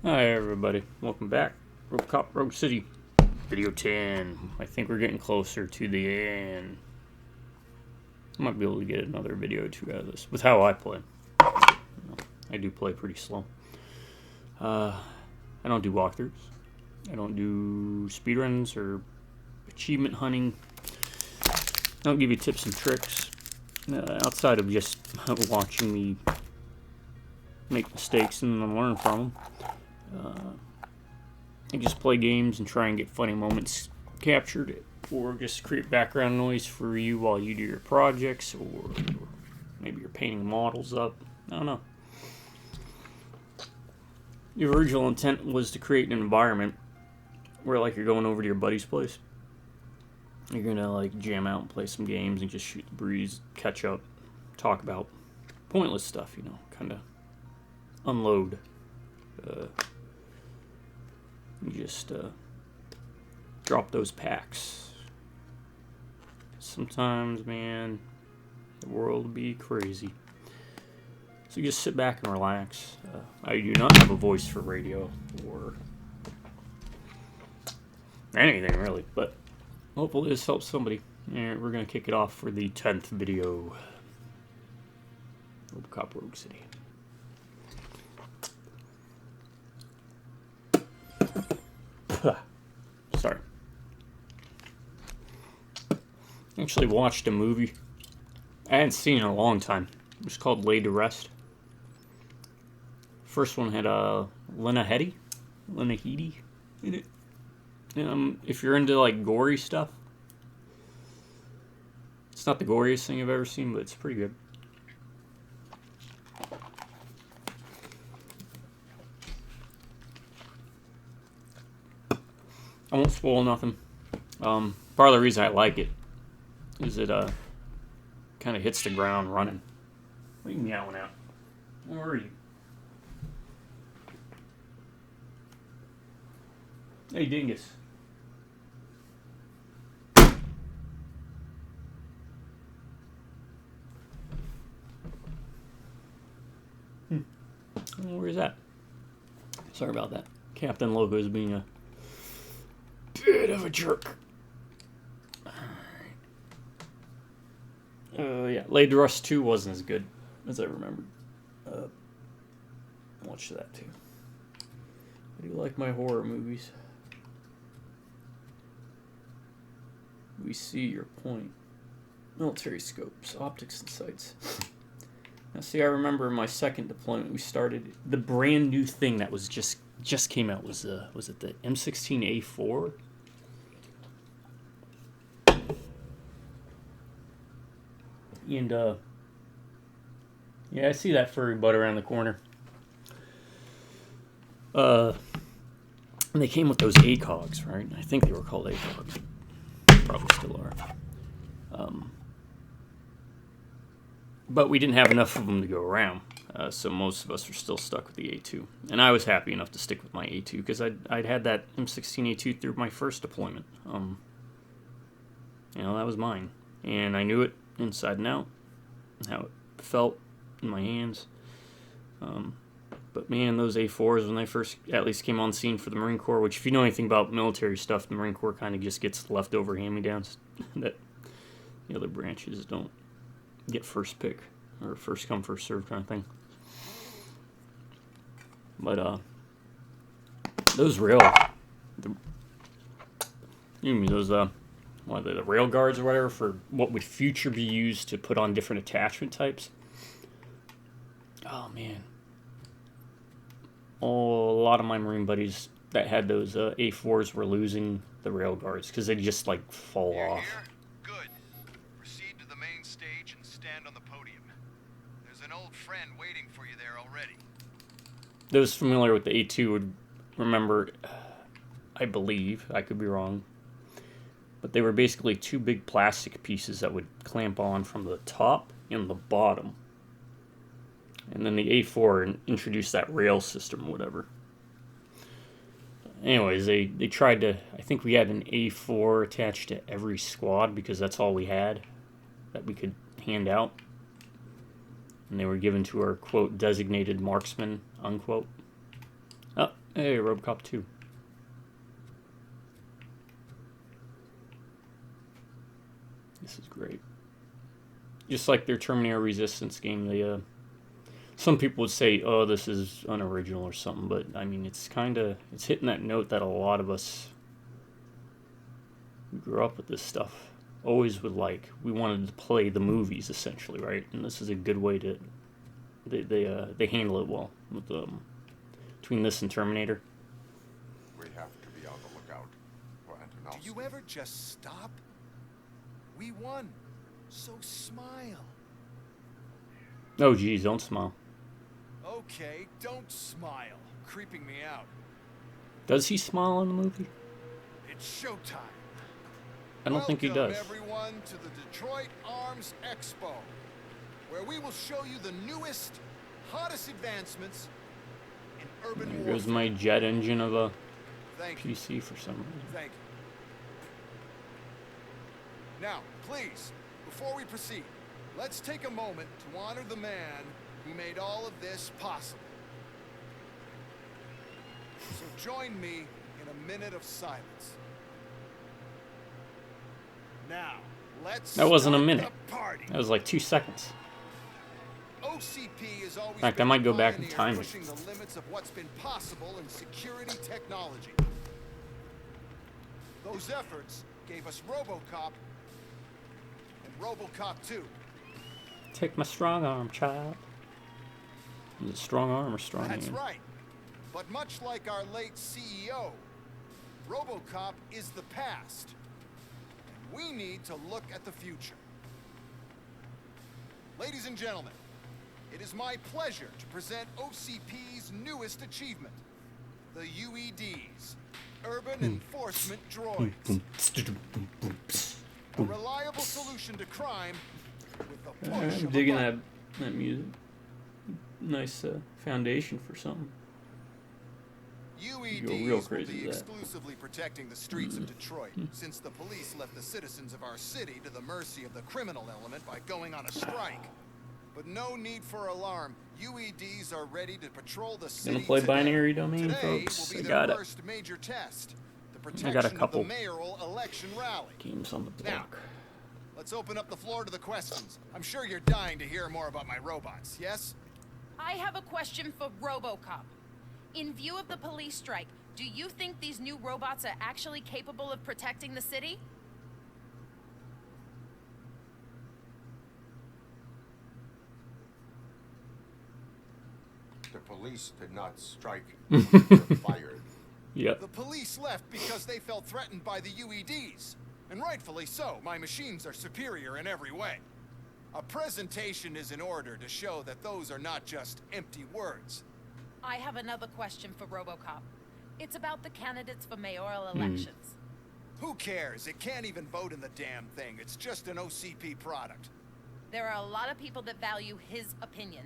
Hi everybody, welcome back. RoboCop Rogue City, video 10. I think we're getting closer to the end. I might be able to get another video or two out of this, with how I play. I do play pretty slow. I don't do walkthroughs. I don't do speedruns or achievement hunting. I don't give you tips and tricks. Outside of just watching me make mistakes and then learn from them. I just play games and try and get funny moments captured, or just create background noise for you while you do your projects, or maybe you're painting models up. I don't know. The original intent was to create an environment where, like, you're going over to your buddy's place. You're gonna, like, jam out and play some games and just shoot the breeze, catch up, talk about pointless stuff, you know, kind of unload. You just drop those packs. Sometimes, man, the world will be crazy. So you just sit back and relax. I do not have a voice for radio or anything really, but hopefully this helps somebody. And we're going to kick it off for the 10th video. RoboCop Rogue City. Sorry. Actually watched a movie I hadn't seen in a long time. It was called Laid to Rest. First one had Lena Headey in it. If you're into like gory stuff, it's not the goriest thing I've ever seen, but it's pretty good. I won't spoil nothing. Part of the reason I like it is it kind of hits the ground running. What are you meowing out? Where are you? Hey, dingus. Where's that? Sorry about that. Captain Logo is being a bit of a jerk. Yeah, Laid to Rest 2 wasn't as good as I remembered. Watch that too. I do like my horror movies. We see your point. Military scopes, optics, and sights. Now, see, I remember in my second deployment, we started the brand new thing that was just came out was it the M16A4? And yeah, I see that furry butt around the corner. And they came with those ACOGs, right? I think they were called ACOGs. Probably still are. But we didn't have enough of them to go around, so most of us are still stuck with the A2. And I was happy enough to stick with my A2 because I'd had that M16A2 through my first deployment. You know, that was mine, and I knew it inside and out, how it felt in my hands. But man, those A4s, when they first at least came on scene for the Marine Corps, which if you know anything about military stuff, the Marine Corps kind of just gets leftover hand-me-downs that the other branches don't get first pick, or first come, first serve kind of thing. But those the rail guards or whatever, for what would future be used to put on different attachment types. Oh man, a lot of my Marine buddies that had those A4s were losing the rail guards because they just like fall off. Here? Good. Proceed to the main stage and stand on the podium. There's an old friend waiting for you there already. Those familiar with the A2 would remember, I believe, I could be wrong, but they were basically two big plastic pieces that would clamp on from the top and the bottom. And then the A4 introduced that rail system or whatever. Anyways, they tried to, I think we had an A4 attached to every squad because that's all we had that we could hand out. And they were given to our, quote, designated marksman, unquote. Oh, Hey, RoboCop 2. This is great. Just like their Terminator Resistance game, they some people would say, "Oh, this is unoriginal" or something, but I mean, it's hitting that note that a lot of us who grew up with this stuff always would like. We wanted to play the movies essentially, right? And this is a good way to they handle it well with between this and Terminator. We have to be on the lookout for Do you ever just stop? We won. So smile. Oh, geez, don't smile. Okay, don't smile. Creeping me out. Does he smile in the movie? It's showtime. I don't think he does. Welcome everyone to the Detroit Arms Expo, where we will show you the newest, hottest advancements in urban warfare. There goes my jet engine of a Thank you. PC for some reason. Thank you. Now, please, before we proceed, let's take a moment to honor the man who made all of this possible. So join me in a minute of silence. Now, let's That wasn't a start minute. the party. That was like 2 seconds. OCP is always In fact, I might go back in pioneer time. pushing the limits of what's been possible in security technology. Those efforts gave us RoboCop and RoboCop 2. Take my strong arm, child. Is it strong arm or strong That's hand? right. But much like our late CEO, RoboCop is the past. And we need to look at the future. Ladies and gentlemen, it is my pleasure to present OCP's newest achievement, the UEDs, Urban Enforcement Droids. A reliable solution to crime with the push I'm of digging a button. that music. Nice foundation for something. UEDs Go real will crazy be with that. exclusively protecting the streets of Detroit, since the police left the citizens of our city to the mercy of the criminal element by going on a strike. But no need for alarm. UEDs are ready to patrol the city Gonna play today. binary domain, Today folks. will I be got their it. first major test, the I protection got a of the couple mayoral election rally. games on the Now, block. let's open up the floor to the questions. I'm sure you're dying to hear more about my robots, yes? I have a question for RoboCop. In view of the police strike, do you think these new robots are actually capable of protecting the city? The police did not strike. They were fired. Yep. The police left because they felt threatened by the UEDs. And rightfully so. My machines are superior in every way. A presentation is in order to show that those are not just empty words. I have another question for RoboCop. It's about the candidates for mayoral elections. Who cares? It can't even vote in the damn thing. It's just an OCP product. There are a lot of people that value his opinion.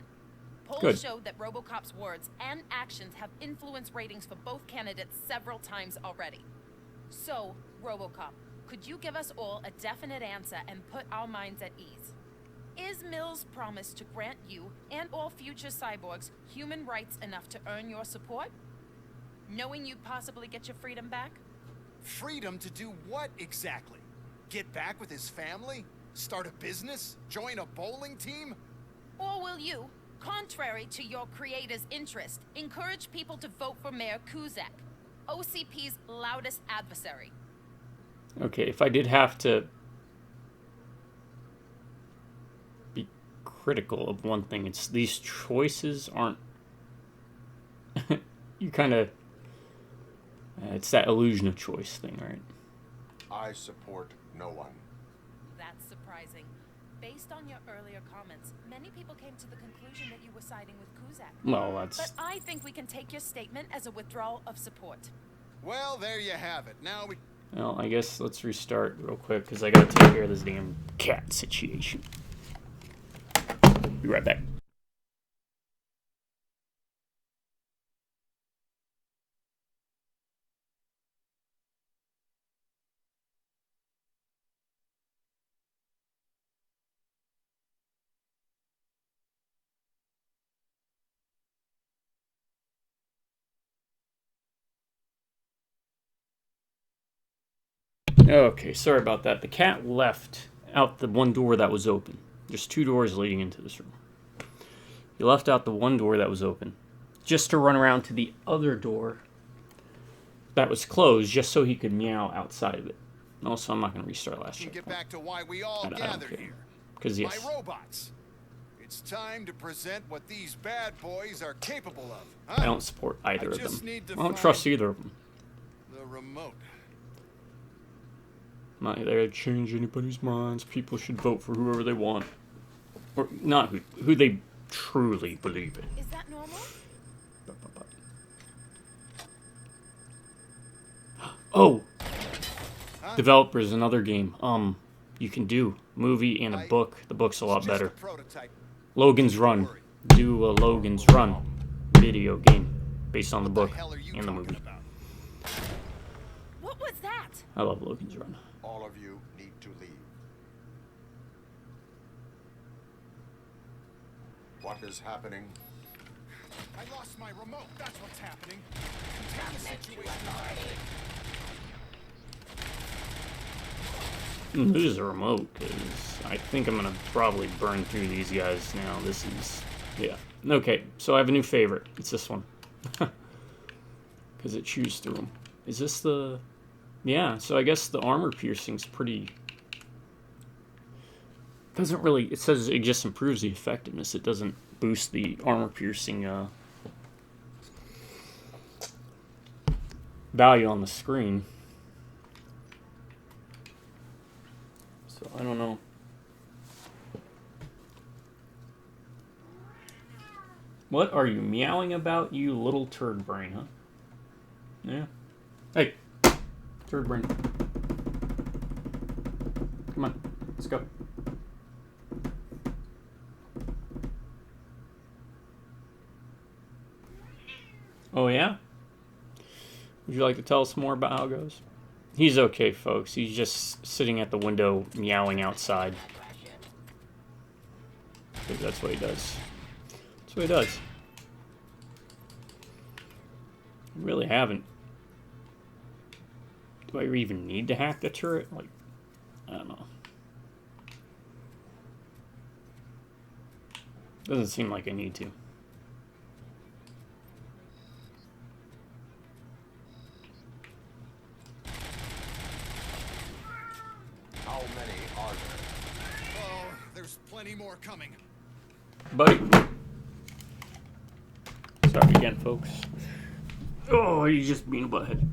Polls Good. show that RoboCop's words and actions have influenced ratings for both candidates several times already. So, RoboCop, could you give us all a definite answer and put our minds at ease? Is Mills' promise to grant you and all future cyborgs human rights enough to earn your support? Knowing you'd possibly get your freedom back? Freedom to do what exactly? Get back with his family? Start a business? Join a bowling team? Or will you, contrary to your creator's interest, encourage people to vote for Mayor Kuzak, OCP's loudest adversary? Okay, if I did have to be critical of one thing, it's these choices aren't. You kind of. It's that illusion of choice thing, right? I support no one. That's surprising. Based on your earlier comments, many people came to the conclusion that you were siding with Kuzak. Well, that's. But I think we can take your statement as a withdrawal of support. Well, there you have it. Now we... Well, I guess let's restart real quick because I gotta take care of this damn cat situation. Be right back. Okay, sorry about that. The cat left out the one door that was open. There's 2 doors leading into this room. He left out the one door that was open, just to run around to the other door that was closed, just so he could meow outside of it. Also, I'm not going to restart last Get checkpoint. back to why we all I don't gathered care. here. Because, yes. My robots. It's time to present what these bad boys are capable of. Huh? I don't support either of just them. need to I don't find trust either of them. the remote. I'm not there to change anybody's minds. People should vote for whoever they want. Or not who they truly believe in. Is that normal? Oh! Huh? Developers, another game. You can do movie and a book. The book's a lot It's just better. a prototype. Logan's Run. Do a Logan's Run video game based on the What book the hell are you and the talking movie. about? What was that? I love Logan's Run. All of you need to leave. What is happening? I lost my remote. That's what's happening. Contain the situation. This is a remote, because I think I'm going to probably burn through these guys now. This is... yeah. Okay, so I have a new favorite. It's this one. Because it chews through them. Is this the... yeah, so I guess the armor piercing's pretty... doesn't really... it says it just improves the effectiveness. It doesn't boost the armor piercing value on the screen. So I don't know. What are you meowing about, you little turd brain, huh? Yeah. Hey, turd brain. Come on, let's go. Oh yeah? Would you like to tell us more about how it goes? He's okay, folks. He's just sitting at the window meowing outside. Because that's what he does. That's what he does. I really haven't. Do I even need to hack the turret? Like, I don't know. Doesn't seem like I need to. How many are there? Oh, there's plenty more coming. Buddy. Sorry again, folks. Oh, he's just being a butthead.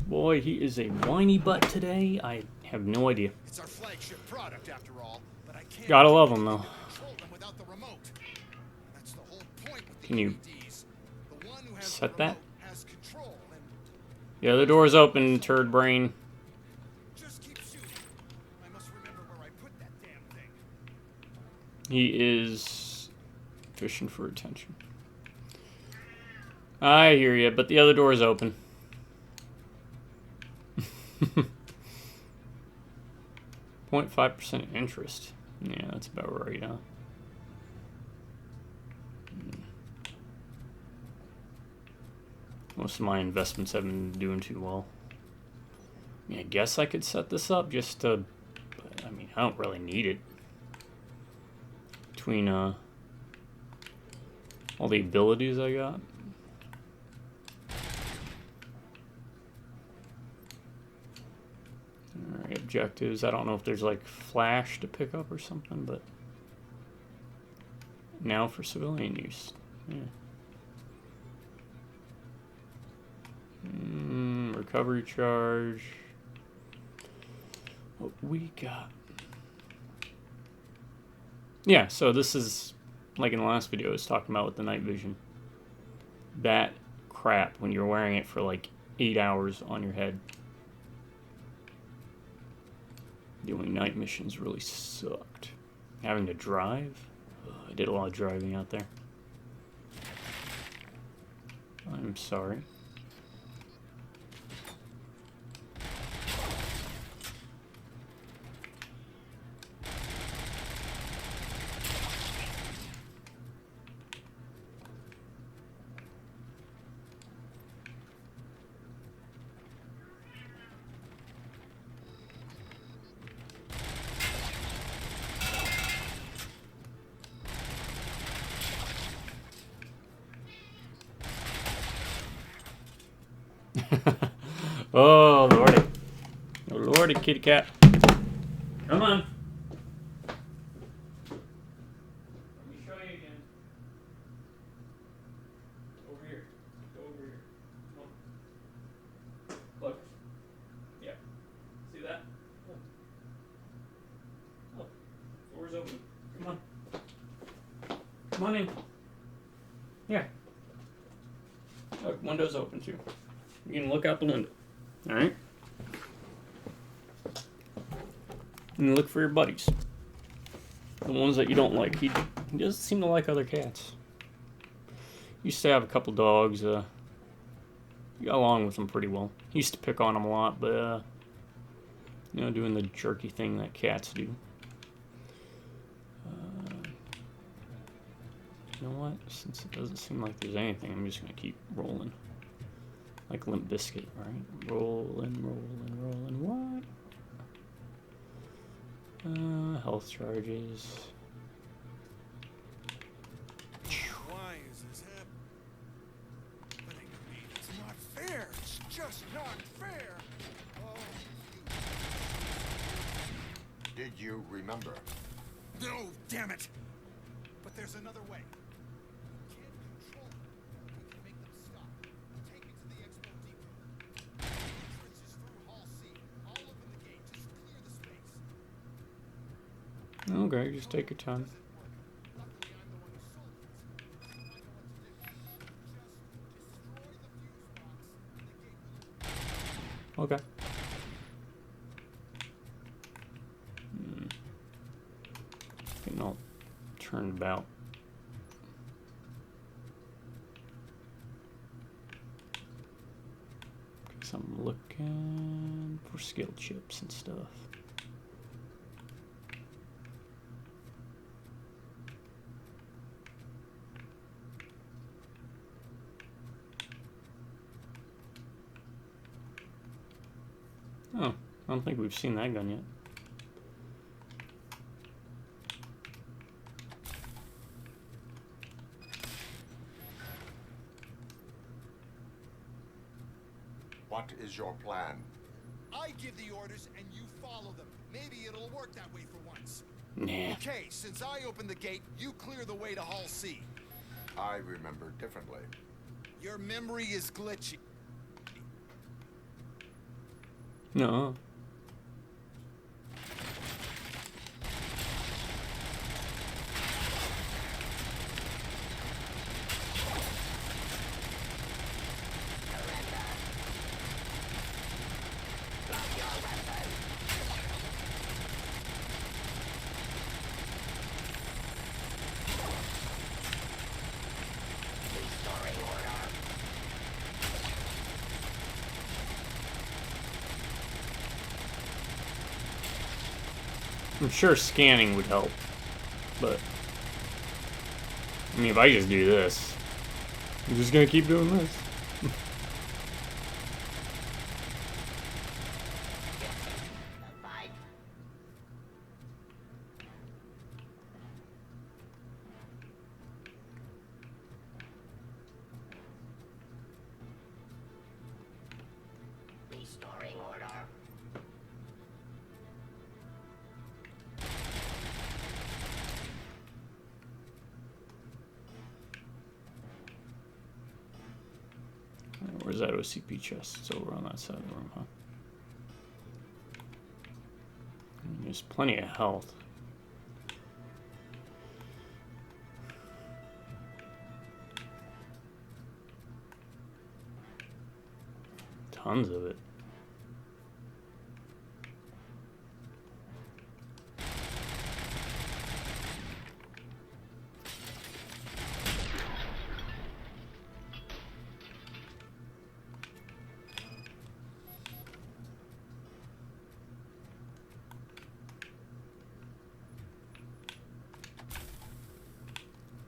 Boy, he is a whiny butt today. I have no idea. It's our flagship product, after all. But I can't Gotta love him, though. control them without the remote. That's the whole point with the Can you UEDs. The one who has set the that? remote has control and The other door's open, turd brain. just keep shooting. I must remember where I put that damn thing. He is fishing for attention. I hear you, but the other door is open. 0.5% interest. Yeah, that's about right, huh? Most of my investments haven't been doing too well. I mean, I guess I could set this up just to... but, I mean, I don't really need it. Between all the abilities I got. objectives. I don't know if there's like flash to pick up or something, but now for civilian use. Yeah. Recovery charge. What we got? Yeah, so this is like in the last video I was talking about with the night vision. That crap when you're wearing it for like 8 hours on your head. Doing night missions really sucked. Having to drive? I did a lot of driving out there. I'm sorry. Oh, lordy. Oh, lordy, kitty cat. Come on. Let me show you again. Over here. Go over here. Come on. Look. Yeah. See that? Look. Look. Door's open. Come on. Come on in. Yeah. Look, window's open too. You can look out the window. Alright? And look for your buddies. The ones that you don't like. He doesn't seem to like other cats. Used to have a couple dogs. He got along with them pretty well. He used to pick on them a lot, but, you know, doing the jerky thing that cats do. You know what? Since it doesn't seem like there's anything, I'm just going to keep rolling. Like Limp Biscuit, right? Rolling, rolling, rolling. What? Health charges. Why is this happening to me? It's not fair. It's just not fair. Oh, Did you remember? no, damn it. But there's another way. We can't control them. We can make them stop. Take it to the expo depot. Entrance is through Hall C. I'll open the gate. Just clear the space. Okay, just take your time. Luckily, I'm the one who sold it. I know what to do. Just destroy the fuse box, and the gate will open. Okay. Getting all turned about. Guess I'm looking for skill chips and stuff. Oh, I don't think we've seen that gun yet. What is your plan? I give the orders and you follow them. Maybe it'll work that way for once. Nah. Okay, since I opened the gate, you clear the way to Hall C. I remember differently. Your memory is glitchy. No. I'm sure scanning would help, but I mean, if I just do this, I'm just gonna keep doing this. Restoring order. Where's that OCP chest? It's over on that side of the room, huh? And there's plenty of health. Tons of it.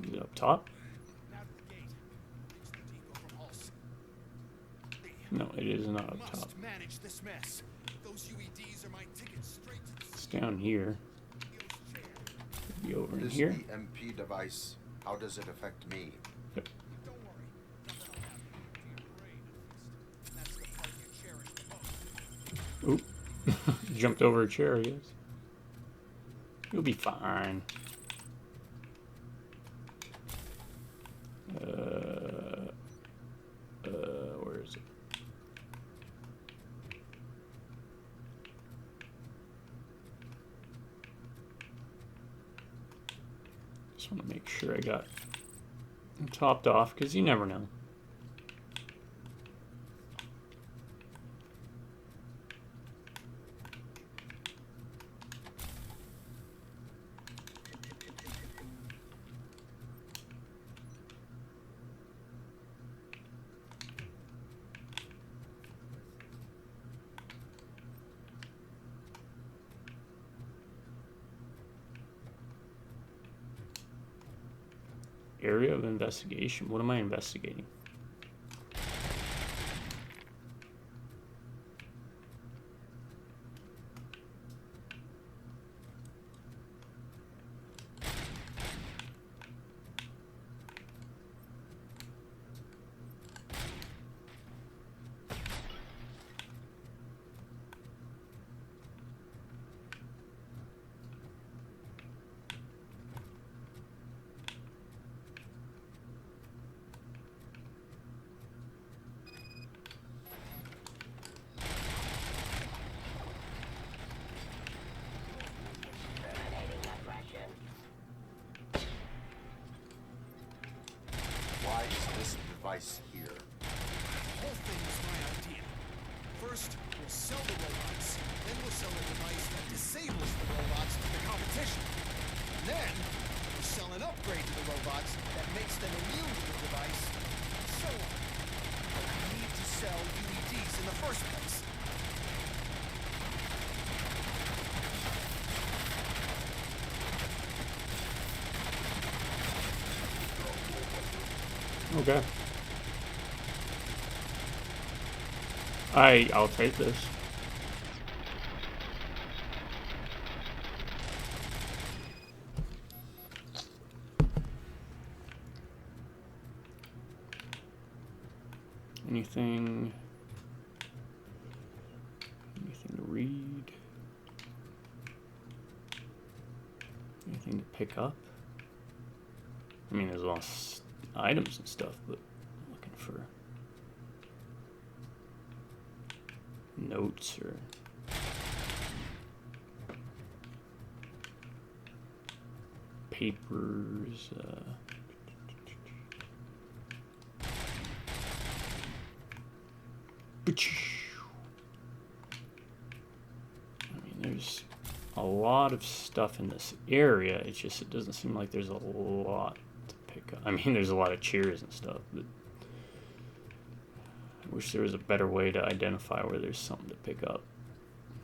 Is it up top? Now to the gate. It's the depot from Hulse. No, it is not up Must top. manage this mess. Those UEDs are my ticket straight to the It's down here. CEO's chair. Could be over in This here. EMP device, how does it affect me? Yep. Don't worry. Nothing will happen to your brain, at least. That's the part you cherish the most. Oop. Jumped over a chair, I guess. You'll be fine. Where is it? Just want to make sure I got it topped off, because you never know. Area of investigation. What am I investigating? Why is this device here? The whole thing was my idea. First, we'll sell the robots. Then we'll sell a device that disables the robots to the competition. And then, we'll sell an upgrade to the robots that makes them immune to the device, and so on. But we need to sell UEDs in the first place. Okay. I'll take this. Anything to read? Anything to pick up? I mean, there's lots of items and stuff, but I'm looking for notes or papers. I mean, there's a lot of stuff in this area. It's just, it doesn't seem like there's a lot to pick up. I mean, there's a lot of chairs and stuff, but I wish there was a better way to identify where there's something to pick up.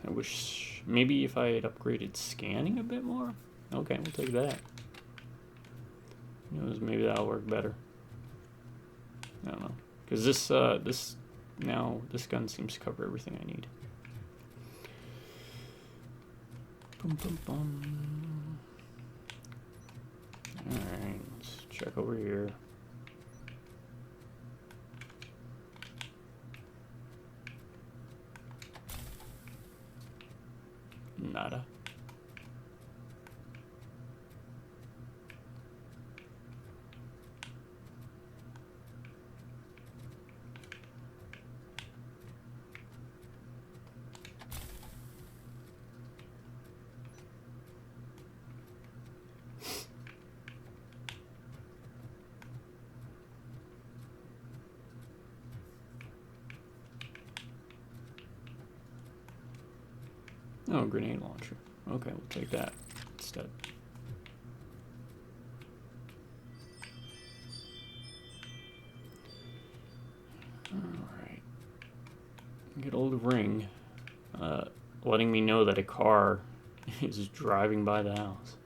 I wish maybe if I had upgraded scanning a bit more. Okay, we'll take that. Who knows, maybe that'll work better. I don't know, because this gun seems to cover everything I need. Boom, boom, boom. All right, let's check over here. Nada. Oh, grenade launcher. Okay, we'll take that instead. Alright. Good old ring. Letting me know that a car is driving by the house.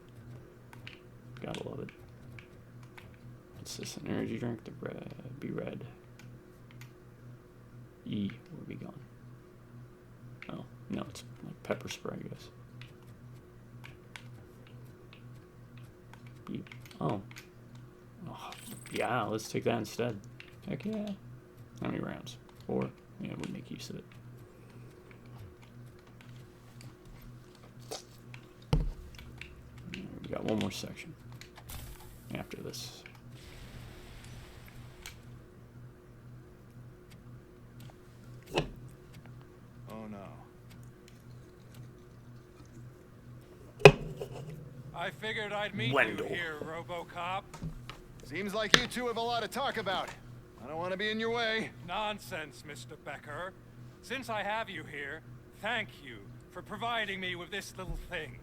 Gotta love it. What's this? An energy drink? The red, be red. E will be gone. Oh, no, it's like pepper spray, I guess. E. Oh. Oh. Yeah, let's take that instead. Heck yeah. How many rounds? 4? Yeah, we'll make use of it. We got one more section after this. Oh no. I figured I'd meet Wendell. you here, RoboCop. Seems like you two have a lot to talk about. I don't want to be in your way. Nonsense, Mr. Becker. Since I have you here, thank you for providing me with this little thing.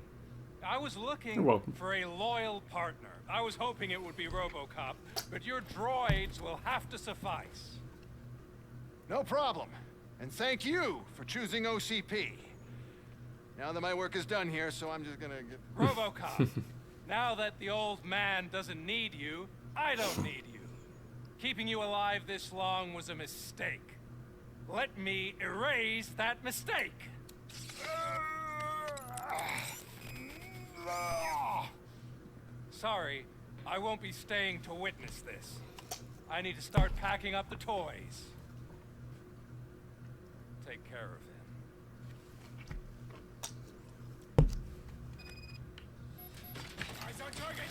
I was You're looking welcome. for a loyal partner. I was hoping it would be RoboCop, but your droids will have to suffice. No problem. And thank you for choosing OCP. Now that my work is done here, so I'm just gonna get... RoboCop, now that the old man doesn't need you, I don't need you. Keeping you alive this long was a mistake. Let me erase that mistake. Sorry, I won't be staying to witness this. I need to start packing up the toys. Take care of him. Eyes on target!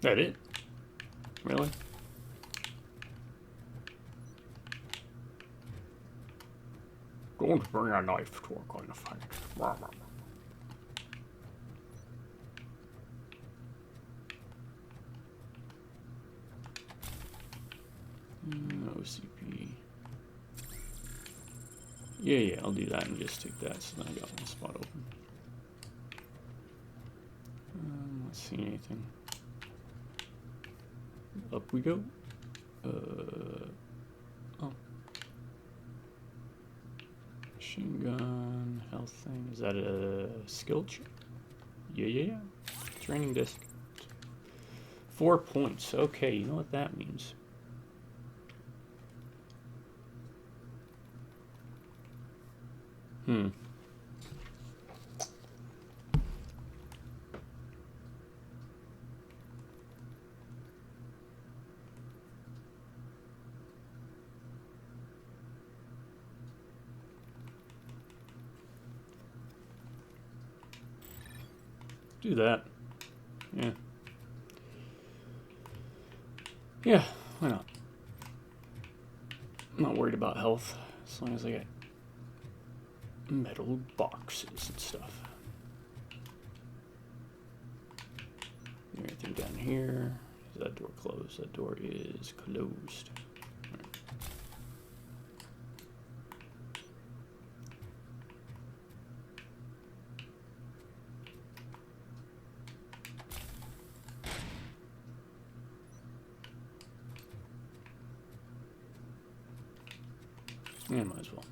That it? Really? Don't bring a knife to a gun fight. Rah, rah, rah. OCP. Yeah, I'll do that and just take that, so then I got one spot open. Not seeing anything. Up we go. Oh. Machine gun, health thing. Is that a skill check? Yeah. Training disc. 4 points. Okay, you know what that means. Do that. Yeah, why not? I'm not worried about health as long as I get metal boxes and stuff. Anything down here? Is that door closed? That door is closed. All right. Yeah, might as well.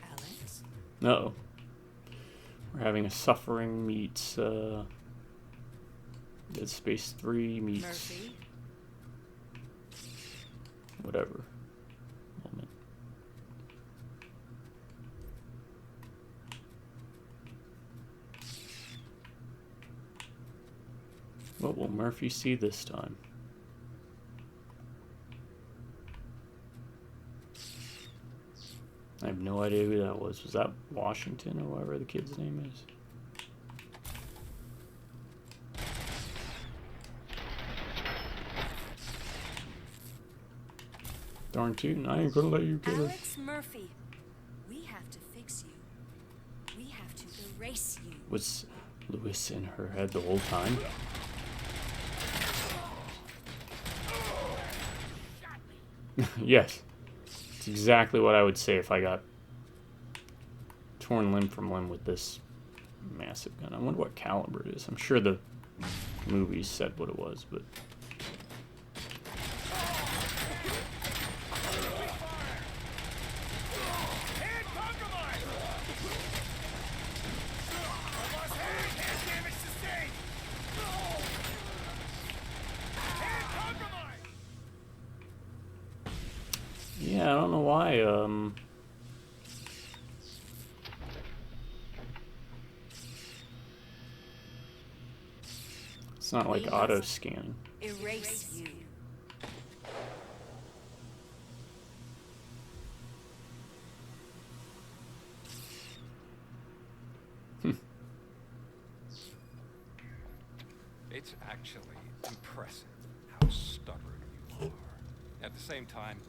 Alex? Uh-oh. We're having a Suffering meets Dead Space 3 meets Murphy? whatever moment. What will Murphy see this time? I have no idea who that was. Was that Washington or whatever the kid's name is? Darn tootin', I ain't gonna let you get it. Alex Murphy, we have to fix you. We have to erase you. Was Lewis in her head the whole time? Yes. It's exactly what I would say if I got torn limb from limb with this massive gun. I wonder what caliber it is. I'm sure the movies said what it was, but... Yeah, I don't know why, it's not like auto scanning. Erase you. It's actually impressive how stubborn you are. At the same time,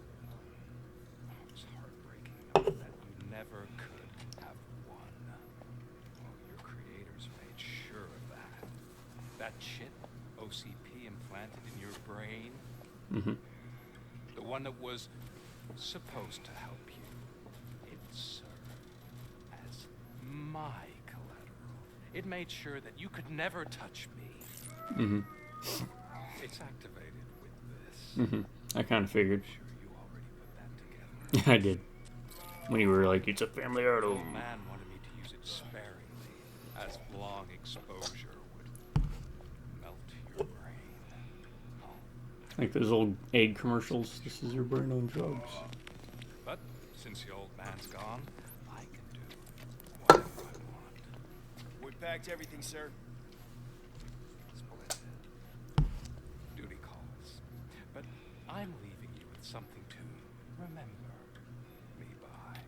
it's heartbreaking that you never could have won. Well, your creators made sure of that. That chip OCP implanted in your brain, the one that was supposed to help you, it served as my collateral. It made sure that you could never touch me. It's activated with this. I kind of figured. Sure, you already put that together. I did. When you were like, it's a family The heirloom. old man wanted me to use it sparingly, as long exposure would melt your brain. Like those old egg commercials. This is your brain on drugs. But since the old man's gone, I can do whatever I want. We packed everything, sir. Splendid. Duty calls. But I'm leaving you with something to remember me by.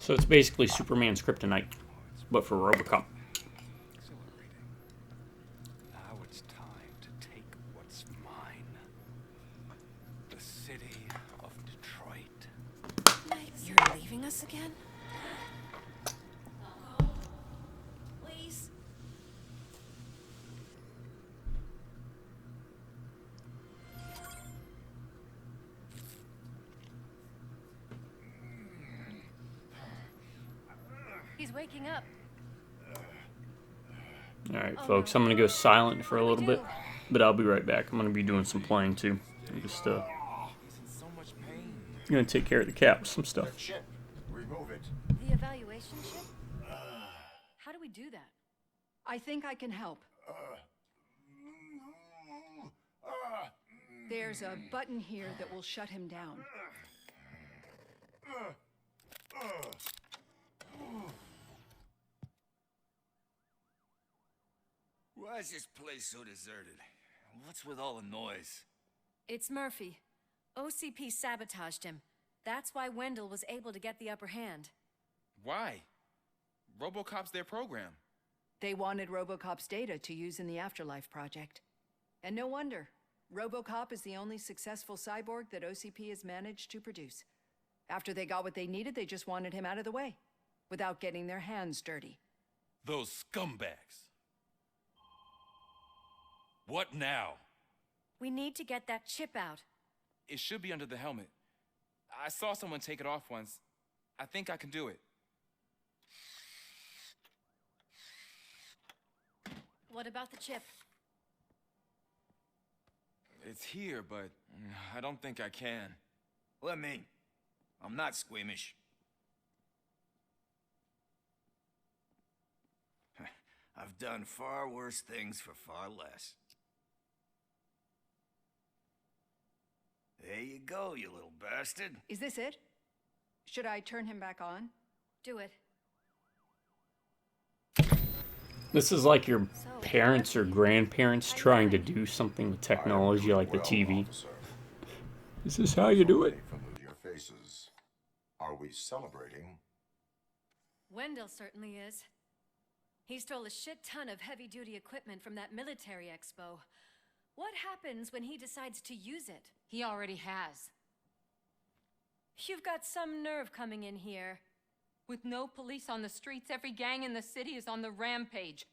So it's basically Superman's kryptonite, but for RoboCop. Exhilarating. Now it's time to take what's mine. The city of Detroit. You're leaving us again? Please. He's waking up. Alright, folks, I'm gonna go silent for a little bit, but I'll be right back. I'm gonna be doing some playing too. I'm just He's in so much pain. gonna take care of the cat with some stuff. Chip, remove it. The evaluation chip? How do we do that? I think I can help. There's a button here that will shut him down. Why is this place so deserted? What's with all the noise? It's Murphy. OCP sabotaged him. That's why Wendell was able to get the upper hand. Why? RoboCop's their program. They wanted RoboCop's data to use in the Afterlife project. And no wonder. RoboCop is the only successful cyborg that OCP has managed to produce. After they got what they needed, they just wanted him out of the way, without getting their hands dirty. Those scumbags. What now? We need to get that chip out. It should be under the helmet. I saw someone take it off once. I think I can do it. What about the chip? It's here, but I don't think I can. Let me. I'm not squeamish. I've done far worse things for far less. There you go, you little bastard. Is this it? Should I turn him back on? Do it. This is like your parents or grandparents trying to do something with technology like the TV. Is this how you do it? Familiar faces. Are we celebrating? Wendell certainly is. He stole a shit ton of heavy-duty equipment from that military expo. What happens when he decides to use it? He already has. You've got some nerve coming in here. With no police on the streets, every gang in the city is on the rampage.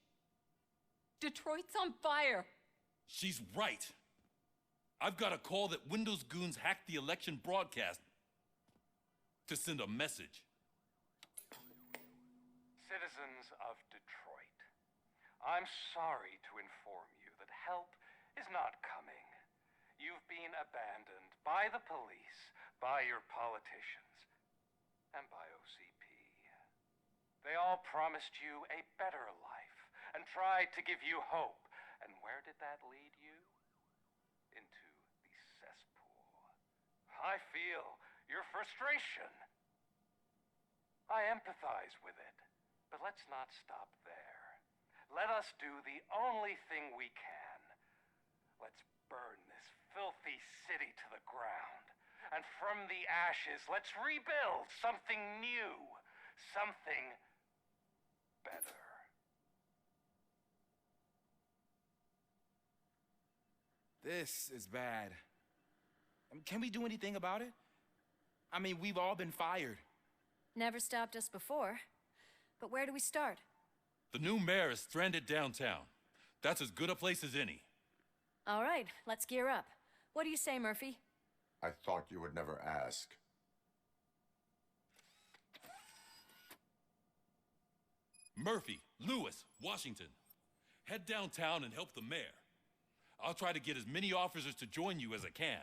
Detroit's on fire. She's right. I've got a call that Windows goons hacked the election broadcast to send a message. Citizens of Detroit, I'm sorry to inform you that help is not coming. You've been abandoned by the police, by your politicians, and by OCP. They all promised you a better life and tried to give you hope. And where did that lead you? Into the cesspool. I feel your frustration. I empathize with it, but let's not stop there. Let us do the only thing we can. Let's burn this filthy city to the ground. And from the ashes, let's rebuild something new, something better. This is bad. Can we do anything about it? I mean, we've all been fired. Never stopped us before. But where do we start? The new mayor is stranded downtown. That's as good a place as any. All right, let's gear up. What do you say, Murphy? I thought you would never ask. Murphy, Lewis, Washington. Head downtown and help the mayor. I'll try to get as many officers to join you as I can.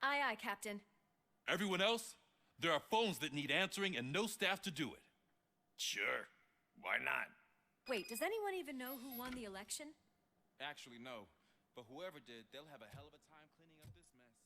Aye, aye, Captain. Everyone else? There are phones that need answering and no staff to do it. Sure. Why not? Wait, does anyone even know who won the election? Actually, no. But whoever did, they'll have a hell of a time cleaning up this mess.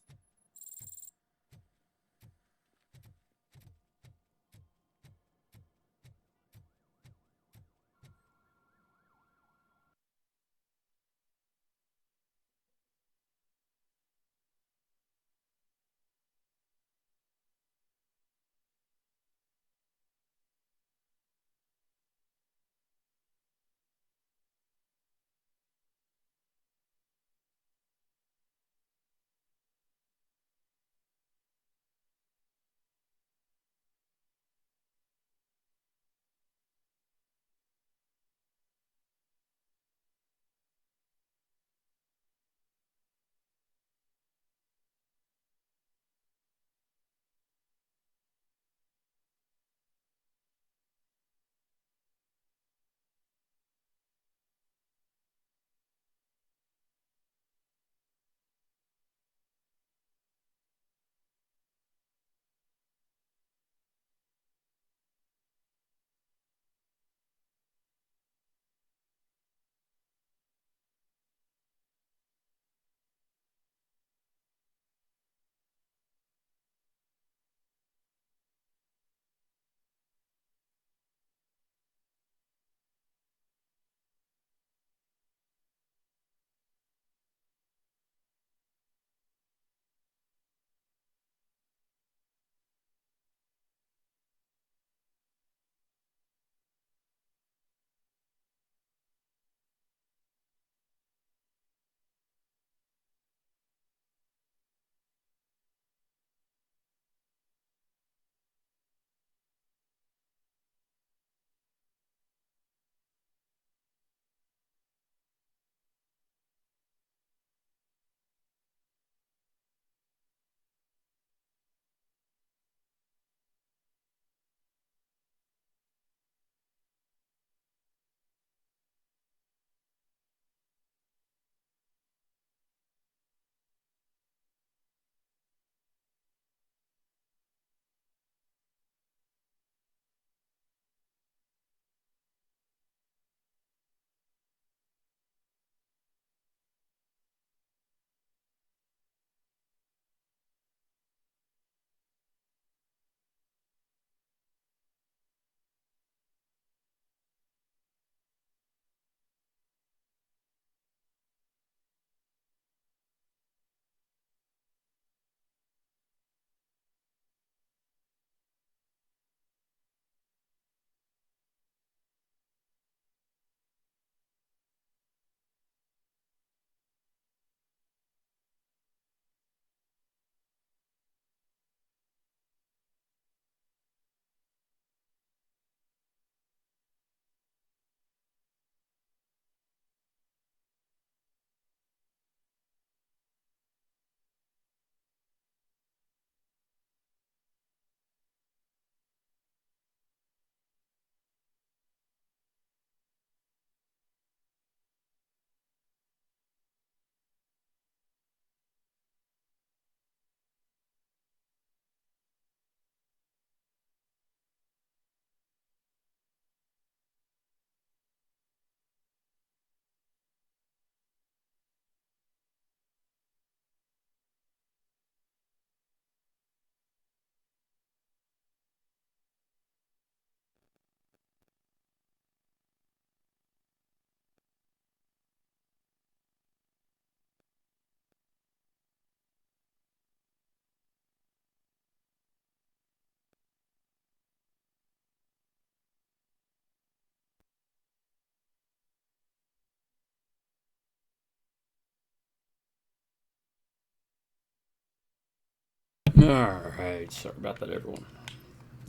Alright, sorry about that, everyone.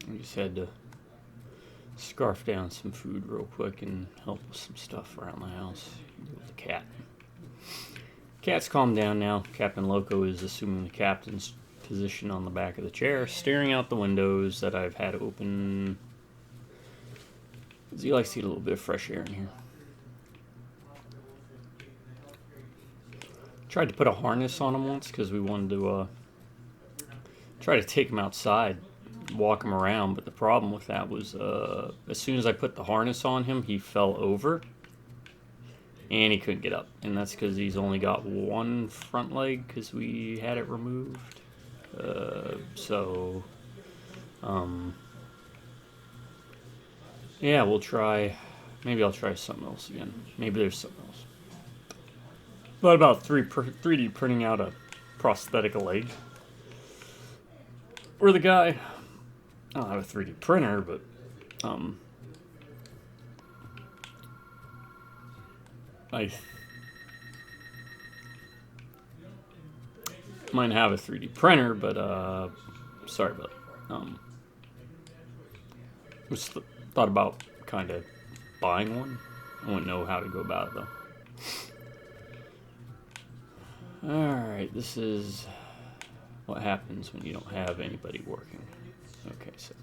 I just had to scarf down some food real quick and help with some stuff around the house with the cat. Cat's calmed down now. Captain Loco is assuming the captain's position on the back of the chair, staring out the windows that I've had open. He likes to get a little bit of fresh air in here. Tried to put a harness on him once because we wanted to try to take him outside, walk him around, but the problem with that was as soon as I put the harness on him, he fell over and he couldn't get up, and that's because he's only got one front leg because we had it removed. Yeah, we'll try. Maybe I'll try something else again. Maybe there's something else. What about 3D printing out a prosthetic leg? Or the guy, I don't have a 3D printer, but I might have a 3D printer, but sorry about just thought about kind of buying one. I wouldn't know how to go about it though. Alright, this is what happens when you don't have anybody working. Okay, so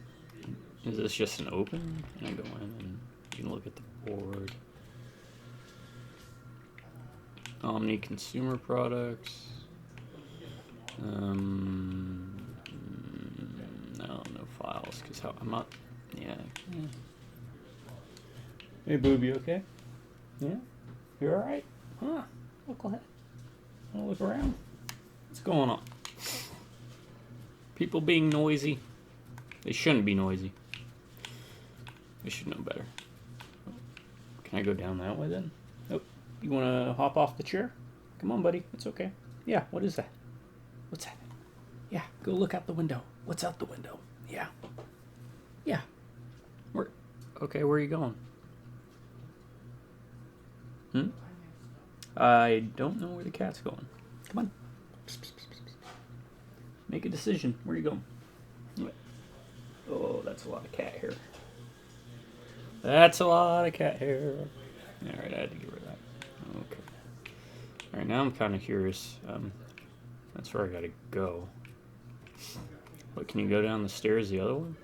is this just an open? Can I go in and you can look at the board? Omni Consumer Products. No files, because I'm not. Yeah. Hey, Boob, you okay? Yeah? You alright? Huh? Look ahead. I'll look around. What's going on? People being noisy. They shouldn't be noisy. They should know better. Can I go down that way then? Nope. You want to hop off the chair? Come on, buddy. It's okay. Yeah, what is that? What's that? Yeah, go look out the window. What's out the window? Yeah. Yeah. Okay, where are you going? I don't know where the cat's going. Come on. Psst, psst, psst, psst. Make a decision. Where are you going? Oh, that's a lot of cat hair. That's a lot of cat hair. Alright, I had to get rid of that. Okay. Alright, now I'm kind of curious. That's where I gotta go. But can you go down the stairs the other one?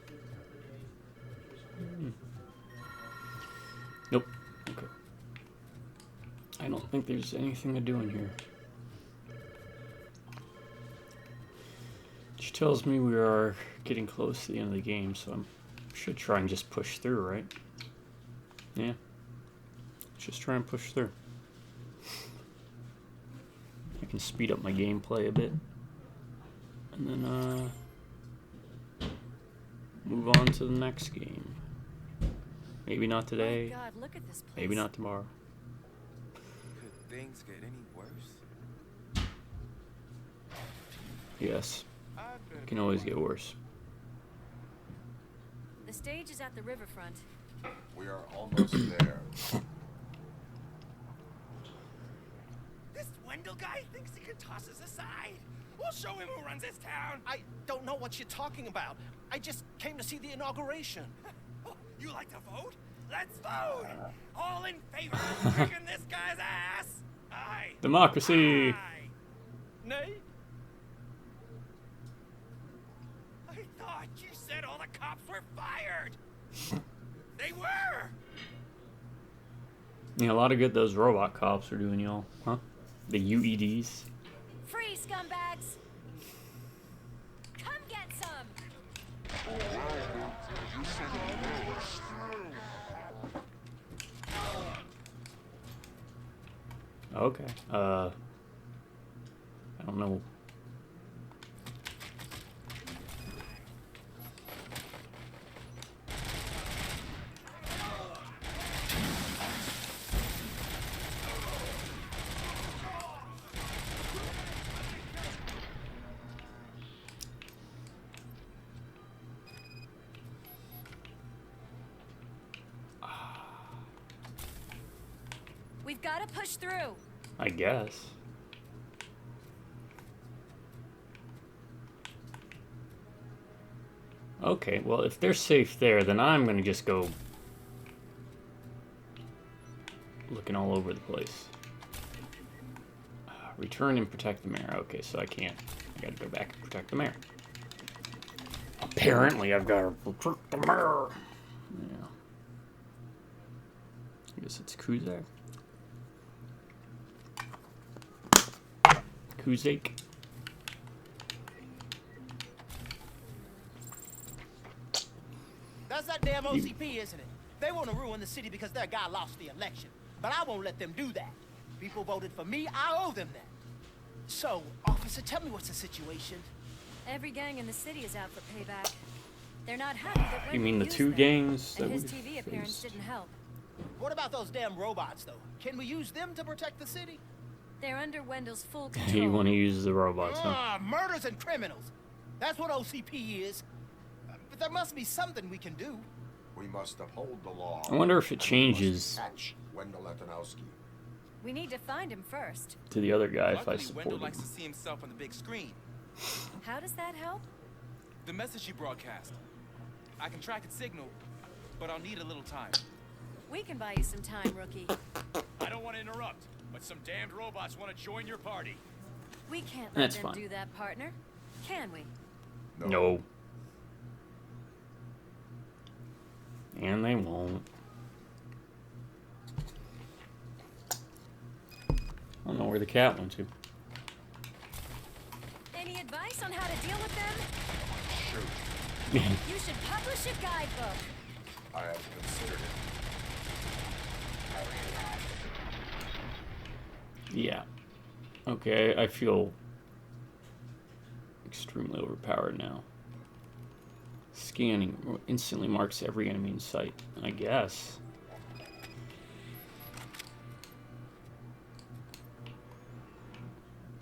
Nope. Okay. I don't think there's anything to do in here. Which tells me we are getting close to the end of the game, so I should try and just push through, right? Yeah. Let's just try and push through. I can speed up my gameplay a bit. And then, move on to the next game. Maybe not today. Oh God, look at this place. Maybe not tomorrow. Could things get any worse? Yes. It can always get worse. The stage is at the riverfront. We are almost there. This Wendell guy thinks he can toss us aside. We'll show him who runs this town. I don't know what you're talking about. I just came to see the inauguration. You like to vote? Let's vote! All in favor of kicking this guy's ass? Aye. Democracy! Aye. Nay? I thought you said all the cops were fired! They were! Yeah, a lot of good those robot cops are doing, y'all. Huh? The UEDs. Free, scumbags! Come get some! Okay. I don't know. We've got to push through. I guess. Okay, well, if they're safe there, then I'm gonna just go looking all over the place. Return and protect the mayor. Okay, so I can't. I gotta go back and protect the mayor. Apparently, I've got to protect the mayor. Yeah. I guess it's Kuzak. Kuzak. That's that damn OCP, isn't it? They want to ruin the city because their guy lost the election. But I won't let them do that. People voted for me, I owe them that. So, officer, tell me what's the situation. Every gang in the city is out for payback. They're not happy that Wendell You mean the used two them, gangs and that his we TV appearance faced? didn't help. What about those damn robots, though? Can we use them to protect the city? They're under Wendell's full control. You want to use the robots, huh? Murders and criminals. That's what OCP is. But there must be something we can do. We must uphold the law. I wonder if it and we changes must catch Wendell Letonowski. We need to find him first. to the other guy if I Luckily, support Wendell him. likes to see himself on the big screen. How does that help? The message you broadcast. I can track its signal, but I'll need a little time. We can buy you some time, rookie. I don't want to interrupt, but some damned robots want to join your party. We can't let That's them fine. do that, partner. Can we? No. And they won't. I don't know where the cat went to. Any advice on how to deal with them? Shoot, You should publish a guidebook. I have considered it. Yeah. Okay, I feel extremely overpowered now. Scanning instantly marks every enemy in sight. I guess.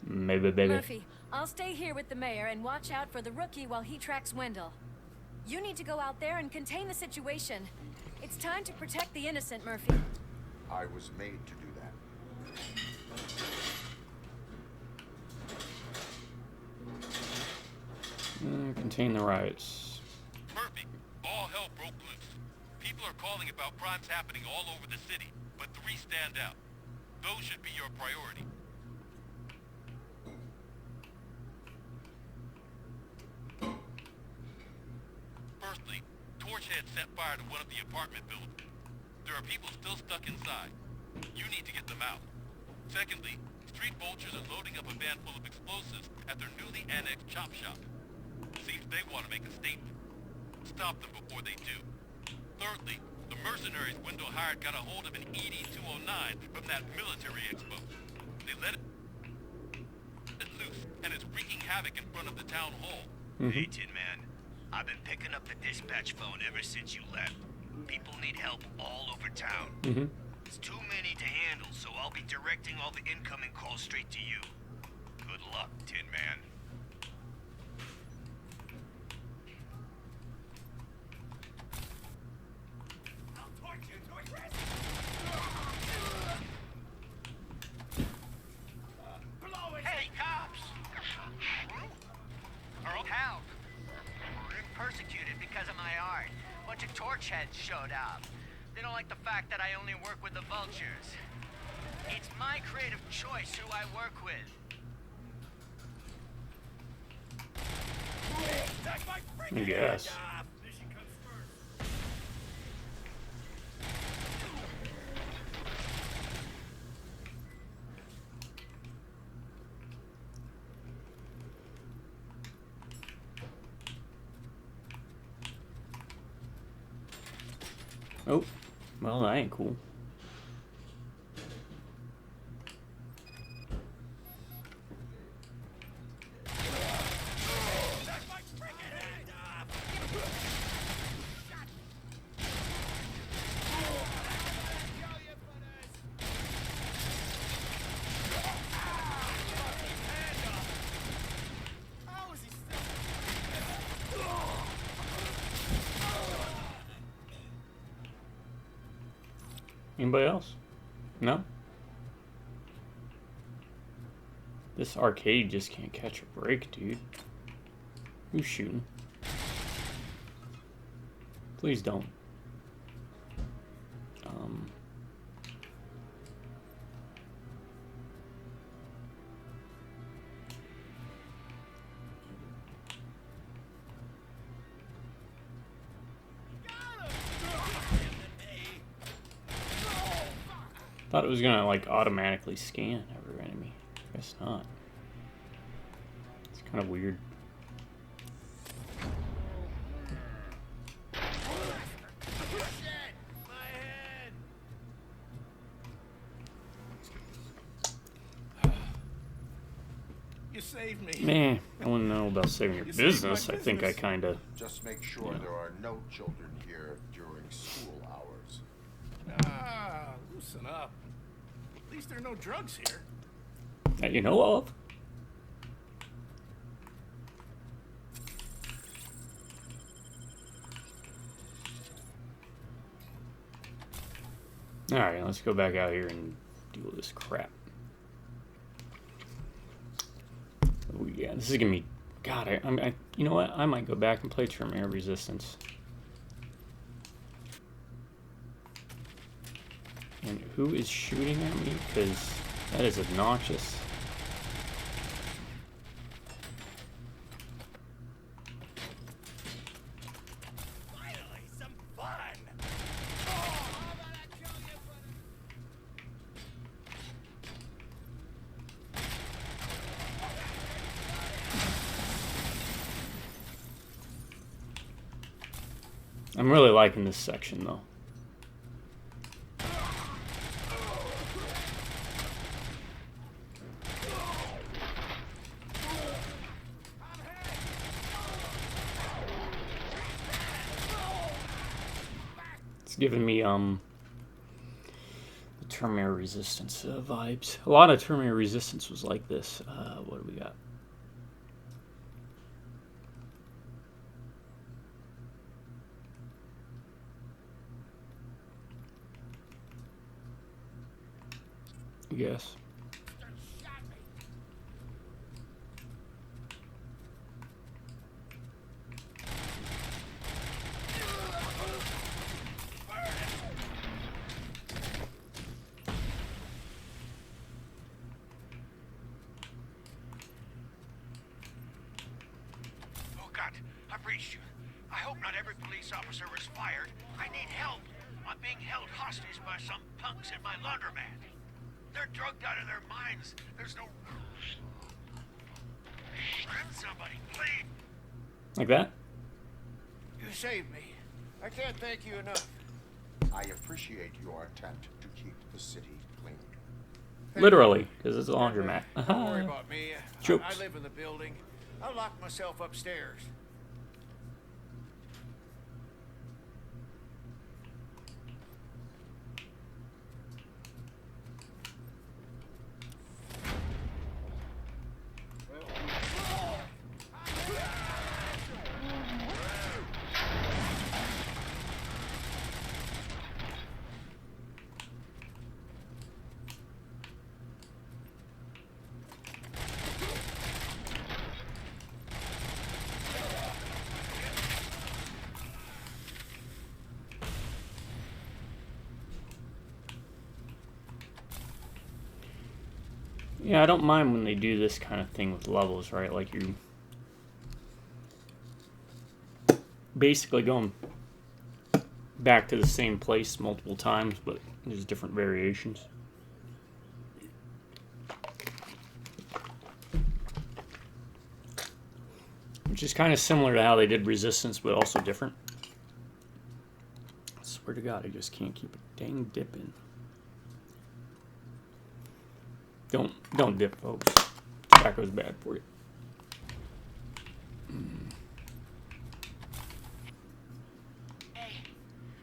Maybe, baby. Murphy, I'll stay here with the mayor and watch out for the rookie while he tracks Wendell. You need to go out there and contain the situation. It's time to protect the innocent, Murphy. I was made to do that. Contain the riots. Murphy, all hell broke loose. People are calling about crimes happening all over the city, but 3 stand out. Those should be your priority. Firstly, Torchhead set fire to one of the apartment buildings. There are people still stuck inside. You need to get them out. Secondly, street vultures are loading up a van full of explosives at their newly annexed chop shop. Seems they want to make a statement. Stop them before they do. Thirdly, the mercenaries Wendell hired got a hold of an ED-209 from that military expo. They let it loose, and it's wreaking havoc in front of the town hall. Hey, Tin Man. I've been picking up the dispatch phone ever since you left. People need help all over town. It's too many to handle, so I'll be directing all the incoming calls straight to you. Good luck, Tin Man. I'll torch you to a crisp. Blow it. Hey, cops! Earl, help! Being persecuted because of my art. Bunch of torchheads showed up. They don't like the fact that I only work with the vultures. It's my creative choice who I work with. That's my I freaking guess. job. Mission comes first. Oh, well, that ain't cool. That's my freaking hand off. How is he still? Anybody else? No? This arcade just can't catch a break, dude. Who's shooting? Please don't. Thought it was gonna like automatically scan every enemy. Guess not. It's kind of weird. You saved me. Man, I wouldn't know about saving your business. I think I kind of. Just make sure there are no children here during school hours. Ah, loosen up. At least there are no drugs here. That you know of. Alright, let's go back out here and deal with this crap. Oh yeah, this is gonna be... God, I you know what? I might go back and play Terminator Resistance. And who is shooting at me? Because that is obnoxious. Finally, some fun. I'm really liking this section though. It's giving me the Terminator Resistance vibes. A lot of Terminator Resistance was like this. What do we got? Yes. Oh God, I've reached you. I hope not every police officer was fired. I need help. I'm being held hostage by some punks in my laundromat. They're drugged out of their minds. There's no... Grab somebody, please. Like that? You saved me. I can't thank you enough. I appreciate your attempt to keep the city clean. Literally, because it's a laundromat. Don't worry about me. Jokes. I live in the building. I'll lock myself upstairs. Yeah, I don't mind when they do this kind of thing with levels, right? Like you basically going back to the same place multiple times, but there's different variations. Which is kind of similar to how they did Resistance, but also different. I swear to God, I just can't keep a dang dipping. Don't dip, folks. Tobacco's bad for you. Hey,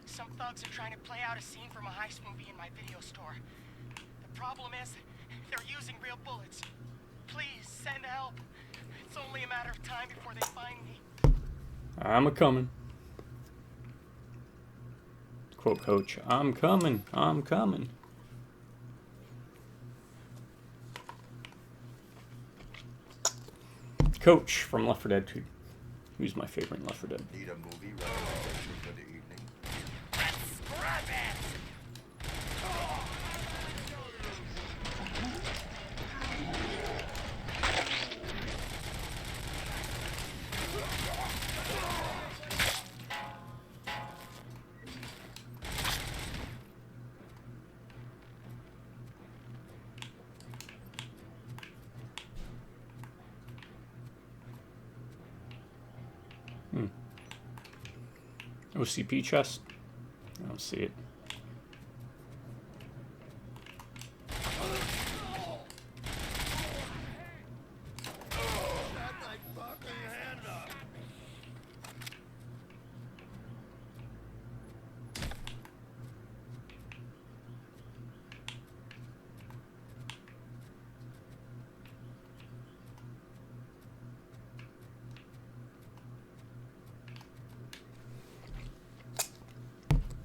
some thugs are trying to play out a scene from a heist movie in my video store. The problem is, they're using real bullets. Please, send help. It's only a matter of time before they find me. I'm a-coming. Quote Coach, I'm coming, I'm coming. Coach from Left 4 Dead 2. Who's my favorite in Left 4 Dead? Need a movie recommendation for the evening? OCP chest? I don't see it.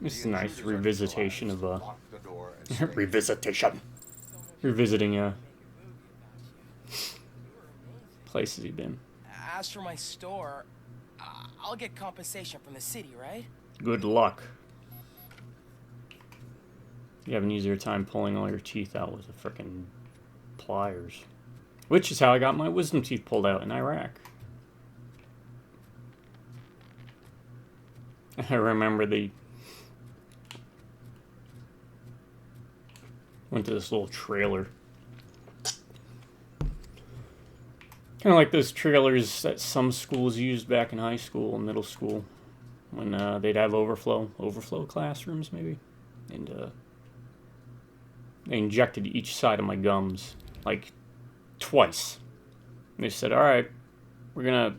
This is a nice revisitation of revisiting places he'd been. As for my store, I'll get compensation from the city, right? Good luck. You have an easier time pulling all your teeth out with the frickin' pliers. Which is how I got my wisdom teeth pulled out in Iraq. I remember they went to this little trailer. Kind of like those trailers that some schools used back in high school and middle school when they'd have overflow classrooms maybe. And they injected each side of my gums like twice. And they said, all right, we're going to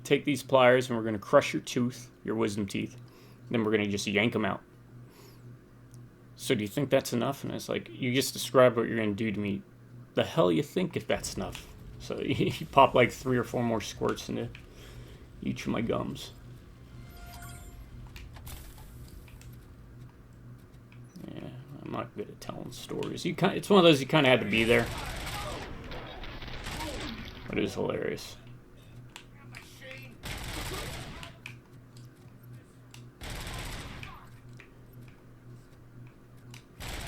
take these pliers and we're going to crush your tooth, your wisdom teeth. Then we're going to just yank them out. So do you think that's enough? And it's like, you just described what you're going to do to me. The hell you think if that's enough? So he popped like 3 or 4 more squirts into each of my gums. Yeah, I'm not good at telling stories. It's one of those you kind of had to be there. But it was hilarious.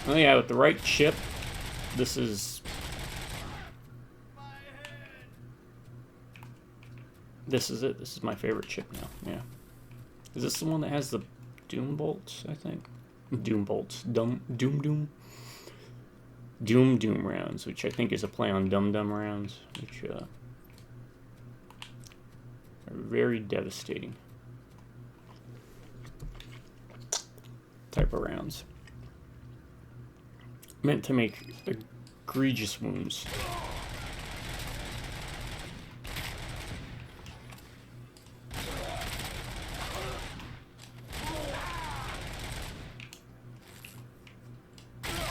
Oh yeah, with the right chip, this is it. This is my favorite chip now. Yeah. Is this the one that has the Doom bolts, I think? Doom bolts. Doom rounds, which I think is a play on Dum Dum rounds, which are very devastating type of rounds. Meant to make egregious wounds.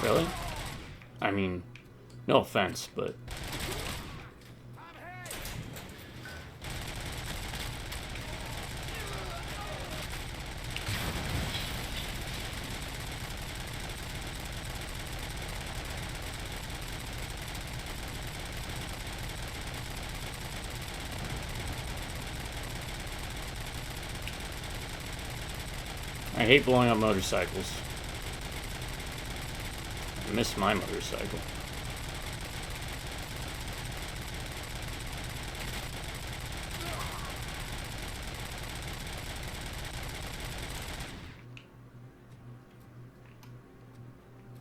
Really? I mean, no offense, but... I hate blowing up motorcycles. I miss my motorcycle.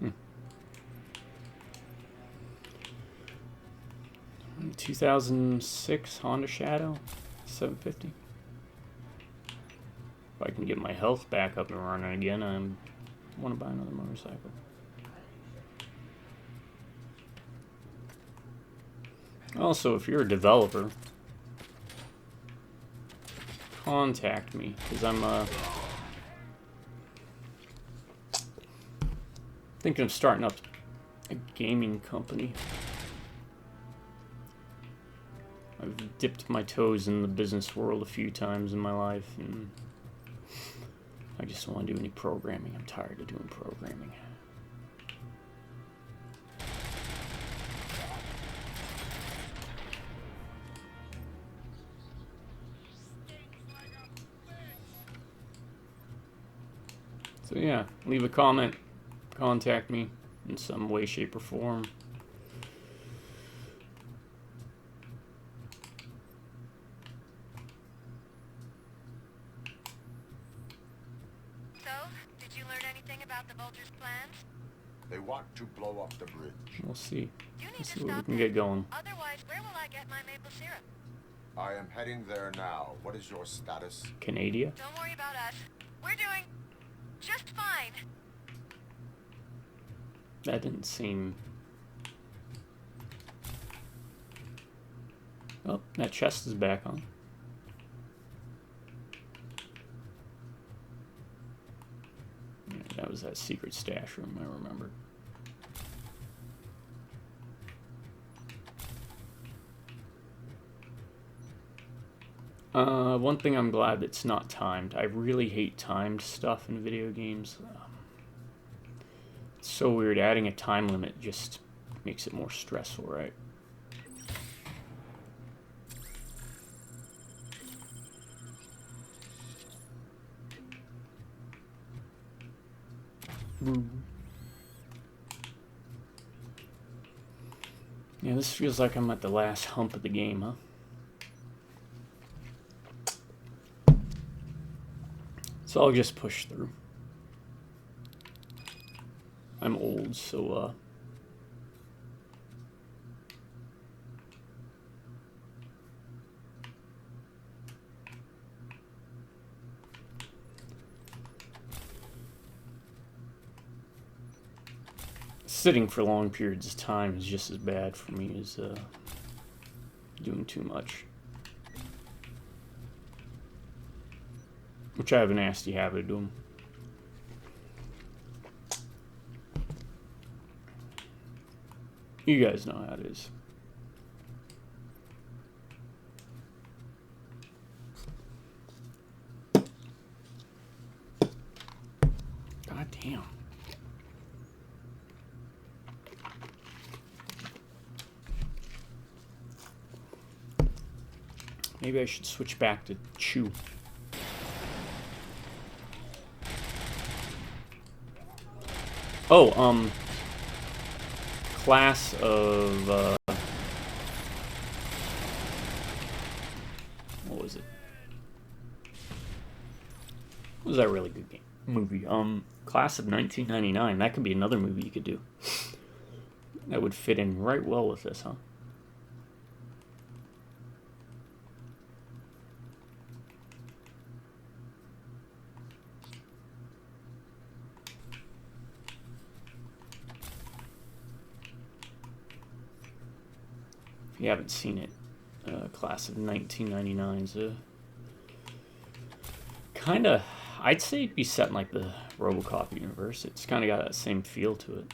Hmm. 2006 Honda Shadow 750. If I can get my health back up and running again, I want to buy another motorcycle. Also, if you're a developer, contact me, because I'm thinking of starting up a gaming company. I've dipped my toes in the business world a few times in my life, and I just don't want to do any programming. I'm tired of doing programming. So yeah, leave a comment, contact me in some way, shape, or form. So, did you learn anything about the Vulture's plans? They want to blow up the bridge. We'll see. You need Let's to see what we stop can them. get going. Otherwise, where will I get my maple syrup? I am heading there now. What is your status? Canada? Don't worry about us. We're doing just fine. That didn't seem... Oh, that chest is back on. Yeah, that was that secret stash room, I remember. One thing I'm glad it's not timed. I really hate timed stuff in video games. It's so weird. Adding a time limit just makes it more stressful, right? Yeah, this feels like I'm at the last hump of the game, huh? So I'll just push through. I'm old, so sitting for long periods of time is just as bad for me as doing too much. Which I have a nasty habit of doing. You guys know how it is. God damn. Maybe I should switch back to chew. Oh, class of, what was it? What was that really good game? Movie? Class of 1999. That could be another movie you could do. That would fit in right well with this, huh? If you haven't seen it, Class of 1999's kind of, I'd say it'd be set in like the RoboCop universe. It's kind of got that same feel to it.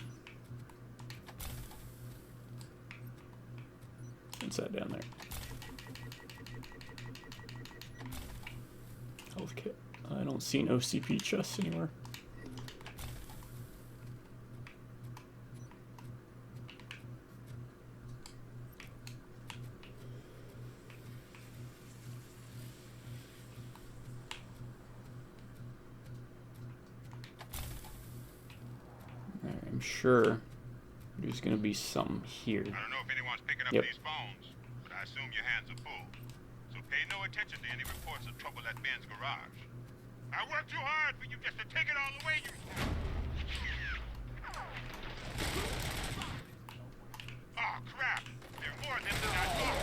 What's that down there? Health kit. I don't see an OCP chest anywhere. I'm sure there's going to be something here. I don't know if anyone's picking up these phones, but I assume your hands are full. So pay no attention to any reports of trouble at Ben's garage. I worked too hard for you just to take it all away, you... Oh, crap! There are more of them than I thought.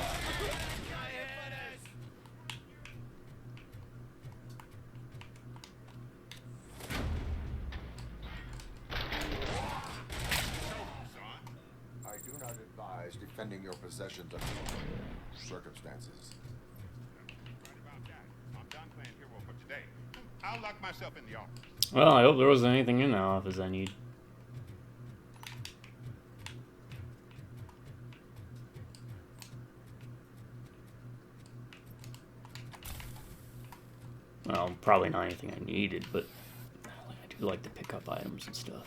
I do not advise defending your possessions under circumstances. Right about that. I'm done playing hero for today. I'll lock myself in the office. Well, I hope there wasn't anything in the office I need. Well, probably not anything I needed, but I do like to pick up items and stuff.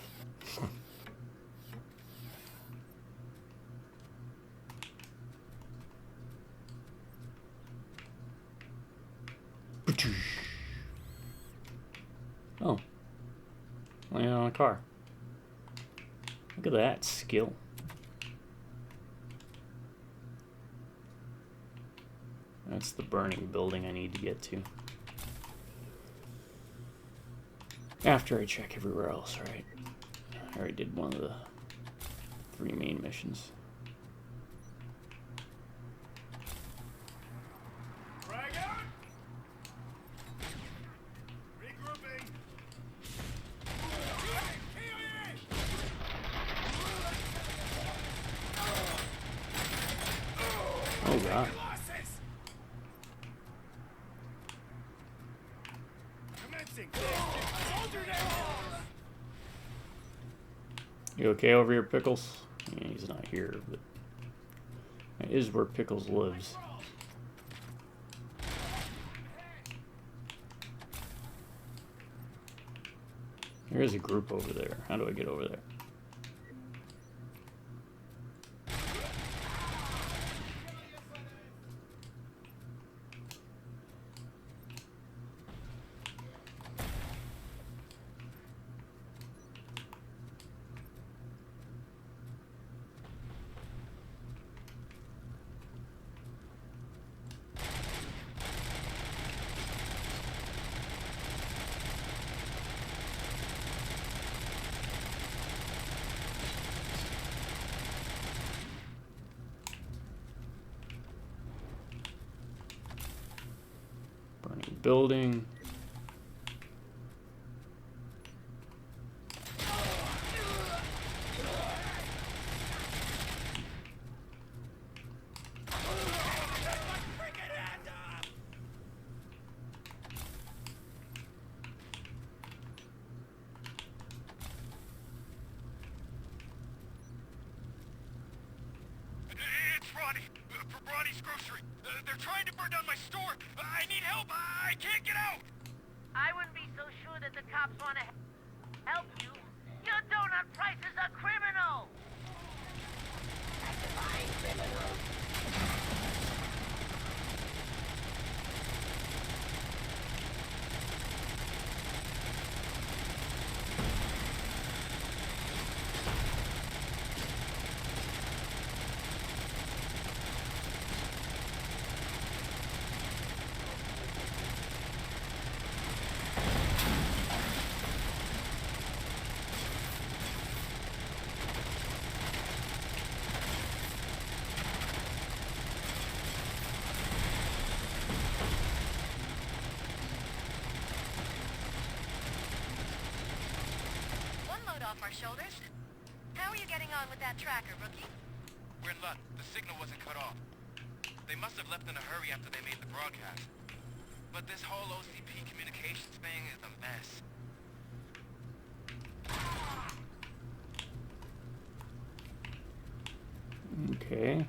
Oh. Landing on a car. Look at that skill. That's the burning building I need to get to. After I check everywhere else, right? I already did one of the 3 main missions. Oh god. You okay over here, Pickles? Yeah, he's not here, but that is where Pickles lives. There is a group over there. How do I get over there? Burning building. It's Ronnie. From Ronnie's Grocery. They're trying to burn down my store. I need help. I can't get out. I wouldn't be so sure that the cops want to help you. Your donut prices are criminal. Sanctifying criminal. Off our shoulders. How are you getting on with that tracker, rookie? We're in luck. The signal wasn't cut off. They must have left in a hurry after they made the broadcast. But this whole OCP communications thing is a mess. Okay.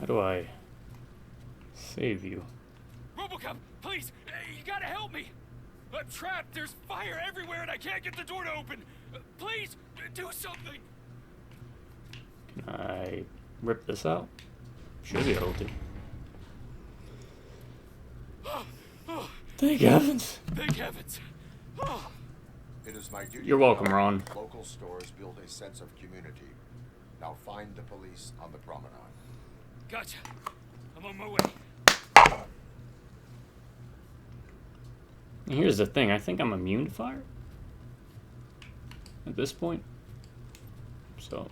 How do I save you? RoboCop, please, you gotta help me. I'm trapped. There's fire everywhere, and I can't get the door to open. Please, do something. Can I rip this out? Should be able to. Thank heavens. Thank heavens. It is my duty. You're welcome, to Ron. Local stores build a sense of community. Now find the police on the promenade. Gotcha. I'm on my way. And here's the thing, I think I'm immune to fire at this point. So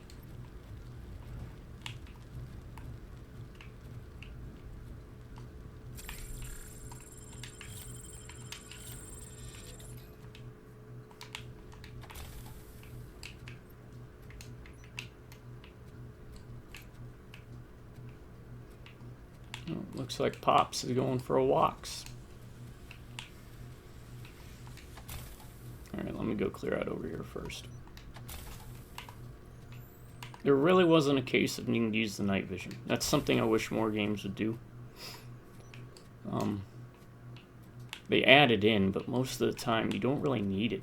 looks like Pops is going for a walks. Alright, let me go clear out over here first. There really wasn't a case of needing to use the night vision. That's something I wish more games would do. They add it in, but most of the time you don't really need it.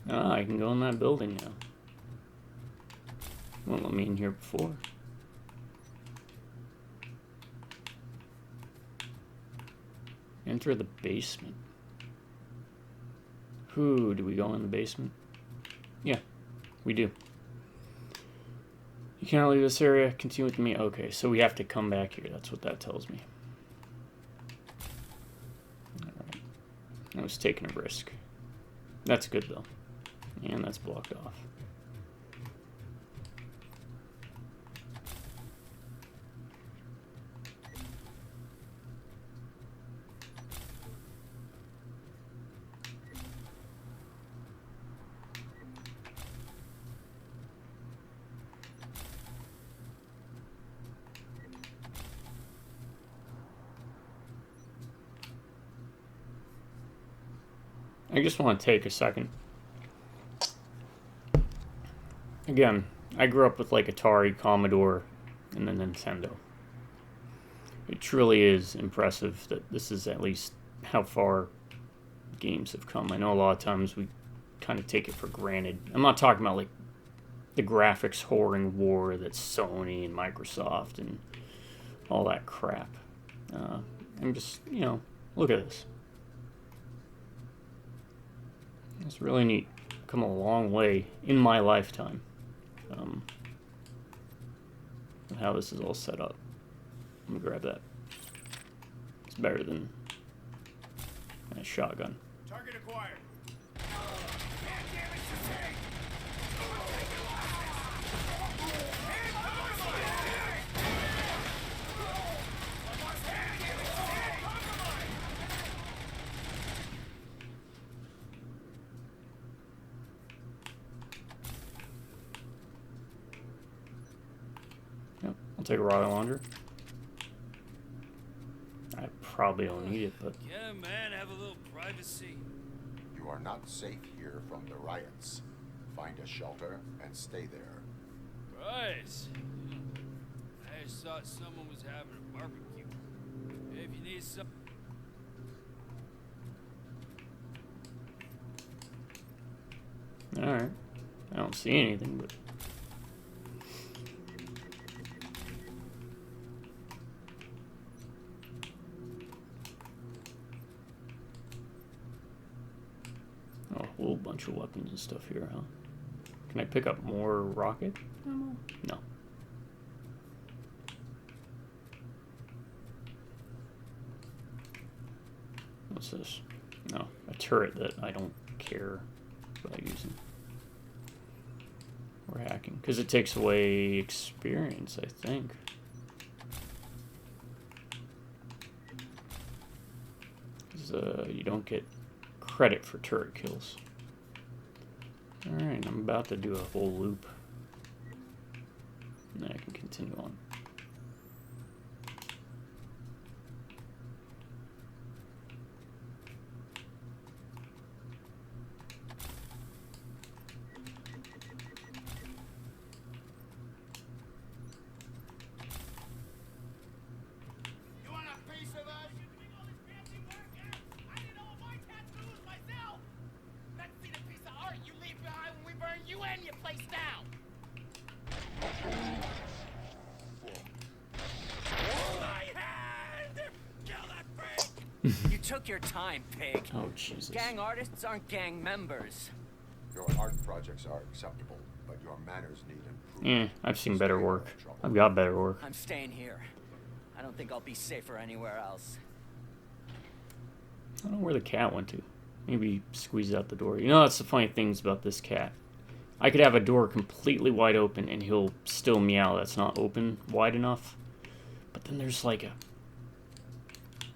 Ah, I can go in that building now. Won't let me in here before. Enter the basement. Who do we go in the basement? Yeah, we do. You cannot leave this area. Continue with me. Okay, so we have to come back here. That's what that tells me. Alright. I was taking a risk. That's good, though. And that's blocked off. I just want to take a second. Again, I grew up with like Atari, Commodore, and the Nintendo. It truly is impressive that this is at least how far games have come. I know a lot of times we kind of take it for granted. I'm not talking about like the graphics whoring war that's Sony and Microsoft and all that crap. I'm just, you know, look at this. It's really neat. Come a long way in my lifetime. How this is all set up. Let me grab that. It's better than a shotgun. Target acquired. Yep, I'll take a rocket launcher. I probably don't need it, but Yeah, man, have a little privacy. You are not safe here from the riots. Find a shelter and stay there. Right. I just thought someone was having a barbecue. If you need some... alright. I don't see anything, but oh, a whole bunch of weapons and stuff here, huh? Can I pick up more rocket ammo? No. What's this? No, a turret that I don't care about using. Or hacking. Because it takes away experience, I think. Because you don't get credit for turret kills. Alright, I'm about to do a whole loop. And then I can continue on. You want a piece of us? You're doing all this fancy work, yeah? I did all my tattoos myself. Let's see the piece of art you leave behind when we burn you and your place down. My hand! Kill that freak! You took your time, pig. Oh, Jesus. Gang artists aren't gang members. Your art projects are acceptable, but your manners need improvement. I've seen better work. I've got better work. I'm staying here. I don't think I'll be safer anywhere else. I don't know where the cat went to. Maybe squeeze out the door. You know, that's the funny things about this cat. I could have a door completely wide open and he'll still meow. That's not open wide enough. But then there's like a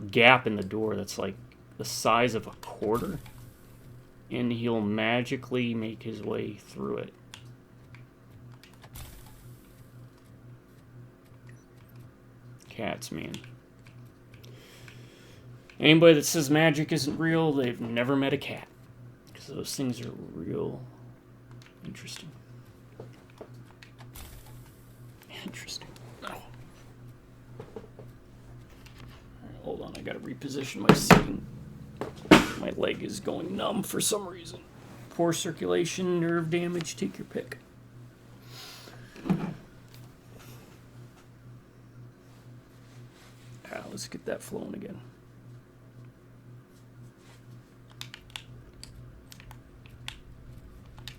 gap in the door that's like the size of a quarter. And he'll magically make his way through it. Cats, man. Anybody that says magic isn't real, they've never met a cat. Because those things are real interesting. Interesting. Oh. Right, hold on, I gotta reposition my seating. My leg is going numb for some reason. Poor circulation, nerve damage, take your pick. Let's get that flowing again.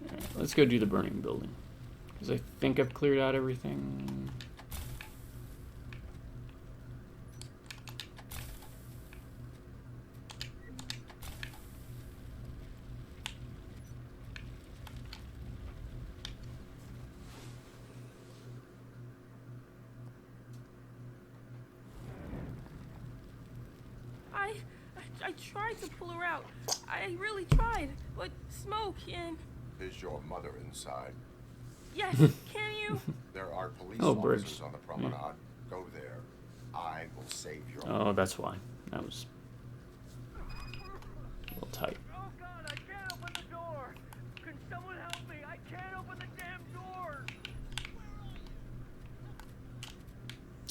All right, let's go do the burning building. Because I think I've cleared out everything. I tried to pull her out. I really tried, but smoke and... Is your mother inside? Yes, can you? There are police bridge. officers on the promenade. Go there. I will save your Oh, that's why. That was a little tight. Oh God, I can't open the door. Can someone help me? I can't open the damn door.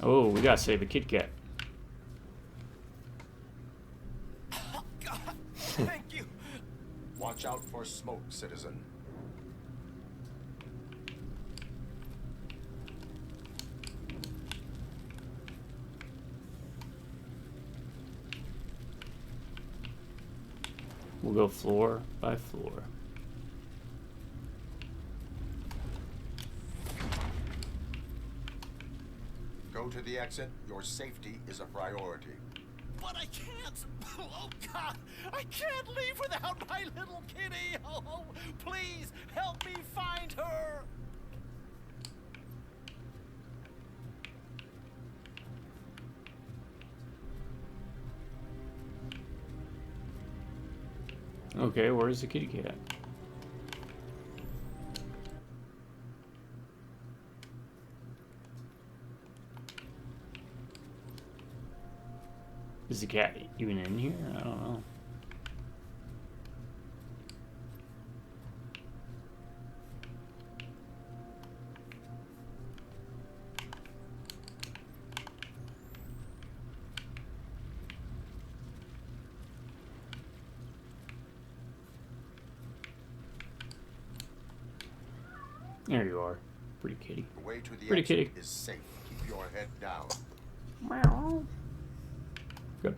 Oh, we gotta save a Kit Kat. Thank you. Watch out for smoke, citizen. We'll go floor by floor. Go to the exit. Your safety is a priority. But I can't. Oh God, I can't leave without my little kitty. Oh, please help me find her. Okay, where's the kitty cat? Is the cat even in here? I don't know. There you are. Pretty kitty. The way to the Pretty exit kitty. is safe. Keep your head down. Meow. Good.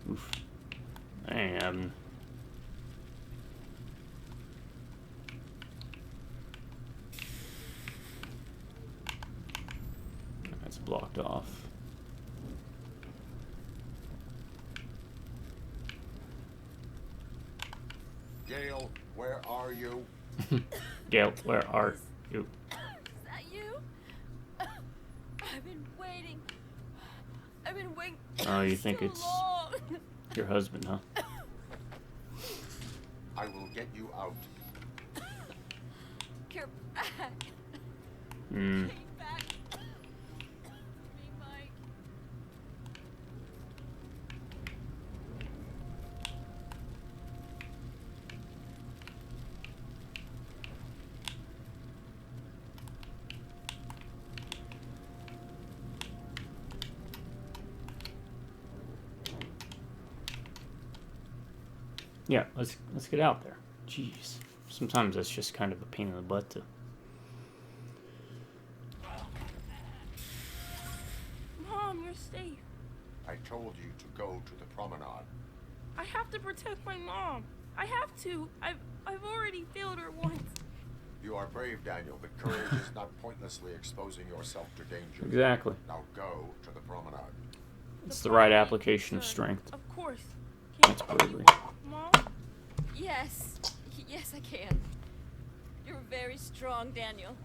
Oof. And that's blocked off. Gail, where are you? Gail, where are you? Is that you? I've been waiting. I've been waiting. Oh, you think so it's long. your husband, huh? I will get you out. You're back. Hmm. Came back. Me, Mike. Yeah, let's get out there. Jeez. Sometimes that's just kind of a pain in the butt to. Mom, you're safe. I told you to go to the promenade. I have to protect my mom. I have to. I've already failed her once. You are brave, Daniel, but courage is not pointlessly exposing yourself to danger. Exactly. Now go to the promenade. It's the right application of strength. Of course. That's bravery. Mom? Yes. Yes, I can. You're very strong, Daniel.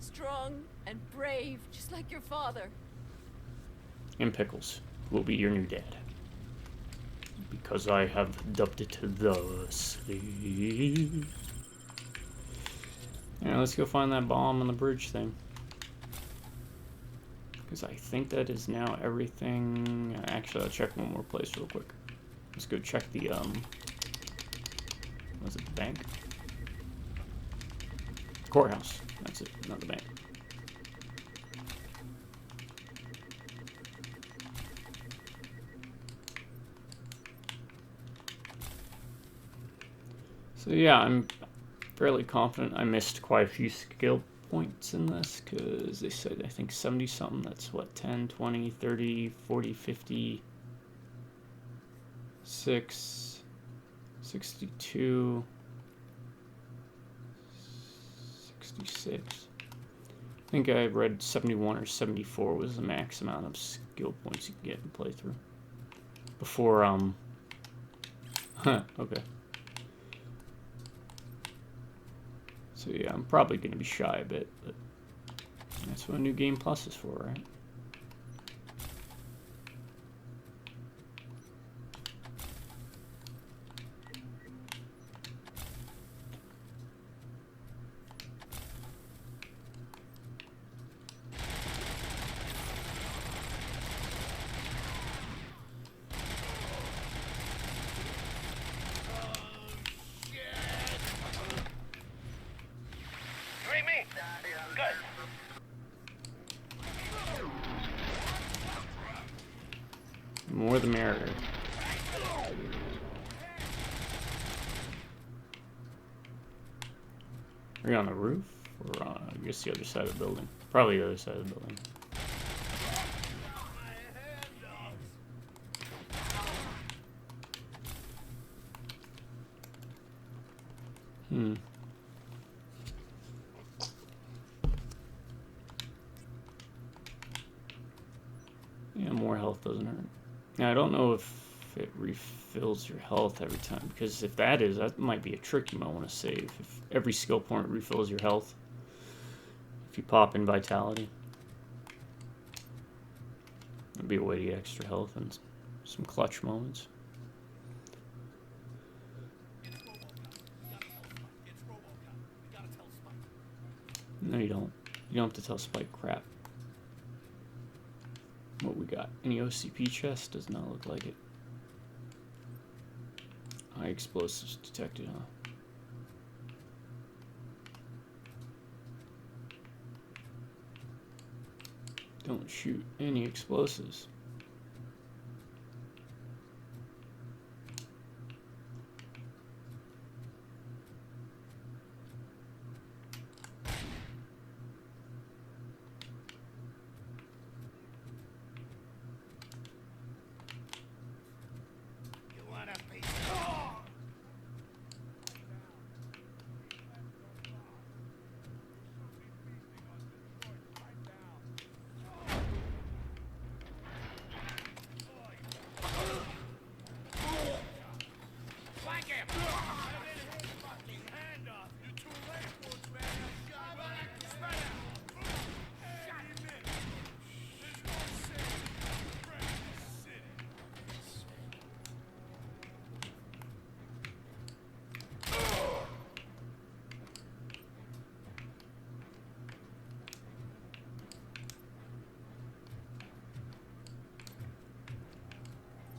Strong and brave, just like your father. And Pickles will be your new dad. Because I have adopted thusly. Yeah, let's go find that bomb on the bridge thing. Because I think that is now everything. Actually, I'll check one more place real quick. Let's go check the, was it the bank? Courthouse. That's it, not the bank. So yeah, I'm fairly confident I missed quite a few skill points in this, because they said I think 70 something, that's what, 10, 20, 30, 40, 50, 6, 62, 66. I think I read 71 or 74 was the max amount of skill points you can get in playthrough. Before, okay. So yeah, I'm probably going to be shy a bit, but that's what New Game Plus is for, right? More the merrier. Are you on the roof? Or on, I guess, the other side of the building? Probably the other side of the building. Yeah, more health doesn't hurt. Now, I don't know if it refills your health every time, because if that is, that might be a trick you might want to save. If every skill point refills your health, if you pop in Vitality, that'd be a way to get extra health and some clutch moments. No, you don't. You don't have to tell Spike crap. What we got? Any OCP chest? Does not look like it. High explosives detected, huh? Don't shoot any explosives.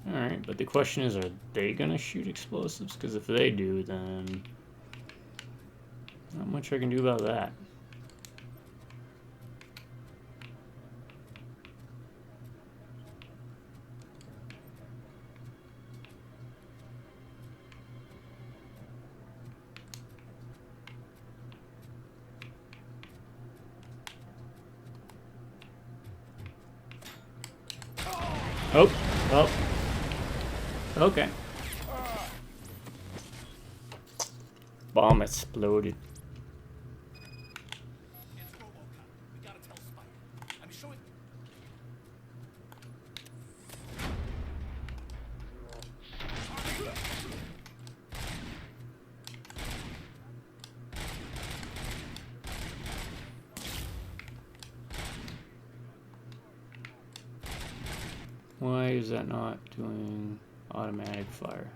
Alright, but the question is, are they gonna shoot explosives? Because if they do, then not much I can do about that. Oh, well. Okay. Bomb exploded. It's RoboCop. We gotta tell Spike. I'm showing. Why is that not doing automatic fire?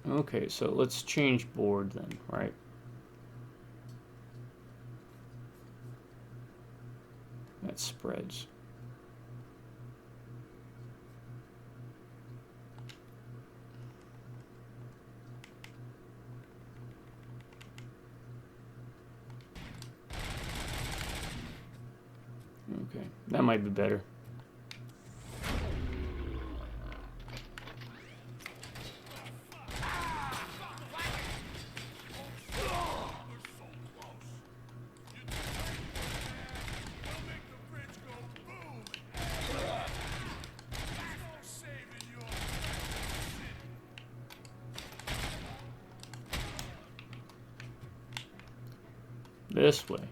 Okay, so let's change board then, right? That spreads. Okay, that might be better. this way,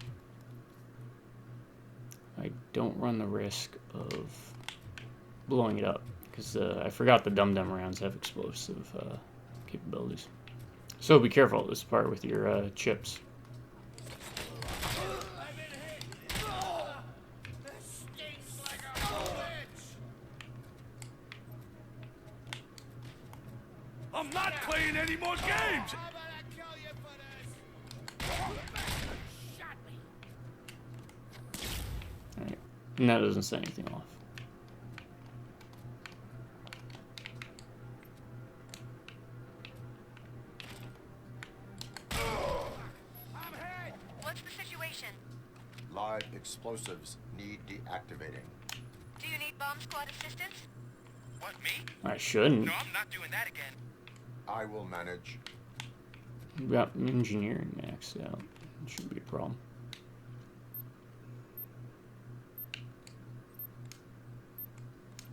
I don't run the risk of blowing it up, because I forgot the dum-dum rounds have explosive capabilities. So be careful at this part with your chips. I'm not playing any more games! Alright, and that doesn't set anything off. What's the situation? Live explosives need deactivating. Do you need bomb squad assistance? What, me? I shouldn't. No, I'm not doing that again. I will manage. We got engineering maxed out. It shouldn't be a problem.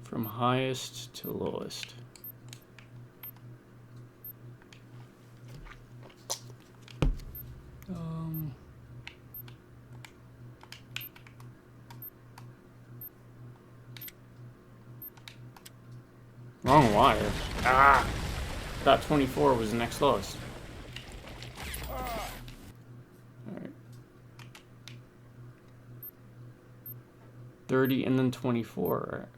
From highest to lowest. Wrong wire. Ah! Thought 24 was the next lowest. Alright. 30 and then 24.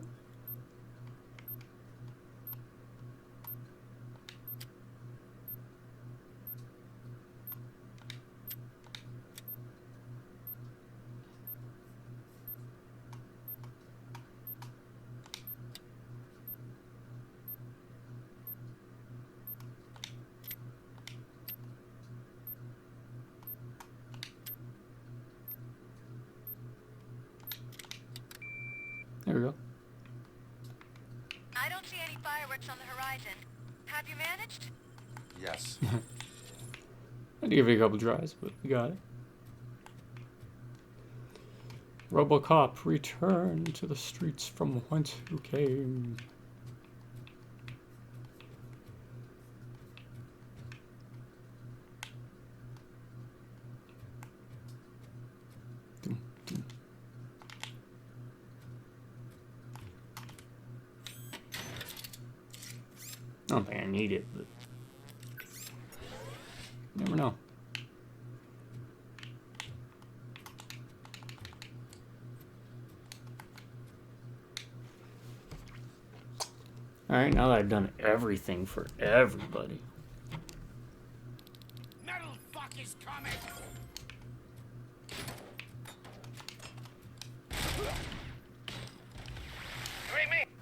There we go. I don't see any fireworks on the horizon. Have you managed? Yes. I had to give it a couple tries, but we got it. RoboCop, return to the streets from whence you came. I don't think I need it, but you never know. Alright, now that I've done everything for everybody. Metal fuck is coming!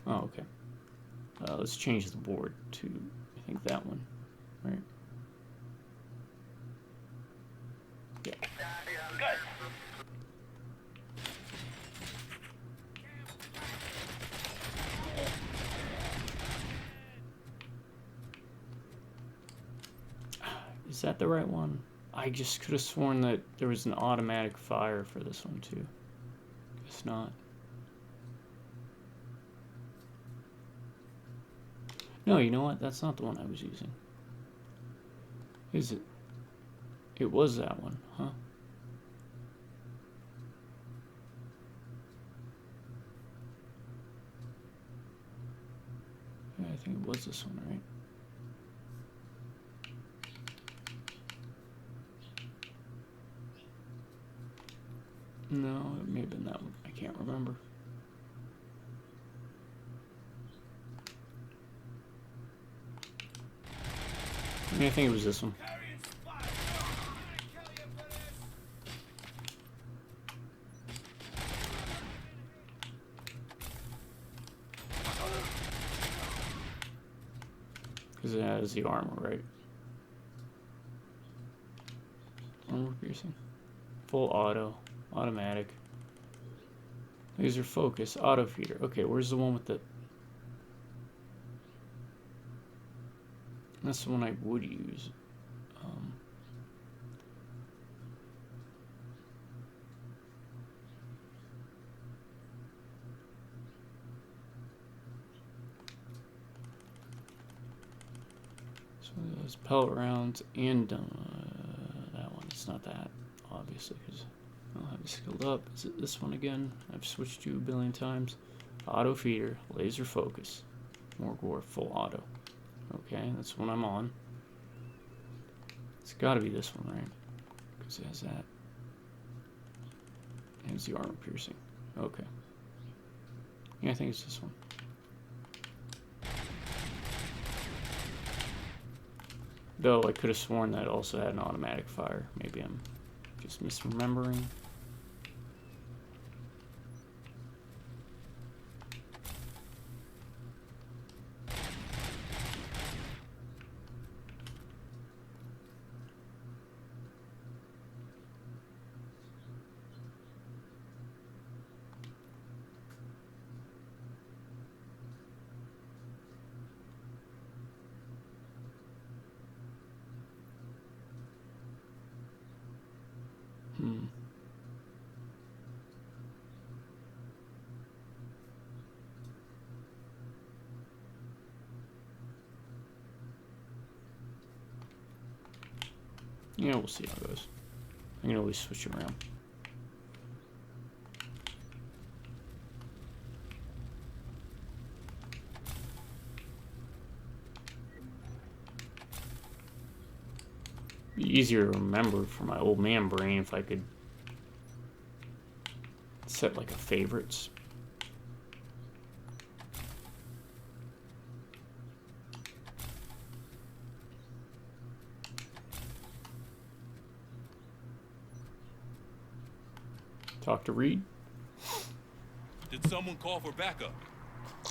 Oh, okay. Let's change the board to, I think, that one. Right? Yeah. Good. Is that the right one? I just could have sworn that there was an automatic fire for this one, too. Guess not. No, you know what? That's not the one I was using. Is it? It was that one, huh? Yeah, I think it was this one, right? No, it may have been that one. I can't remember. I mean, I think it was this one. Because it has the armor, right? Armor piercing. Full auto. Automatic. Laser focus. Auto feeder. Okay, where's the one with the... That's the one I would use. So there's pellet rounds and that one. It's not that. obviously, because I don't have it skilled up. Is it this one again? I've switched to a billion times. Auto feeder, laser focus, more gore, full auto. Okay, that's what I'm on. It's got to be this one, right? Because it has that. It has the armor piercing. Okay. Yeah, I think it's this one. Though I could have sworn that it also had an automatic fire. Maybe I'm just misremembering. Yeah, we'll see how it goes. I can always switch around. Be easier to remember for my old man brain if I could set like a favorites. Talk to Reed. Did someone call for backup?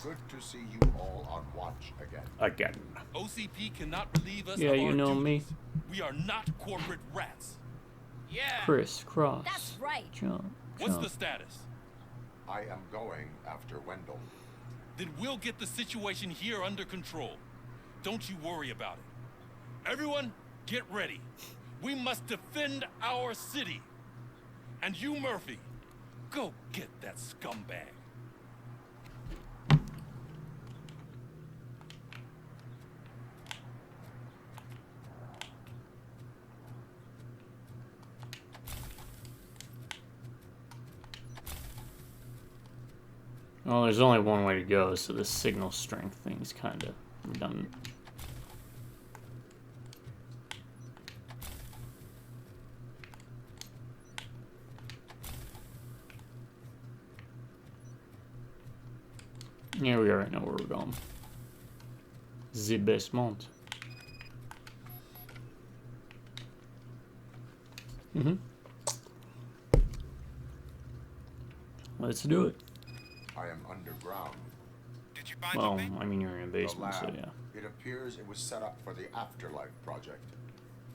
Good to see you all on watch again. Again. OCP cannot relieve us Yeah, of you our know duties. me. We are not corporate rats. Yeah. Chris Cross. That's right. John. What's the status? I am going after Wendell. Then we'll get the situation here under control. Don't you worry about it. Everyone, get ready. We must defend our city. And you, Murphy, go get that scumbag. Well, there's only one way to go, so this signal strength thing's kind of redundant. Yeah, we already know where we're going. The basement. Let's do it. I am underground. Did you find Well, something? I mean, you're in a The basement, so lab. yeah. It appears it was set up for the Afterlife project.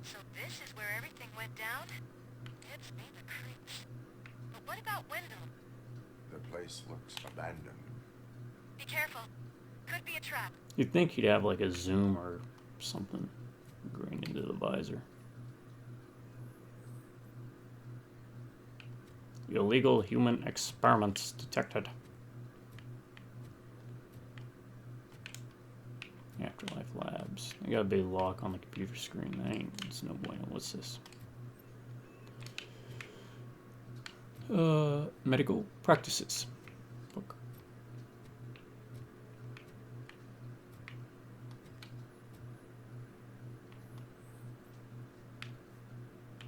So this is where everything went down? Gives me the creeps. But what about Wendell? The place looks abandoned. Be careful. Could be a trap. You'd think he'd have like a zoom or something ingrained into the visor. Illegal human experiments detected. Afterlife Labs. I got a big lock on the computer screen. That ain't, it's no bueno. What's this? Medical practices. Book.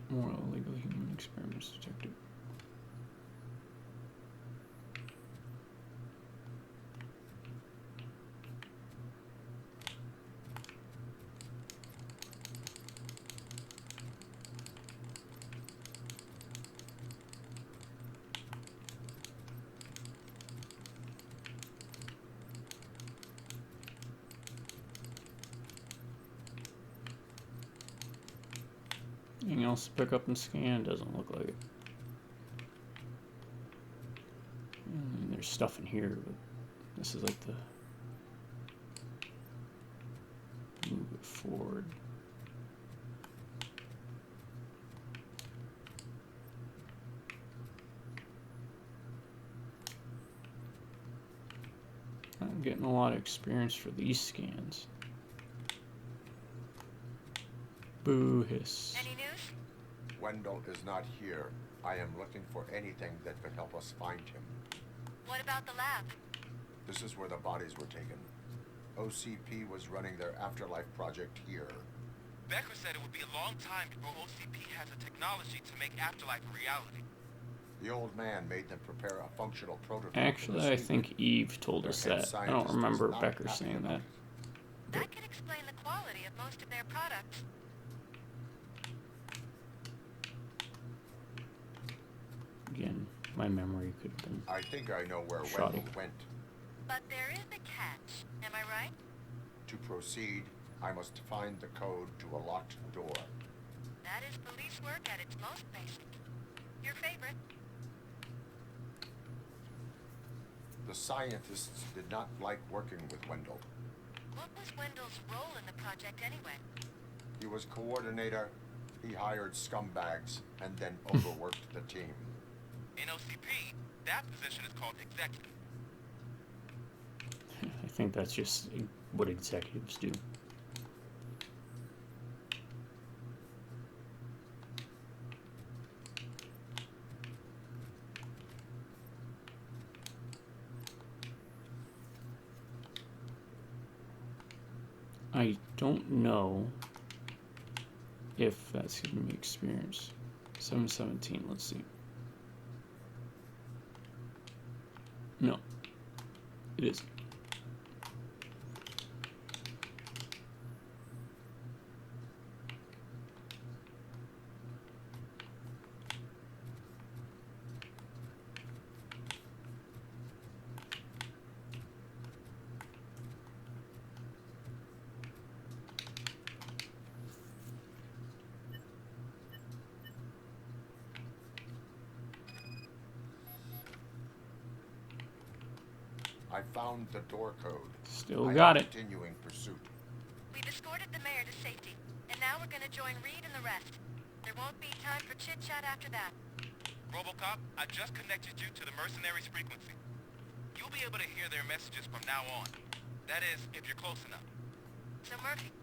More illegal human experiments detected. Anything else to pick up and scan? Doesn't look like it. There's stuff in here, but this is like the move it forward. I'm getting a lot of experience for these scans. Boo hiss. Any news? Wendell is not here. I am looking for anything that could help us find him. What about the lab? This is where the bodies were taken. OCP was running their afterlife project here. Becker said it would be a long time before OCP has the technology to make afterlife a reality. The old man made them prepare a functional prototype. Actually, I think Eve told us that. I don't remember Becker saying that. That could explain the quality of most of their products. Again, my memory could have been I think I know where shoddy. Wendell went. But there is a catch, am I right? To proceed, I must find the code to a locked door. That is police work at its most basic. Your favorite? The scientists did not like working with Wendell. What was Wendell's role in the project anyway? He was coordinator, he hired scumbags, and then overworked the team. In OCP, that position is called executive. I think that's just what executives do. I don't know if that's giving me experience. 717, let's see. No, it isn't. I found the door code. Still got it. Continuing pursuit. We've escorted the mayor to safety, and now we're gonna join Reed and the rest. There won't be time for chit-chat after that. RoboCop, I just connected you to the mercenaries' frequency. You'll be able to hear their messages from now on. That is, if you're close enough. So Murphy,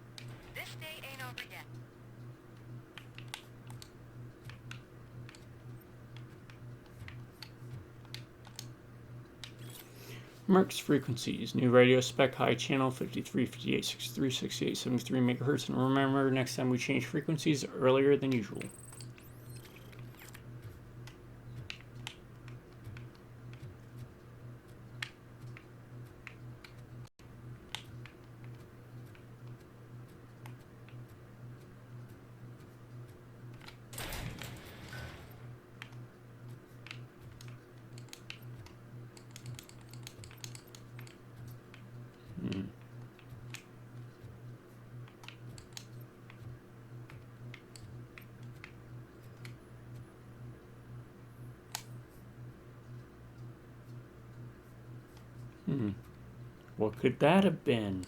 this day ain't over yet. Merc's frequencies. New radio spec high channel 53, 58, 63, 68, 73 megahertz. And remember, next time we change frequencies earlier than usual. What could that have been?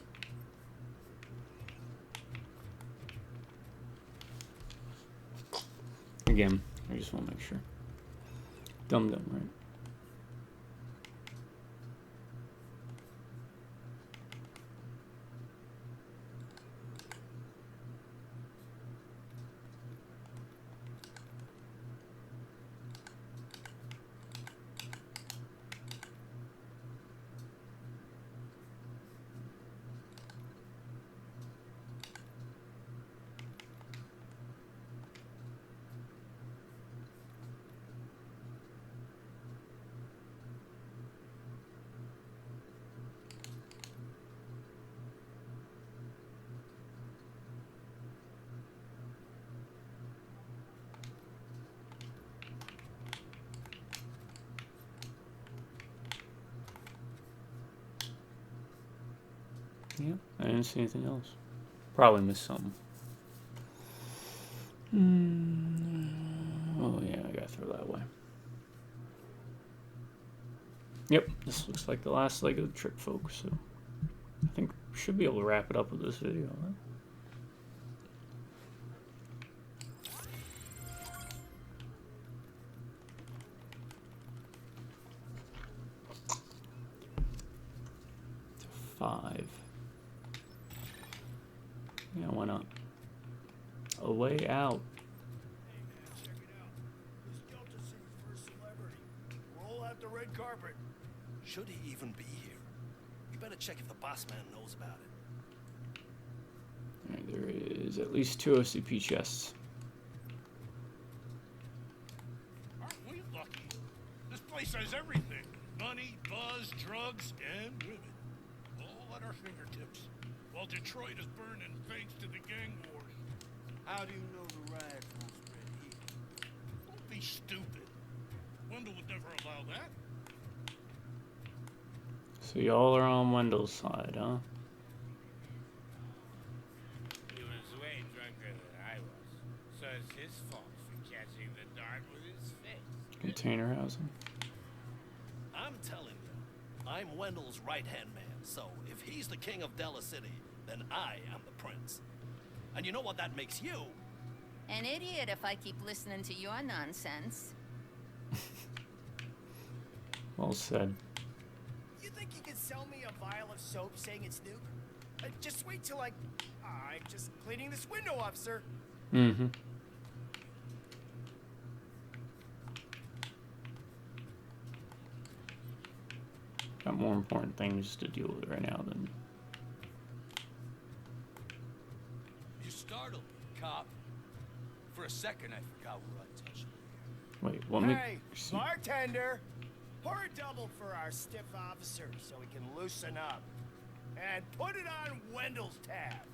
Again, I just want to make sure. Dum-dum, right? Yeah, I didn't see anything else. Probably missed something. Oh yeah, I gotta throw that away. Yep, this looks like the last leg of the trip, folks. So I think we should be able to wrap it up with this video, huh? Five. Yeah, why not? A way out. the red carpet. Should he even be here? You better check if the boss man knows about it. Alright, there is at least 2 OCP chests. Aren't we lucky? This place has everything. Money, buzz, drugs, and women. All at our fingertips. While Detroit is burning thanks to the gang wars. How do you know the riot won't spread here? Don't be stupid. Wendell would never allow that. So y'all are on Wendell's side, huh? He was way drunker than I was, so it's his fault for catching the dart with his face. Container housing. I'm telling you, I'm Wendell's right-hand man, so if he's the king of Della City, then I am the prince. And you know what that makes you? An idiot if I keep listening to your nonsense. Well said. You think you could sell me a vial of soap saying it's new? Just wait till I'm just cleaning this window up, sir. Mm-hmm. Got more important things to deal with right now than... You startled me, cop. For a second, I forgot we're untouchable. Wait, what me? Hey, bartender! Pour a double for our stiff officer so he can loosen up. And put it on Wendell's tab.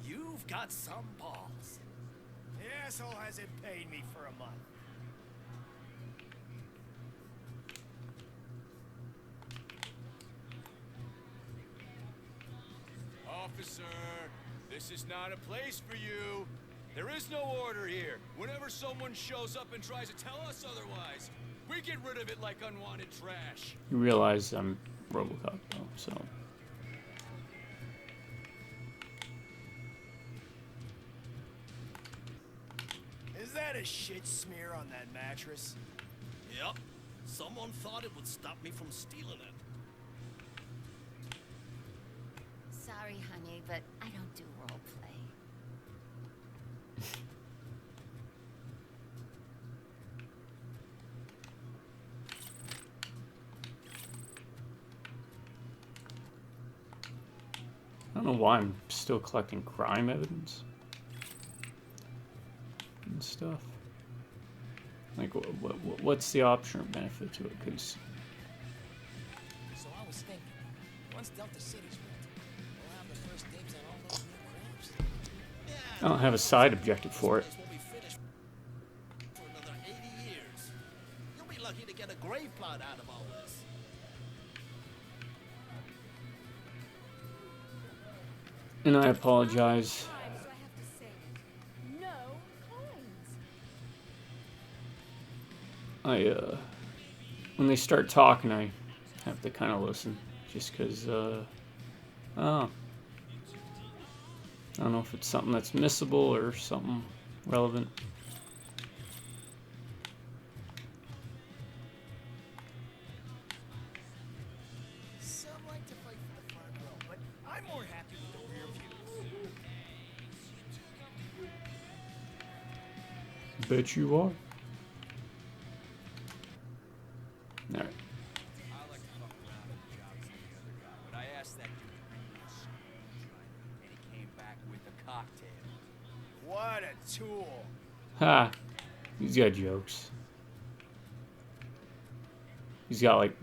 You've got some balls. The asshole hasn't paid me for a month. Officer, this is not a place for you. There is no order here. Whenever someone shows up and tries to tell us otherwise, we get rid of it like unwanted trash. You realize I'm RoboCop, though, so... Is that a shit smear on that mattress? Yep. Someone thought it would stop me from stealing it. Sorry, honey, but I don't do role play. I don't know why I'm still collecting crime evidence and stuff. Like, what's the option or benefit to it? Because So I was thinking, once Delta City's built, we'll have the first dibs on all those new crabs. I don't have a side objective for it. Won't be finished for another 80 years. You'll be lucky to get a grave plot out of all this. And I apologize. When they start talking, I have to kind of listen, just because, I don't know if it's something that's missable or something relevant. Some like to fight for the front row, but I'm more happy with the rear view. Bet you are. Alright. I like to fuck around at the jobs with the other guy, but I asked that dude to bring me a screwdriver, and he came back with a cocktail. What a tool. Ha! He's got jokes. He's got like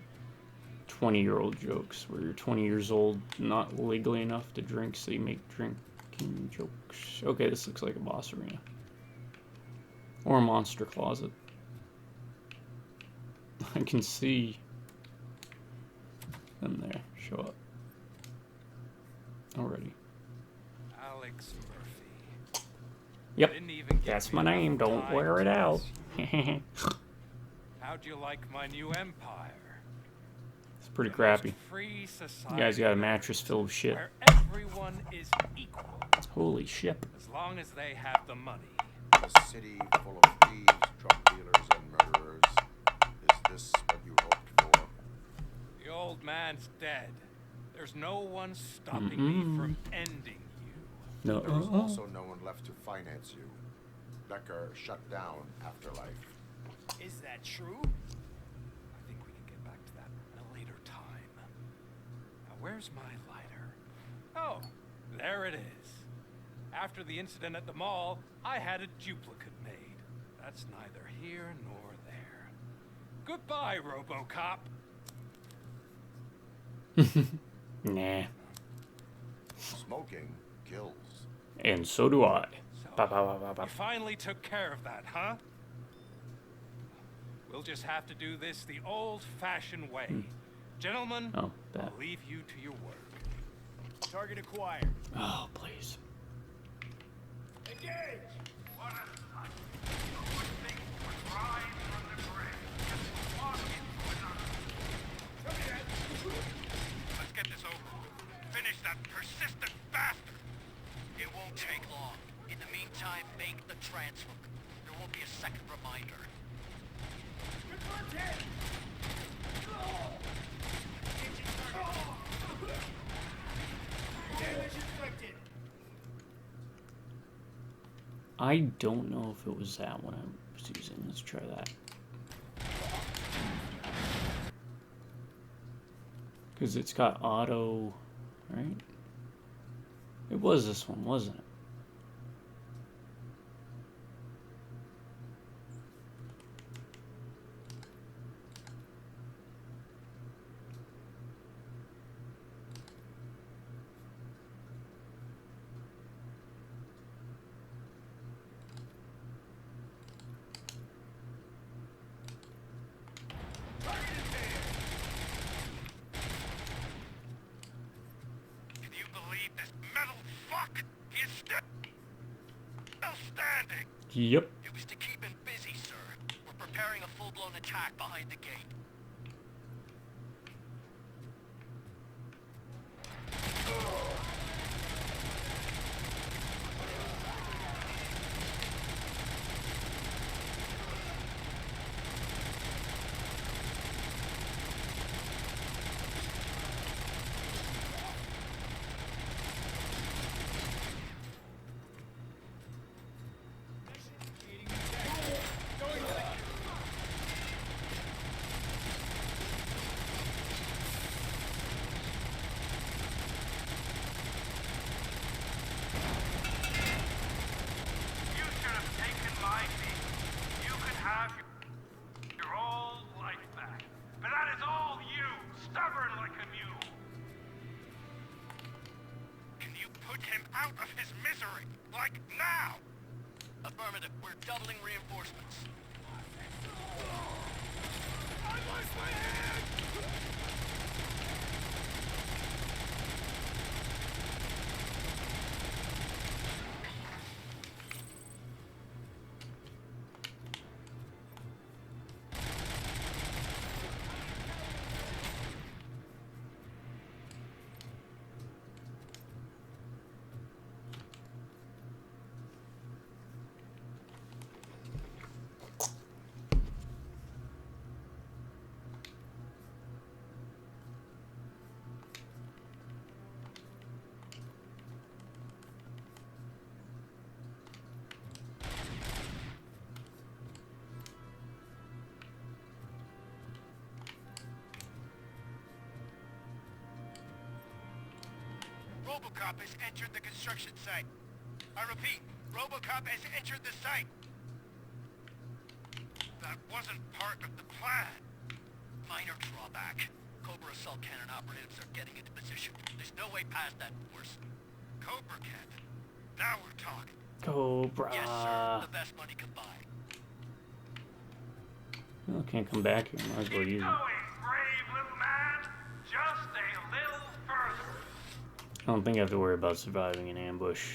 20-year-old jokes where you're 20 years old, not legally enough to drink, so you make drinking jokes. Okay, this looks like a boss arena. Or a monster closet. I can see them there show up already. Alex Murphy. Yep, Didn't even get that's me my enough name. Don't time wear it to out. ask How'd you like my new empire? It's pretty crappy. Free You society guys got a mattress filled with shit. where everyone is equal. Holy shit. As long as they have the money. A city full of thieves, drug dealers, and murderers. Is this what you hoped for? The old man's dead. There's no one stopping me from ending you. No. There is also no one left to finance you. Becker shut down Afterlife. Is that true? I think we can where's my lighter? Oh, there it is. After the incident at the mall, I had a duplicate made. That's neither here nor there. Goodbye, RoboCop. Nah. Smoking kills. And so do I. So, you finally took care of that, huh? We'll just have to do this the old-fashioned way. Gentlemen, Oh, that. I'll leave you to your work. Target acquired. Oh, please. Engage! What a sight. Who would think would rise from the grave and walk into another? Let's get this over with. Finish that persistent bastard. It won't take long. In the meantime, make the transfer. There won't be a second reminder. I don't know if it was that one I was using. Let's try that. Because it's got auto, right? It was this one, wasn't it? Can you believe this metal fuck? He is still standing. Yep. It was to keep him busy, sir. We're preparing a full-blown attack behind the gate. You should have taken my lead. You could have your old life back. But that is all you, stubborn like a mule. Can you put him out of his misery? Like now? Affirmative. We're doubling reinforcements. I lost my hand! RoboCop has entered the construction site. I repeat, RoboCop has entered the site. That wasn't part of the plan. Minor drawback. Cobra assault cannon operatives are getting into position. There's no way past that force. Cobra can't. Now we're talking. Cobra. Yes, sir. The best money can buy. Well, can't come back here. Might as well use it. Brave little man. Just a little further. I don't think I have to worry about surviving an ambush.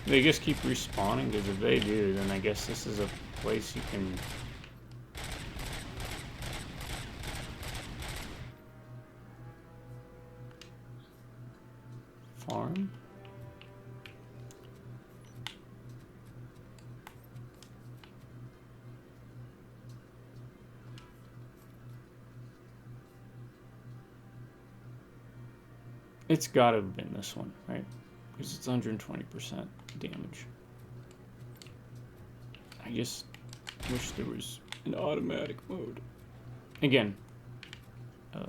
They just keep respawning, because if they do, then I guess this is a place you can... farm? It's gotta have been this one, right? Because it's 120% damage. I just wish there was an automatic mode. Again, I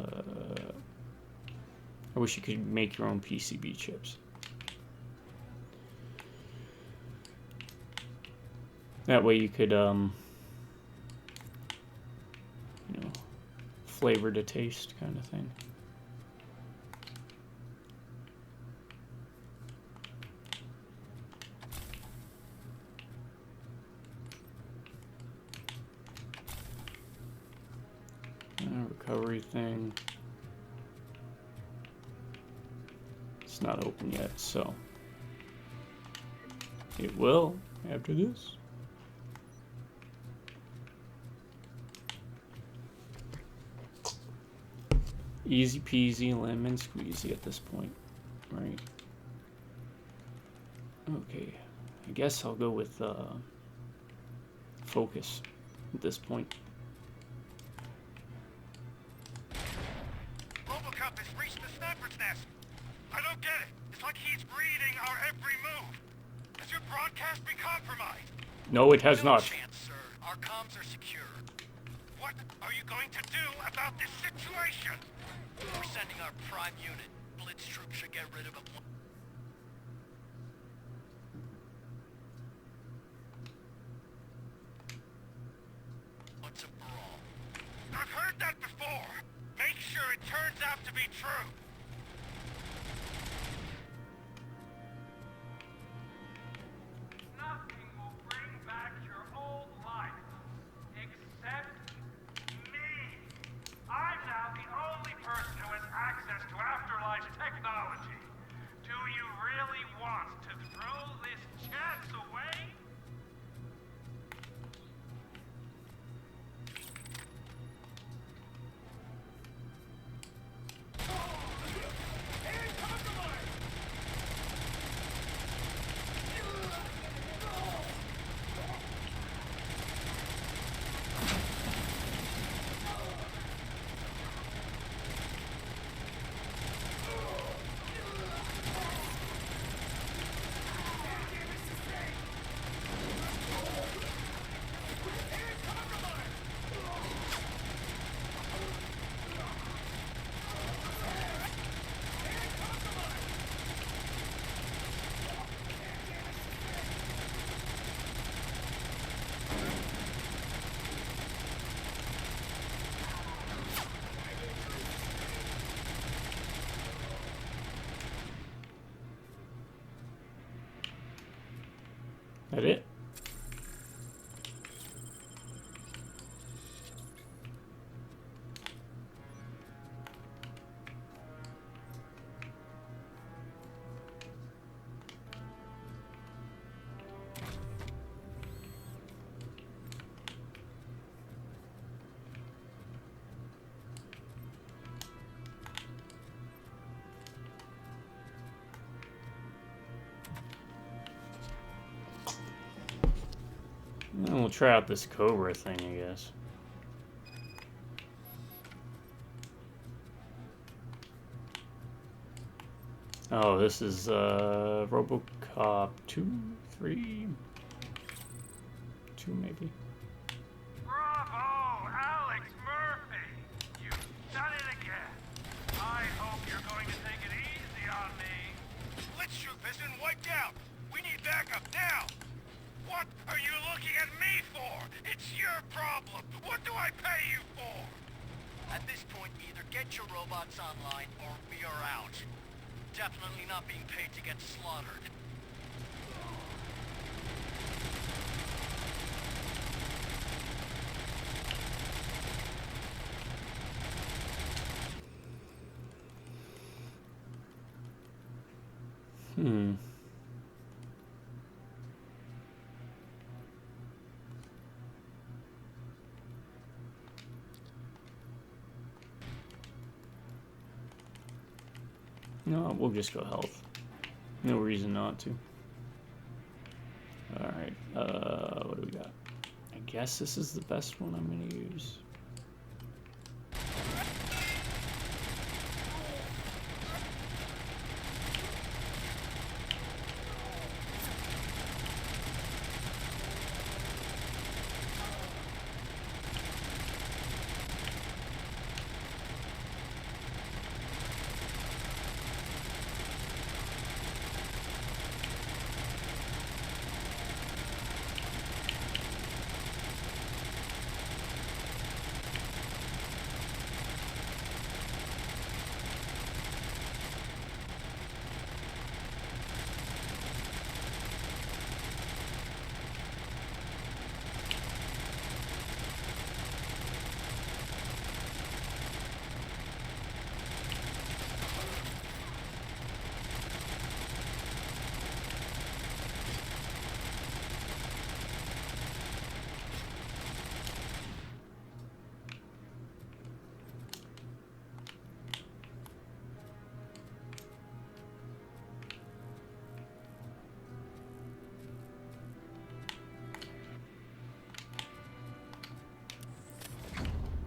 wish you could make your own PCB chips. That way you could, you know, flavor to taste kind of thing. Recovery thing. It's not open yet, so it will after this. Easy peasy, lemon squeezy at this point, right? Okay, I guess I'll go with focus at this point. RoboCop has reached the sniper's nest. I don't get it. It's like he's reading our every move. Has your broadcast been compromised? No, it has not. Chance, sir. Our comms are secure. What are you going to do about this situation? We're sending our prime unit. Blitz troops should get rid of it. What's a brawl? I've heard that before. Make sure it turns out to be true. Nothing will bring back your old life, except me. I'm now the only person who has access to afterlife technology. Do you really want to throw this chance away? That it? And we'll try out this Cobra thing, I guess. Oh, this is RoboCop 2, 3, 2 maybe. Bravo, Alex Murphy! You've done it again. I hope you're going to take it easy on me. Blitz troop has been wiped out. We need backup now. What are you looking at me for? It's your problem. What do I pay you for? At this point, either get your robots online or we are out. Definitely not being paid to get slaughtered. No, we'll just go health. No reason not to. Alright, what do we got? I guess this is the best one I'm gonna use.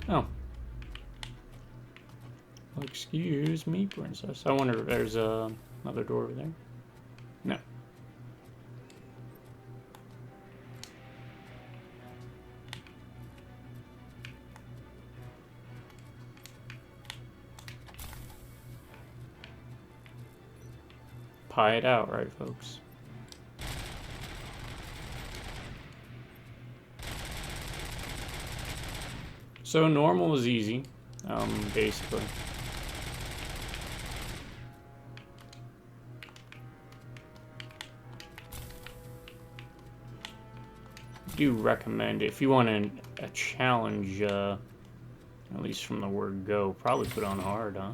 Oh. Excuse me, princess. I wonder if there's another door over there. No. Pie it out, right, folks? So normal is easy, basically. Do recommend if you want a challenge, at least from the word go, probably put on hard, huh?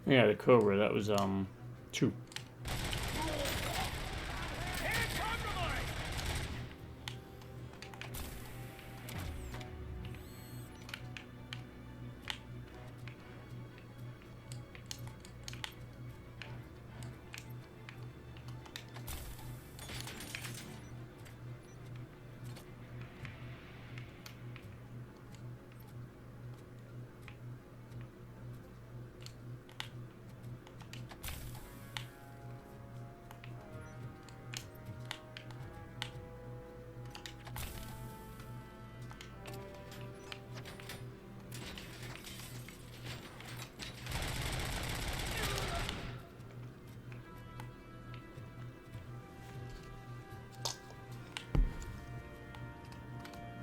Yeah, the Cobra, that was, 2.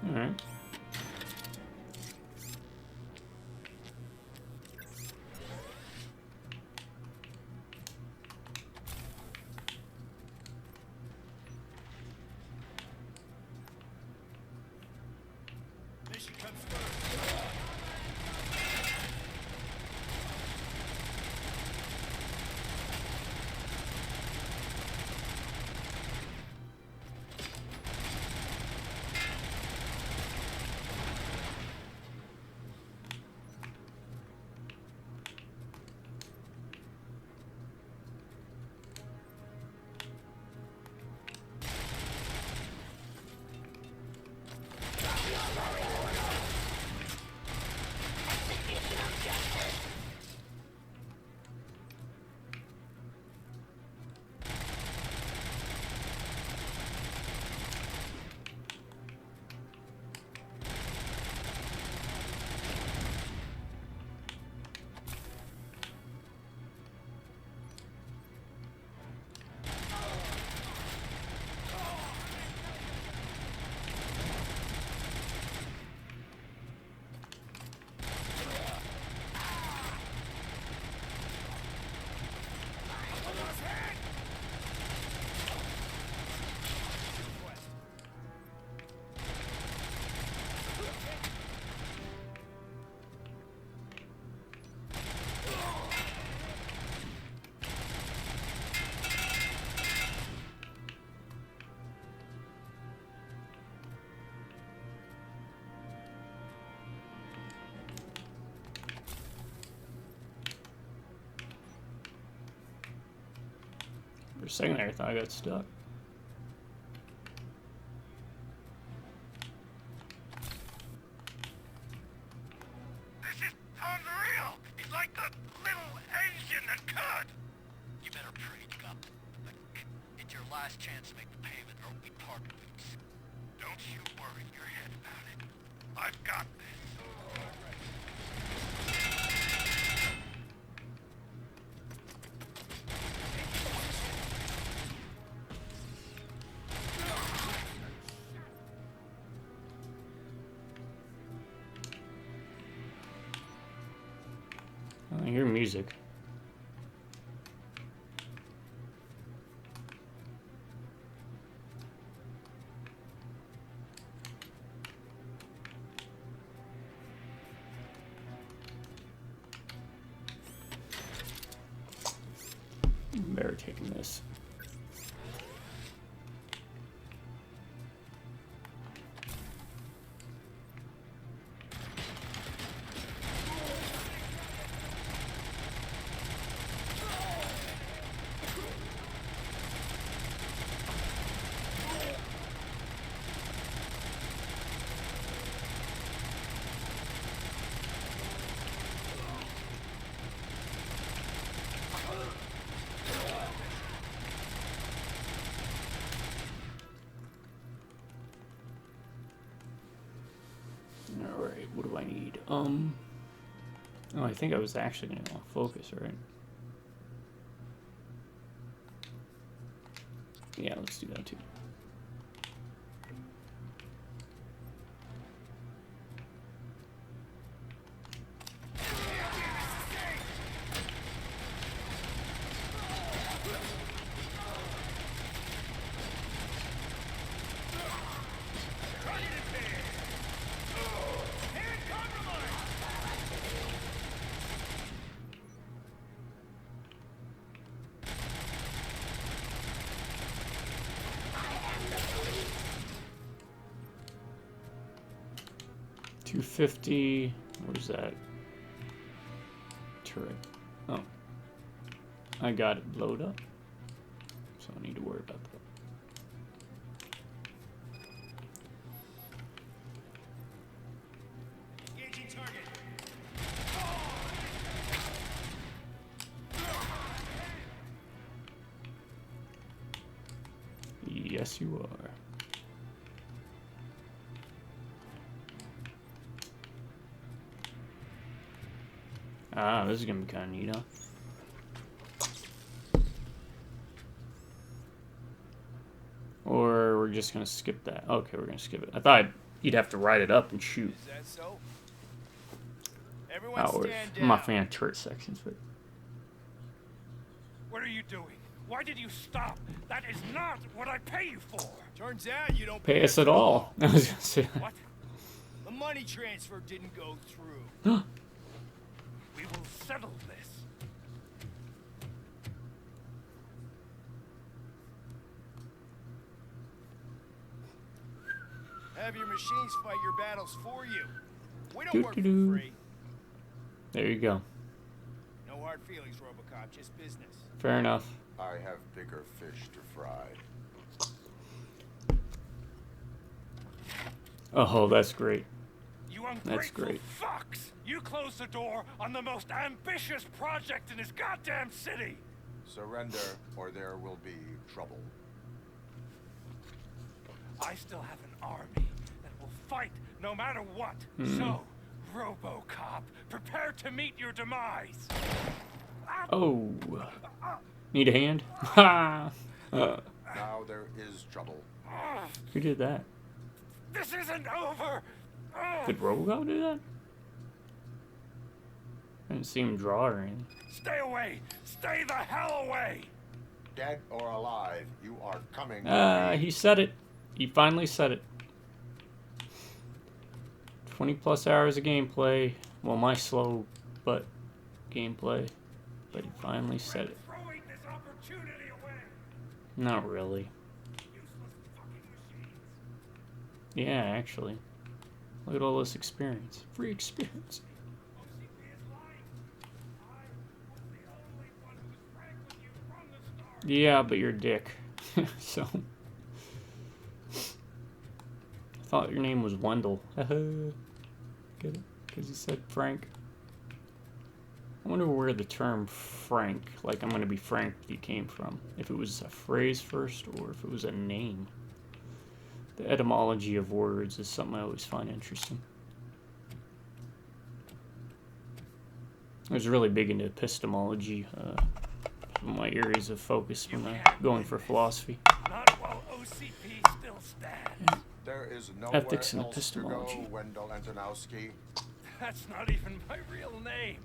Alright. Mission comes first. a second there, I thought I got stuck. This is unreal! He's like the little Asian that could! You better pray, Cup. It's your last chance to make the payment or we part ways. Don't you worry your head about it. I've got this. I hear music. Better taking this. Alright, what do I need? Oh, I think I was actually going to focus, right? Yeah, let's do that too. $250. Where's that turret? Oh, I got it blowed up, so I need to worry about that. Engaging target. Yes, you are. Ah, this is gonna be kind of neat, huh? Or we're just gonna skip that. Okay, we're gonna skip it. I thought you'd have to ride it up and shoot. Is that so? Everyone Oh, stand I'm not a down. fan of turret sections, but What are you doing? Why did you stop? That is not what I pay you for. Turns out you don't pay us at all. I was gonna say. What? The money transfer didn't go through. We will settle this. Have your machines fight your battles for you. We don't work for Doo-doo-doo. free. There you go. No hard feelings, RoboCop. Just business. Fair enough. I have bigger fish to fry. Oh, that's great. You ungrateful That's great. fucks! You closed the door on the most ambitious project in this goddamn city! Surrender, or there will be trouble. I still have an army that will fight no matter what. So, RoboCop, prepare to meet your demise. Oh. Need a hand? Ha! Now there is trouble. Who did that? This isn't over! Did RoboCop do that? I didn't see him draw or anything. Stay away! Stay the hell away! Dead or alive, you are coming. He said it. He finally said it. 20+ hours of gameplay. Well, my slow but gameplay. But he finally said it. Throwing this opportunity away! Not really. Useless fucking machines. Yeah, actually. Look at all this experience. Free experience. OCP is lying. I was the only one who was frank with you from the start. Yeah, but you're a dick. So. I thought your name was Wendell. Get it? Because you said Frank. I wonder where the term Frank, like I'm gonna be frank with you, came from. If it was a phrase first or if it was a name. The etymology of words is something I always find interesting. I was really big into epistemology, some of my areas of focus when going for philosophy. Not while OCP still stands. There is nowhere Ethics and else epistemology. to go, Wendell Antonowski. That's not even my real name.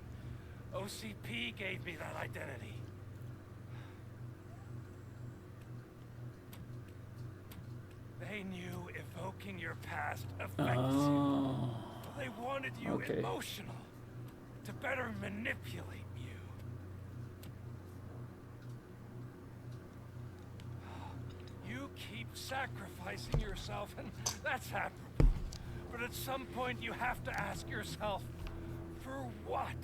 OCP gave me that identity. They knew evoking your past affects you. They wanted you emotional to better manipulate you. You keep sacrificing yourself, and that's admirable. But at some point, you have to ask yourself, for what?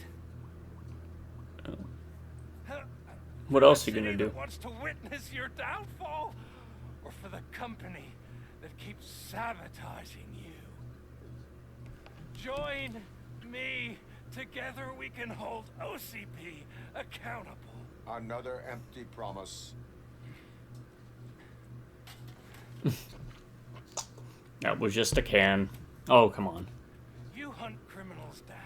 What else are you gonna do? Wants to witness your downfall, or for the company that keeps sabotaging you? Join me. Together we can hold OCP accountable. Another empty promise. That was just a can. Oh, come on. You hunt criminals down.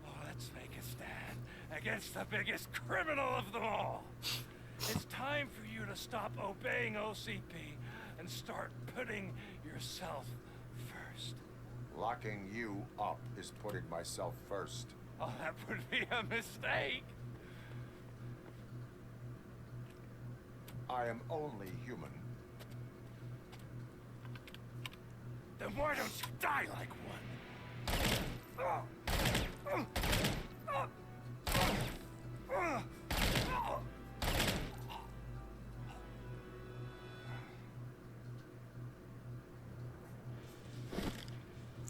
Oh, let's make a stand against the biggest criminal of them all. It's time for you to stop obeying OCP and start putting yourself first. Locking you up is putting myself first. Oh, that would be a mistake. I am only human. Then why don't you die like one?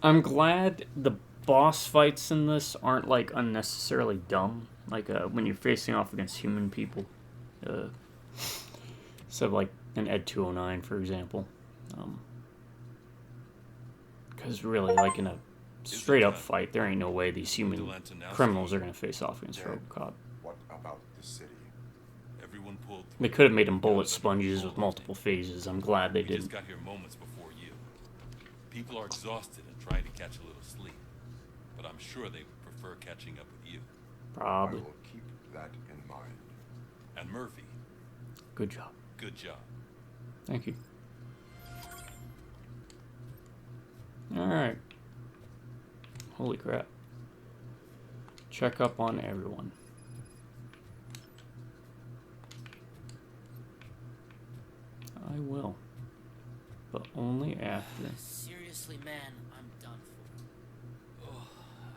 I'm glad the boss fights in this aren't like unnecessarily dumb. Like when you're facing off against human people. Instead of like an Ed 209, for example. Because really, like in a straight up fight, there ain't no way these human criminals are going to face off against RoboCop. What about the city? Everyone pulled They could have made them bullet sponges with multiple phases. I'm glad they We just didn't. got here moments before you. People are exhausted and trying to catch a little sleep. But I'm sure they prefer catching up with you. Probably. I will keep that in mind. And Murphy. Good job. Good job. Thank you. Alright. Holy crap. Check up on everyone. I will. But only after. Seriously, man, I'm done for. Oh,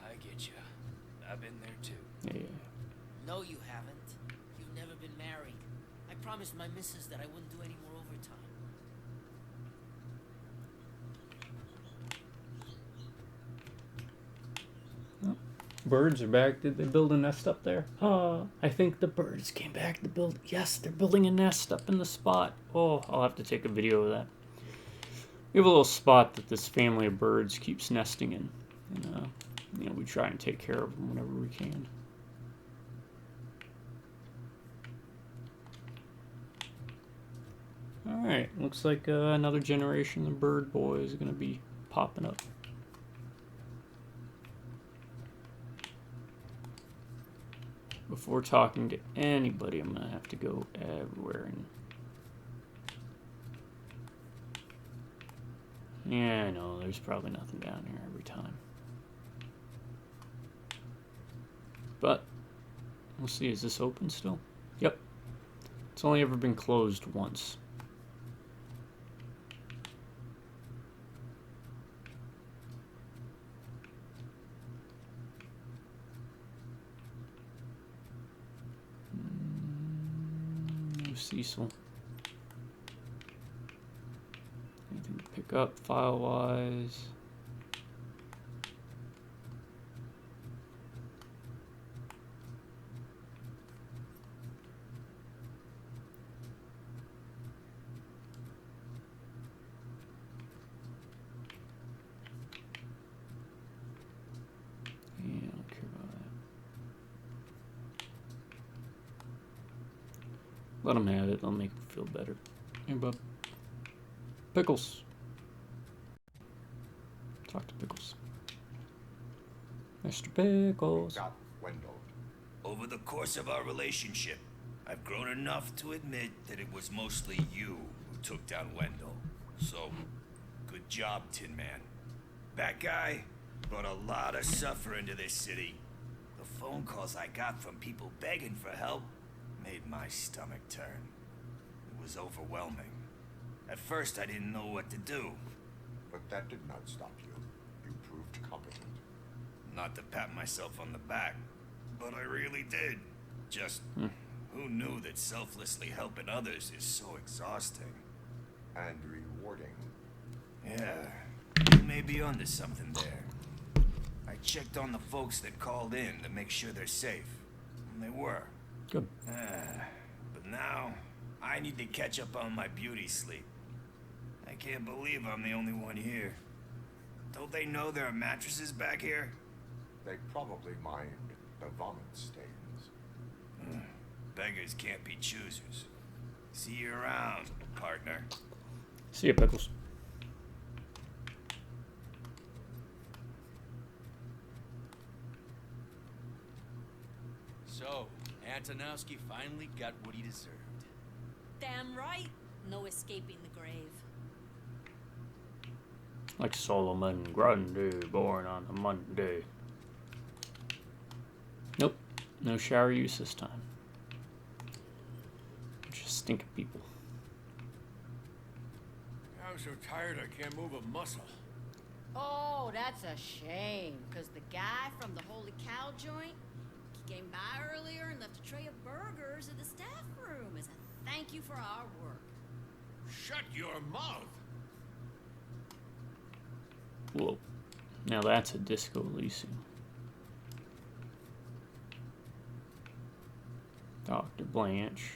I get you. I've been there too. Yeah. No, you haven't. You've never been married. I promised my missus that I wouldn't do any more overtime. Birds are back. Did they build a nest up there? I think the birds came back to build. Yes, they're building a nest up in the spot. Oh, I'll have to take a video of that. We have a little spot that this family of birds keeps nesting in. And, you know, we try and take care of them whenever we can. Alright, looks like another generation of bird boys is going to be popping up. Before talking to anybody, I'm going to have to go everywhere. Yeah, I know, there's probably nothing down here every time. But, we'll see, is this open still? Yep. It's only ever been closed once. Cecil. Anything to pick up file-wise? Let him have it. I'll make him feel better. Hey, bub. Pickles. Talk to Pickles. Mr. Pickles. Got Wendell. Over the course of our relationship, I've grown enough to admit that it was mostly you who took down Wendell. So, good job, Tin Man. That guy brought a lot of suffering to this city. The phone calls I got from people begging for help made my stomach turn. It was overwhelming. At first, I didn't know what to do. But that did not stop you. You proved competent. Not to pat myself on the back, but I really did. Just, who knew that selflessly helping others is so exhausting? And rewarding. Yeah, you may be onto something there. I checked on the folks that called in to make sure they're safe. And they were. Good. But now, I need to catch up on my beauty sleep. I can't believe I'm the only one here. Don't they know there are mattresses back here? They probably mind the vomit stains. Beggars can't be choosers. See you around, partner. See ya, Pickles. So, Antonowski finally got what he deserved. Damn right. No escaping the grave. Like Solomon Grundy, born on a Monday. Nope, no shower use this time. Just stinking people. I'm so tired I can't move a muscle. Oh, that's a shame. Because the guy from the Holy Cow joint, he came by earlier and left a tray of burgers in the staff room as a thank you for our work. Shut your mouth. Whoa. Now that's a Disco Elysium. Dr. Blanche.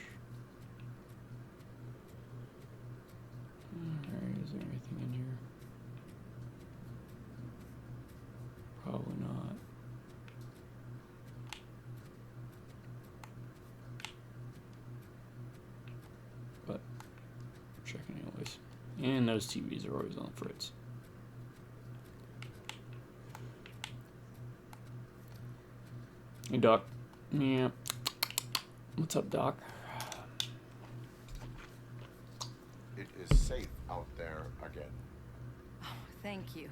Alright, is there anything in here? Probably not. But checking anyways. And those TVs are always on the fritz. Hey, Doc. Yeah. What's up, Doc? It is safe out there again. Oh, thank you.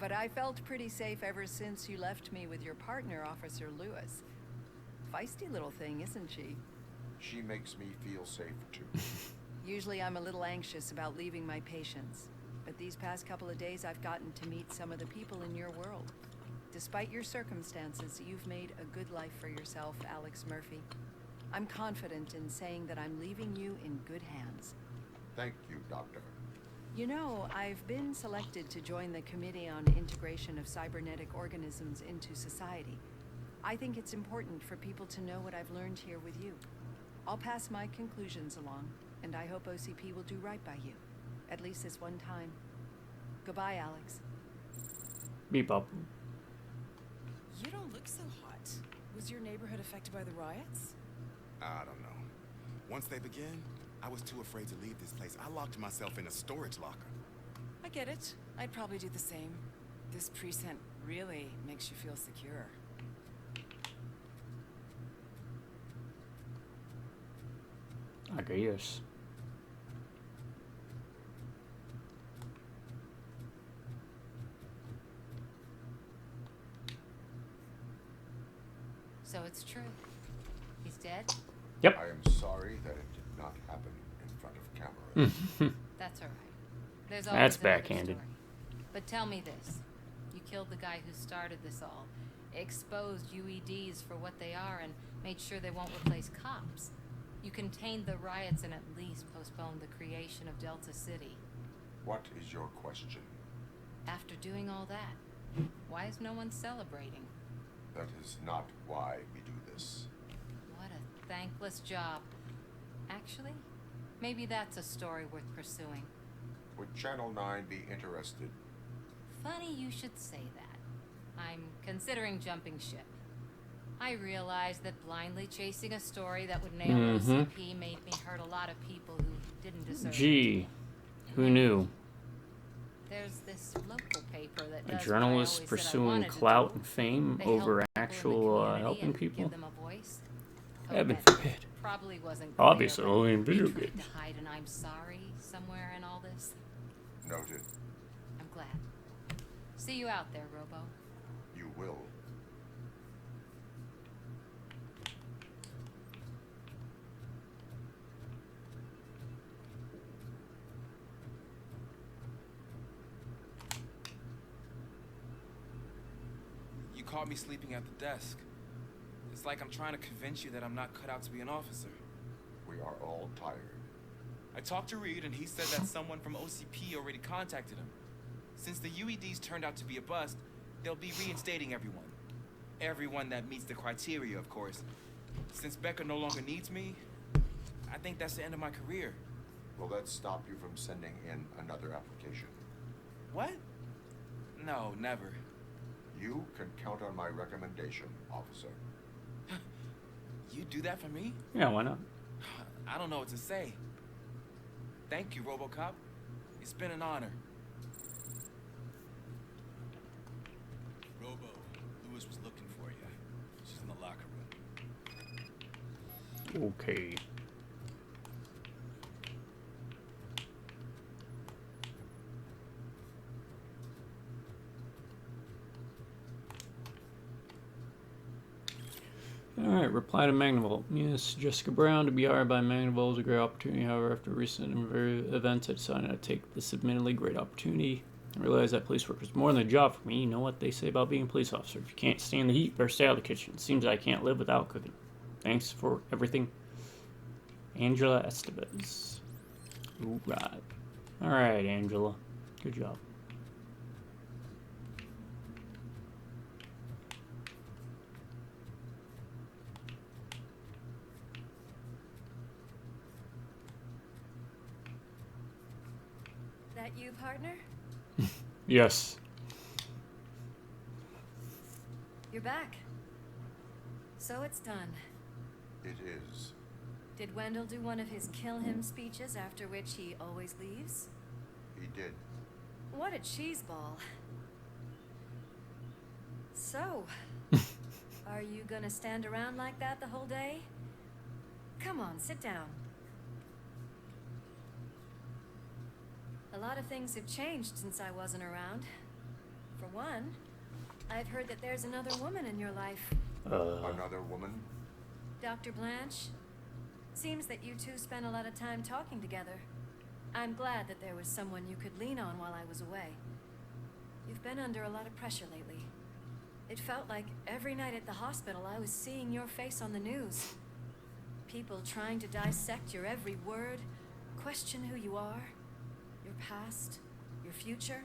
But I felt pretty safe ever since you left me with your partner, Officer Lewis. Feisty little thing, isn't she? She makes me feel safe, too. Usually I'm a little anxious about leaving my patients. But these past couple of days I've gotten to meet some of the people in your world. Despite your circumstances, you've made a good life for yourself, Alex Murphy. I'm confident in saying that I'm leaving you in good hands. Thank you, Doctor. You know, I've been selected to join the Committee on Integration of Cybernetic Organisms into Society. I think it's important for people to know what I've learned here with you. I'll pass my conclusions along, and I hope OCP will do right by you. At least this one time. Goodbye, Alex. Beep up. You don't look so hot. Was your neighborhood affected by the riots? I don't know. Once they begin, I was too afraid to leave this place. I locked myself in a storage locker. I get it. I'd probably do the same. This precinct really makes you feel secure. I guess. So it's true. He's dead? Yep. I am sorry that it did not happen in front of cameras. That's all right. There's always That's another backhanded. story. But tell me this. You killed the guy who started this all, exposed UEDs for what they are, and made sure they won't replace cops. You contained the riots and at least postponed the creation of Delta City. What is your question? After doing all that, why is no one celebrating? That is not why we do this. What a thankless job. Actually, maybe that's a story worth pursuing. Would Channel 9 be interested? Funny you should say that. I'm considering jumping ship. I realized that blindly chasing a story that would nail OCP made me hurt a lot of people who didn't deserve it. Gee, who knew? There's this local paper that does A journalist what I always said I pursuing wanted to clout do. and fame They over help people in the actual community helping and people? give them a voice. Heaven Okay, forbid. probably wasn't clear, Obviously, but only in they video tried games. to hide an I'm sorry somewhere in all this. Noted. I'm glad. See you out there, Robo. You will. You caught me sleeping at the desk. It's like I'm trying to convince you that I'm not cut out to be an officer. We are all tired. I talked to Reed, and he said that someone from OCP already contacted him. Since the UEDs turned out to be a bust, they'll be reinstating everyone. Everyone that meets the criteria, of course. Since Becca no longer needs me, I think that's the end of my career. Will that stop you from sending in another application? What? No, never. You can count on my recommendation, officer. You do that for me? Yeah, why not? I don't know what to say. Thank you, RoboCop. It's been an honor. Robo, Lewis was looking for you. She's in the locker room. Okay. Alright, reply to Magnavolt. Yes, Jessica Brown to be hired by Magnavolt is a great opportunity. However, after recent events, I decided to take this admittedly great opportunity. I realized that police work is more than a job for me. You know what they say about being a police officer. If you can't stand the heat, better stay out of the kitchen. It seems I can't live without cooking. Thanks for everything. Angela Estevez. Alright. Alright, Angela. Good job. That you, partner? Yes. You're back. So it's done. It is. Did Wendell do one of his kill him speeches after which he always leaves? He did. What a cheeseball. So, are you gonna stand around like that the whole day? Come on, sit down. A lot of things have changed since I wasn't around. For one, I've heard that there's another woman in your life. Another woman? Dr. Blanche? Seems that you two spent a lot of time talking together. I'm glad that there was someone you could lean on while I was away. You've been under a lot of pressure lately. It felt like every night at the hospital I was seeing your face on the news. People trying to dissect your every word, question who you are, your past, your future.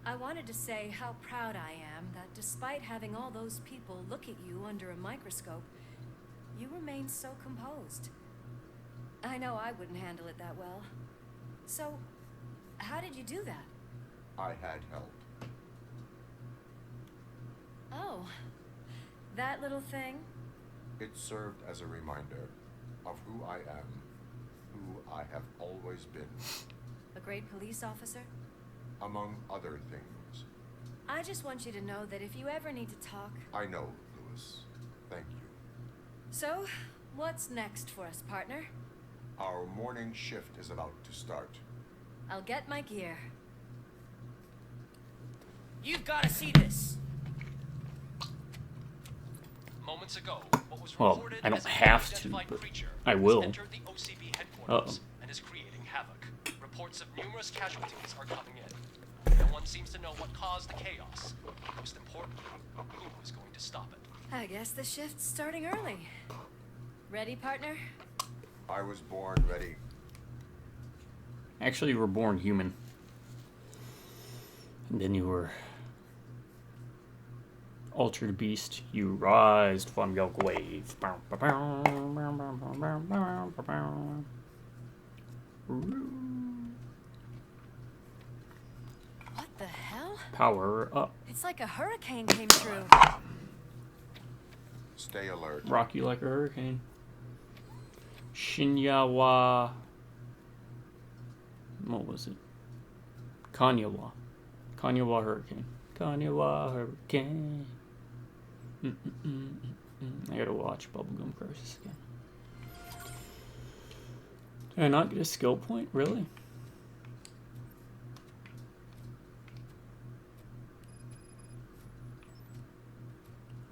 I wanted to say how proud I am that despite having all those people look at you under a microscope, you remain so composed. I know I wouldn't handle it that well. So, how did you do that? I had help. Oh, that little thing? It served as a reminder of who I am, who I have always been. A great police officer? Among other things. I just want you to know that if you ever need to talk... I know, Lewis. Thank you. So, what's next for us, partner? Our morning shift is about to start. I'll get my gear. You've got to see this. Moments ago, what was Well, reported I don't as an have to, unidentified but creature I has will. entered the OCB headquarters and is creating havoc. Reports of numerous casualties are coming in. No one seems to know what caused the chaos. Most importantly, who is going to stop it? I guess the shift's starting early. Ready, partner? I was born ready. Actually, you were born human. And then you were altered beast. You rise from your grave. What the hell? Power up. It's like a hurricane came through. Stay alert. rock you like a hurricane. Shinyawa. What was it? Kanyawa. Kanyawa hurricane. Kanyawa hurricane. I gotta watch Bubblegum Crisis again. Did I not get a skill point? Really?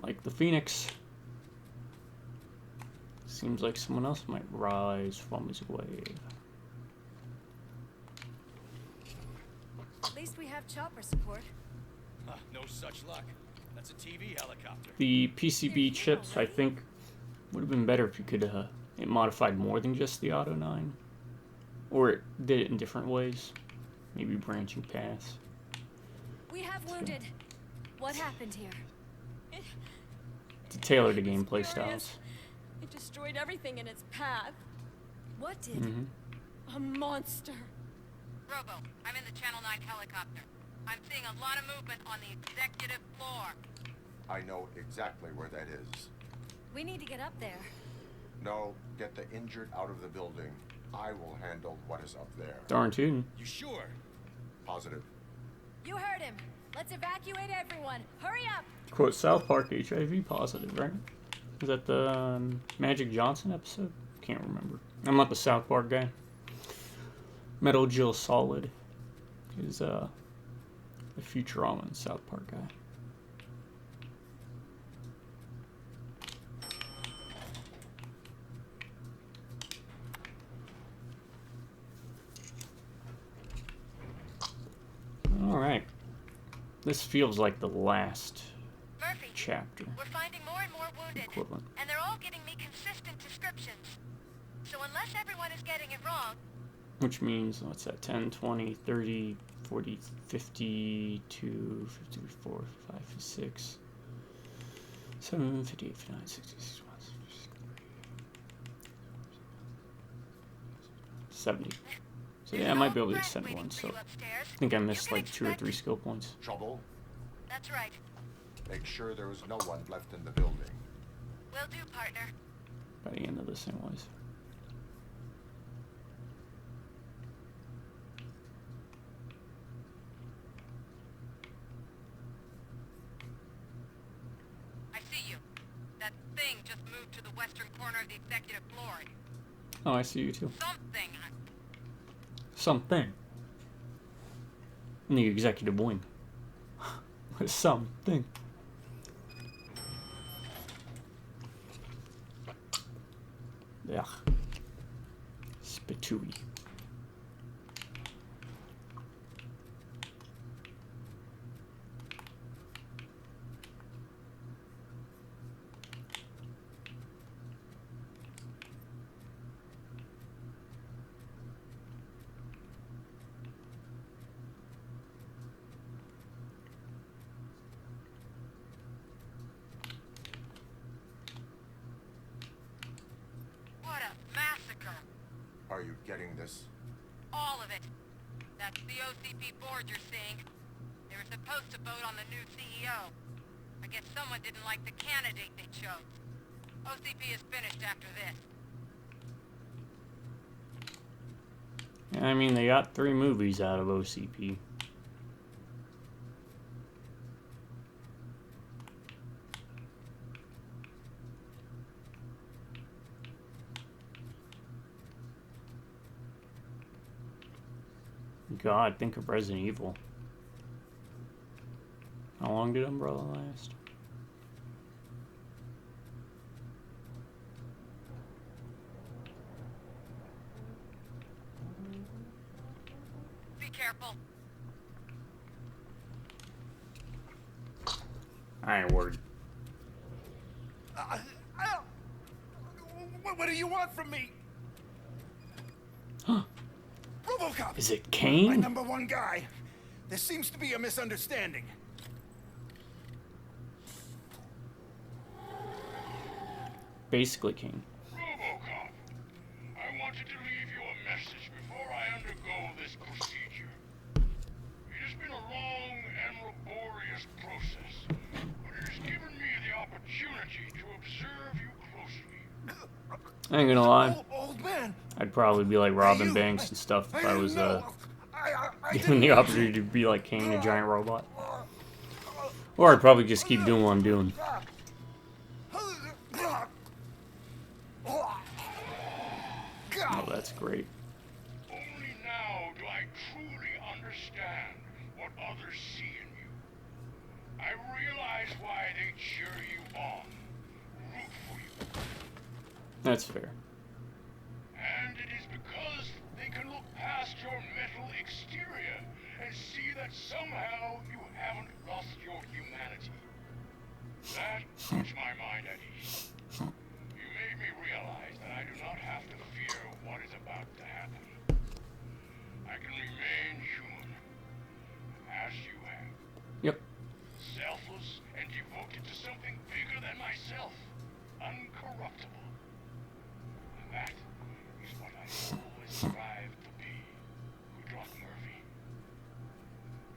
Like the Phoenix. Seems like someone else might rise from his wave. At least we have chopper support. No such luck. That's a TV helicopter. The PCB chips, I think, would have been better if you could, it modified more than just the Auto 9. Or it did it in different ways. Maybe branching paths. We have wounded. What happened here? To tailor the gameplay styles. It destroyed everything in its path. What did? A monster. Robo, I'm in the Channel 9 helicopter. I'm seeing a lot of movement on the executive floor. I know exactly where that is. We need to get up there. No, get the injured out of the building. I will handle what is up there. Darn tootin'. You sure? Positive. You heard him. Let's evacuate everyone. Hurry up. Quote, South Park HIV positive, right? Is that the Magic Johnson episode? Can't remember. I'm not the South Park guy. Metal Jill Solid is the Futurama and South Park guy. Alright. This feels like the last Murphy, chapter. we're finding more and more wounded, Equivalent. and they're all giving me consistent descriptions. So unless everyone is getting it wrong... Which means, what's that, 10, 20, 30, 40, 52, 54, 5, 6, 7, 58, 59, 60, 61, 70. So yeah, I might be able to extend one, so I think I missed like 2 or 3 skill points. Trouble? That's right. Make sure there is no one left in the building. Will do, partner. By the end of this anyways. I see you. That thing just moved to the western corner of the executive floor. Oh, I see you too. Something. Something. In the executive wing. Something. Yeah. Spitooey. What a massacre. Are you getting this? All of it. That's the OCP board you're seeing. They were supposed to vote on the new CEO. I guess someone didn't like the candidate they chose. OCP is finished after this. I mean, they got 3 movies out of OCP. God, think of Resident Evil. How long did Umbrella last? Be careful. I ain't worried. What do you want from me? Huh. RoboCop! Is it Kane? My #1 guy. There seems to be a misunderstanding. Basically Kane. RoboCop, I wanted to leave you a message before I undergo this procedure. It has been a long and laborious process, but it has given me the opportunity to observe I ain't gonna lie. Old man. I'd probably be like robbing banks and stuff if I was given the opportunity to be like king a giant robot. Or I'd probably just keep doing what I'm doing. Oh, that's great. Only now do I truly understand what others see in you. I realize why they cheer you on, root for you. That's fair. And it is because they can look past your metal exterior and see that somehow you haven't lost your humanity. That puts my mind at ease. You made me realize that I do not have to fear what is about to happen. I can remain human, as you have. Yep. Selfless and devoted to something bigger than myself. Uncorruptible. And that is what I always strive to be, Woodrock Murphy.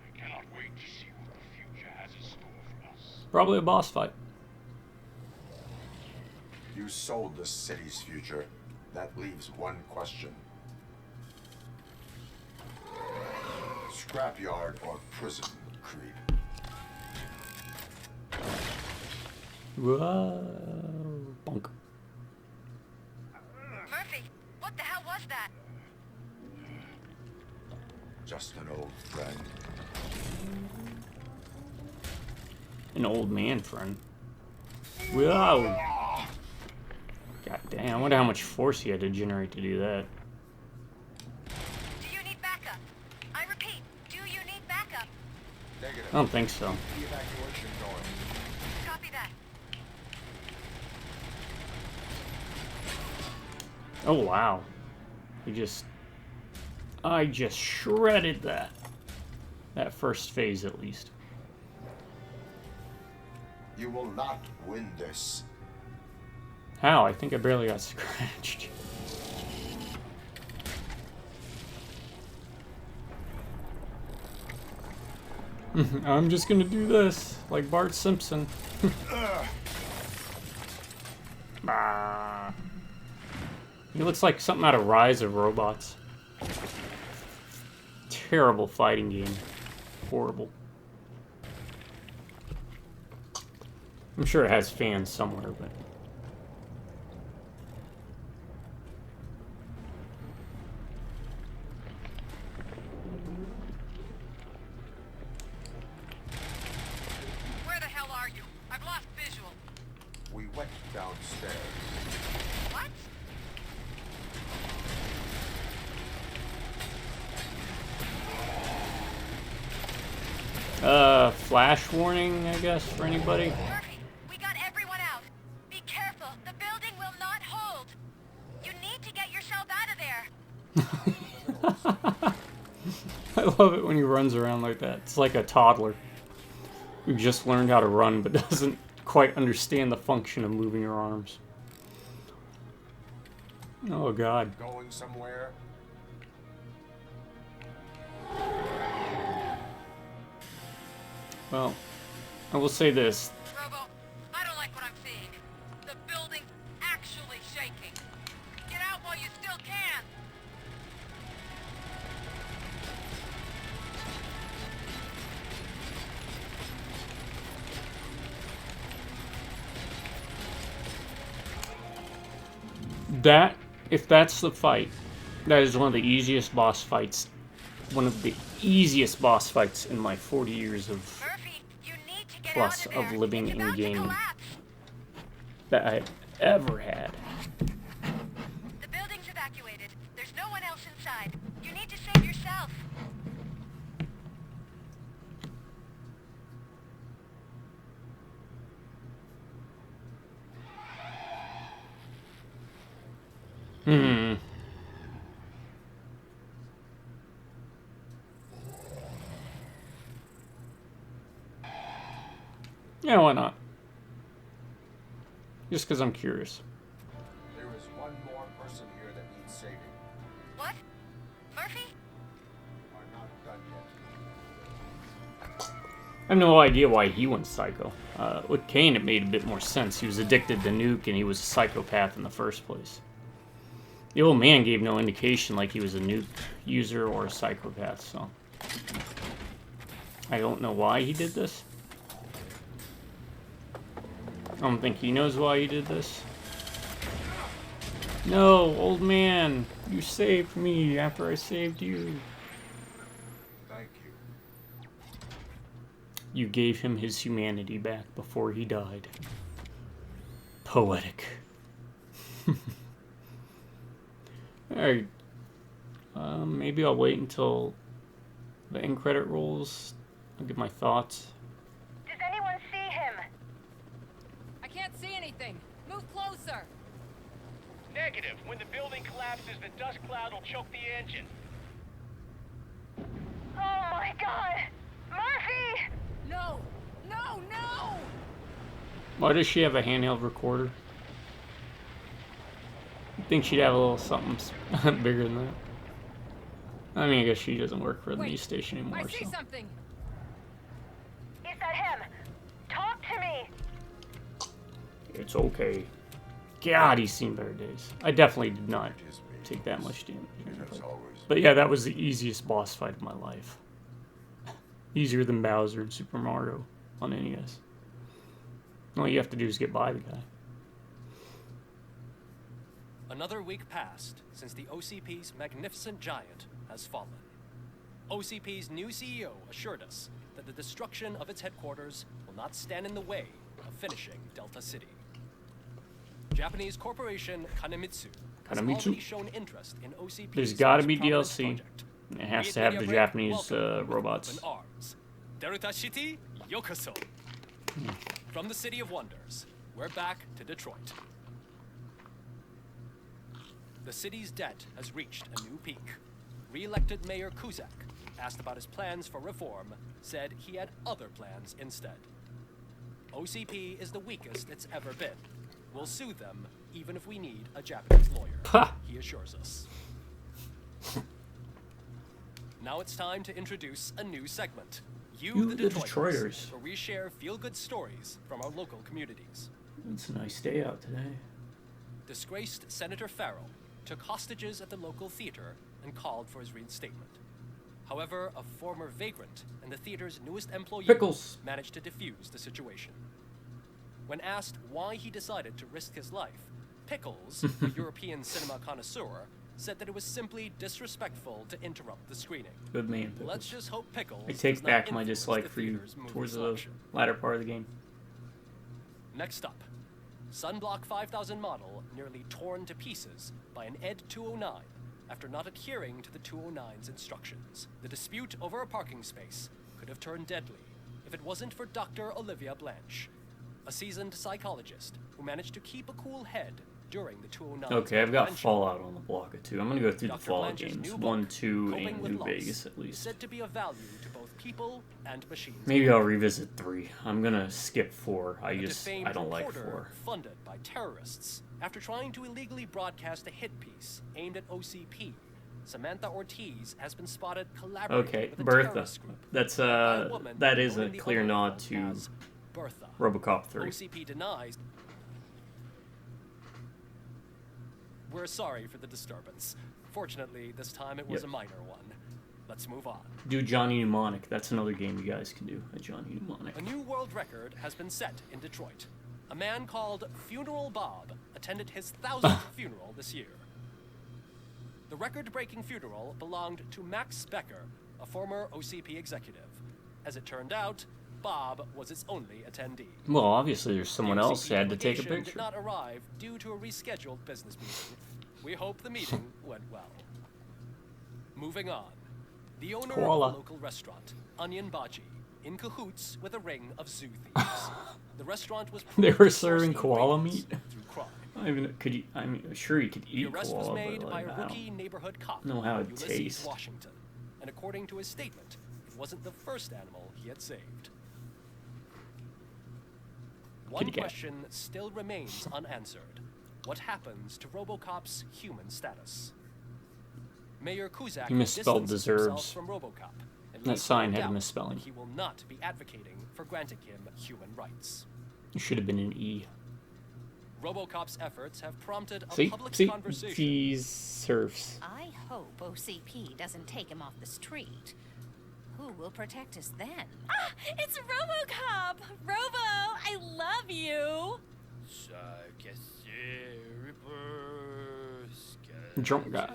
I cannot wait to see what the future has in store for us. Probably a boss fight. You sold the city's future. That leaves one question. Scrapyard or prison, Creed? Whoa. Bonk. Murphy, what the hell was that? Just an old friend. An old man friend. Whoa. God damn, I wonder how much force he had to generate to do that. Do you need backup? I repeat, do you need backup? Negative. I don't think so. The evacuation going. Copy that. Oh wow. I just shredded that. That first phase at least. You will not win this. How? I think I barely got scratched. I'm just gonna do this, like Bart Simpson. Ah. He looks like something out of Rise of Robots. Terrible fighting game. Horrible. I'm sure it has fans somewhere, but... Where the hell are you? I've lost visual. We went downstairs. What? Flash warning, I guess, for anybody? Murphy, we got everyone out. Be careful. The building will not hold. You need to get yourself out of there. I love it when he runs around like that. It's like a toddler who just learned how to run but doesn't quite understand the function of moving your arms. Oh god. Going somewhere? Well, I will say this. Robo, I don't like what I'm seeing. The building's actually shaking. Get out while you still can. That, if that's the fight, that is one of the easiest boss fights. One of the easiest boss fights in my 40 years of plus of living in gaming that I've ever had. The building's evacuated. There's no one else inside. You need to save yourself. Yeah, why not? Just because I'm curious. There is one more person here that needs saving. What? Murphy? Are not done yet. I have no idea why he went psycho. With Kane, it made a bit more sense. He was addicted to Nuke, and he was a psychopath in the first place. The old man gave no indication like he was a nuke user or a psychopath, so I don't know why he did this. I don't think he knows why he did this. No, old man, you saved me after I saved you. Thank you. You gave him his humanity back before he died. Poetic. Alright. Maybe I'll wait until the end credit rolls. I'll give my thoughts. Does anyone see him? I can't see anything. Move closer. Negative. When the building collapses, the dust cloud will choke the engine. Oh my god! Murphy! No! No! No! Why does she have a handheld recorder? I think she'd have a little something bigger than that. I mean, I guess she doesn't work for the news station anymore. I see So. something. Is that him? Talk to me! It's okay. God, he's seen better days. I definitely did not take that much damage. But yeah, that was the easiest boss fight of my life. Easier than Bowser and Super Mario on NES. All you have to do is get by the guy. Another week passed since the OCP's magnificent giant has fallen. OCP's new CEO assured us that the destruction of its headquarters will not stand in the way of finishing Delta City. Japanese corporation Kanemitsu has already shown interest in OCP's There's gotta be prominent DLC. project. It has to have the Japanese robots. Delta City, yokoso. From the City of Wonders, we're back to Detroit. The city's debt has reached a new peak. Re-elected Mayor Kuzak, asked about his plans for reform, said he had other plans instead. OCP is the weakest it's ever been. We'll sue them, even if we need a Japanese lawyer, he assures us. Now it's time to introduce a new segment. You the Detroiters, where we share feel-good stories from our local communities. It's a nice day out today. Disgraced Senator Farrell took hostages at the local theater and called for his reinstatement. However, a former vagrant and the theater's newest employee managed to defuse the situation. When asked why he decided to risk his life, Pickles, a European cinema connoisseur, said that it was simply disrespectful to interrupt the screening. Good man, Pickles. Let's just hope Pickles I take does not back my influence dislike the for you theater's movie towards the selection. latter part of the game. Next up, Sunblock 5000 model nearly torn to pieces by an ED 209 after not adhering to the 209's instructions. The dispute over a parking space could have turned deadly if it wasn't for Dr. Olivia Blanche, a seasoned psychologist who managed to keep a cool head during the 209's Okay, I've got intervention. Fallout on the block of 2. I'm gonna go through the Dr. Fallout Blanche's games. new 1, book, 2, Coping and with New Loss, Vegas at least. said to be of value to both people and machines. Maybe I'll revisit 3. I'm gonna skip 4. I Defamed don't like reporter 4. funded by terrorists after trying to illegally broadcast a hit piece aimed at OCP. Samantha Ortiz has been spotted collaborating Okay, with a Bertha. terrorist group. That's by a woman that is known a in the clear underworld nod to as Bertha. RoboCop 3. OCP denies. We're sorry for the disturbance. Fortunately, this time it was Yep. a minor one. Let's move on. Do Johnny Mnemonic. That's another game you guys can do. A Johnny Mnemonic. A new world record has been set in Detroit. A man called Funeral Bob attended his 1000th funeral this year. The record-breaking funeral belonged to Max Becker, a former OCP executive. As it turned out, Bob was its only attendee. Well, obviously there's someone The else OCP who had to take a delegation picture. did not arrive due to a rescheduled business meeting. We hope the meeting went well. Moving on. The owner Koala. of a local restaurant, Onion Baji, in cahoots with a ring of zoo thieves. The restaurant was They proved were to source serving koala ingredients meat. through crime. I mean, could you? I mean, sure you could The eat arrest was koala, made but by like, a I rookie don't neighborhood cop, know how it Ulysses tastes. Washington. And according to his statement, it wasn't the first animal he had saved. One Kitty cat. question still remains unanswered. What happens to RoboCop's human status? Mayor Kuzak He misspelled distances deserves. himself from RoboCop and That leaves sign no had a doubt misspelling. that he will not be advocating for granting him human rights. It should have been an E. RoboCop's efforts have prompted a See? public See? conversation. He surfs. I hope OCP doesn't take him off the street. Who will protect us then? Ah, it's RoboCop! Robo, I love you! Drunk guy.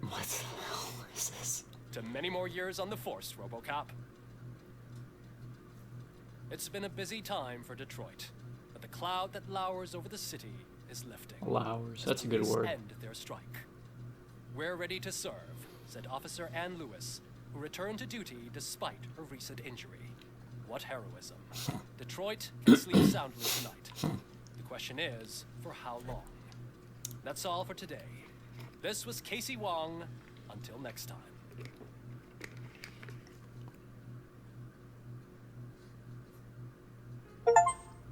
What the hell is this? To many more years on the force, RoboCop. It's been a busy time for Detroit, but the cloud that lowers over the city is lifting. Lowers, that's a good Police word. End their strike. We're ready to serve, said Officer Ann Lewis, who returned to duty despite her recent injury. What heroism. Detroit can sleep soundly tonight. The question is, for how long? That's all for today. This was Casey Wong. Until next time.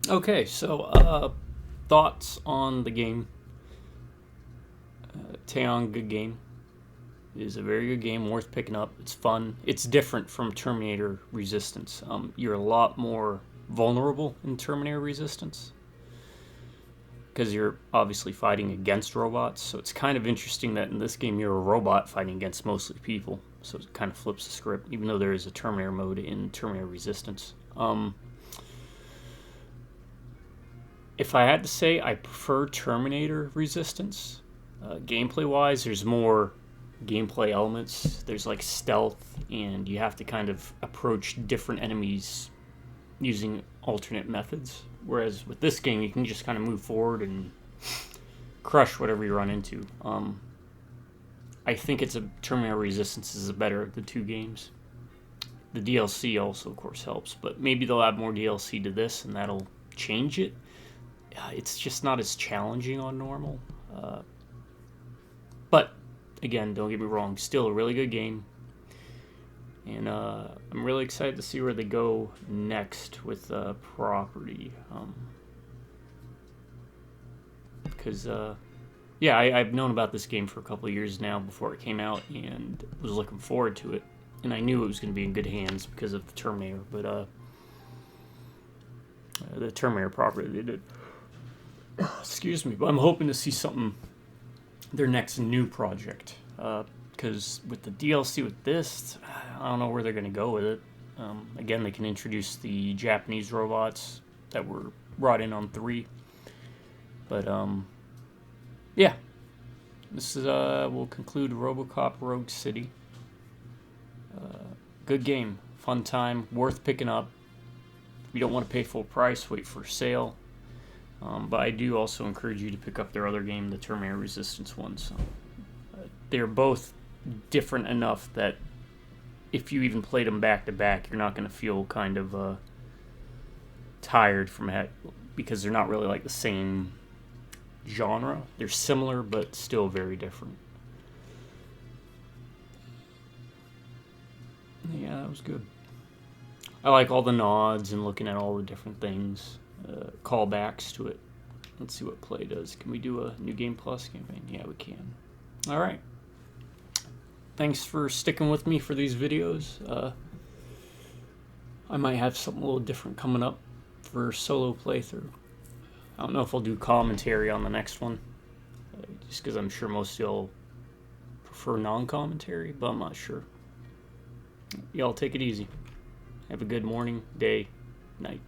Okay, so thoughts on the game. Taeyon, good game. It is a very good game, worth picking up. It's fun. It's different from Terminator Resistance. You're a lot more vulnerable in Terminator Resistance because you're obviously fighting against robots. So it's kind of interesting that in this game you're a robot fighting against mostly people. So it kind of flips the script, even though there is a Terminator mode in Terminator Resistance. If I had to say, I prefer Terminator Resistance. Gameplay-wise, there's more gameplay elements. There's like stealth, and you have to kind of approach different enemies using alternate methods. Whereas with this game, you can just kind of move forward and crush whatever you run into. I think Terminator Resistance is the better of the two games. The DLC also, of course, helps, but maybe they'll add more DLC to this, and that'll change it. It's just not as challenging on normal. But, again, don't get me wrong, still a really good game. And I'm really excited to see where they go next with property. Because, yeah, I've known about this game for a couple of years now before it came out, and was looking forward to it. And I knew it was going to be in good hands because of the Terminator, but the Terminator property they did. Excuse me, but I'm hoping to see something, their next new project. Because with the DLC with this, I don't know where they're going to go with it. Again, they can introduce the Japanese robots that were brought in on 3. But, yeah. This is, we'll conclude RoboCop Rogue City. Good game. Fun time. Worth picking up. If you don't want to pay full price, wait for a sale. But I do also encourage you to pick up their other game, the Terminator Resistance one. So, they're both different enough that if you even played them back to back, you're not going to feel kind of tired from it, because they're not really like the same genre. They're similar, but still very different. Yeah, that was good. I like all the nods and looking at all the different things, callbacks to it. Let's see what play does. Can we do a New Game Plus campaign? Yeah, we can. All right. Thanks for sticking with me for these videos. I might have something a little different coming up for solo playthrough. I don't know if I'll do commentary on the next one, just because I'm sure most of y'all prefer non-commentary, but I'm not sure. Y'all take it easy. Have a good morning, day, night.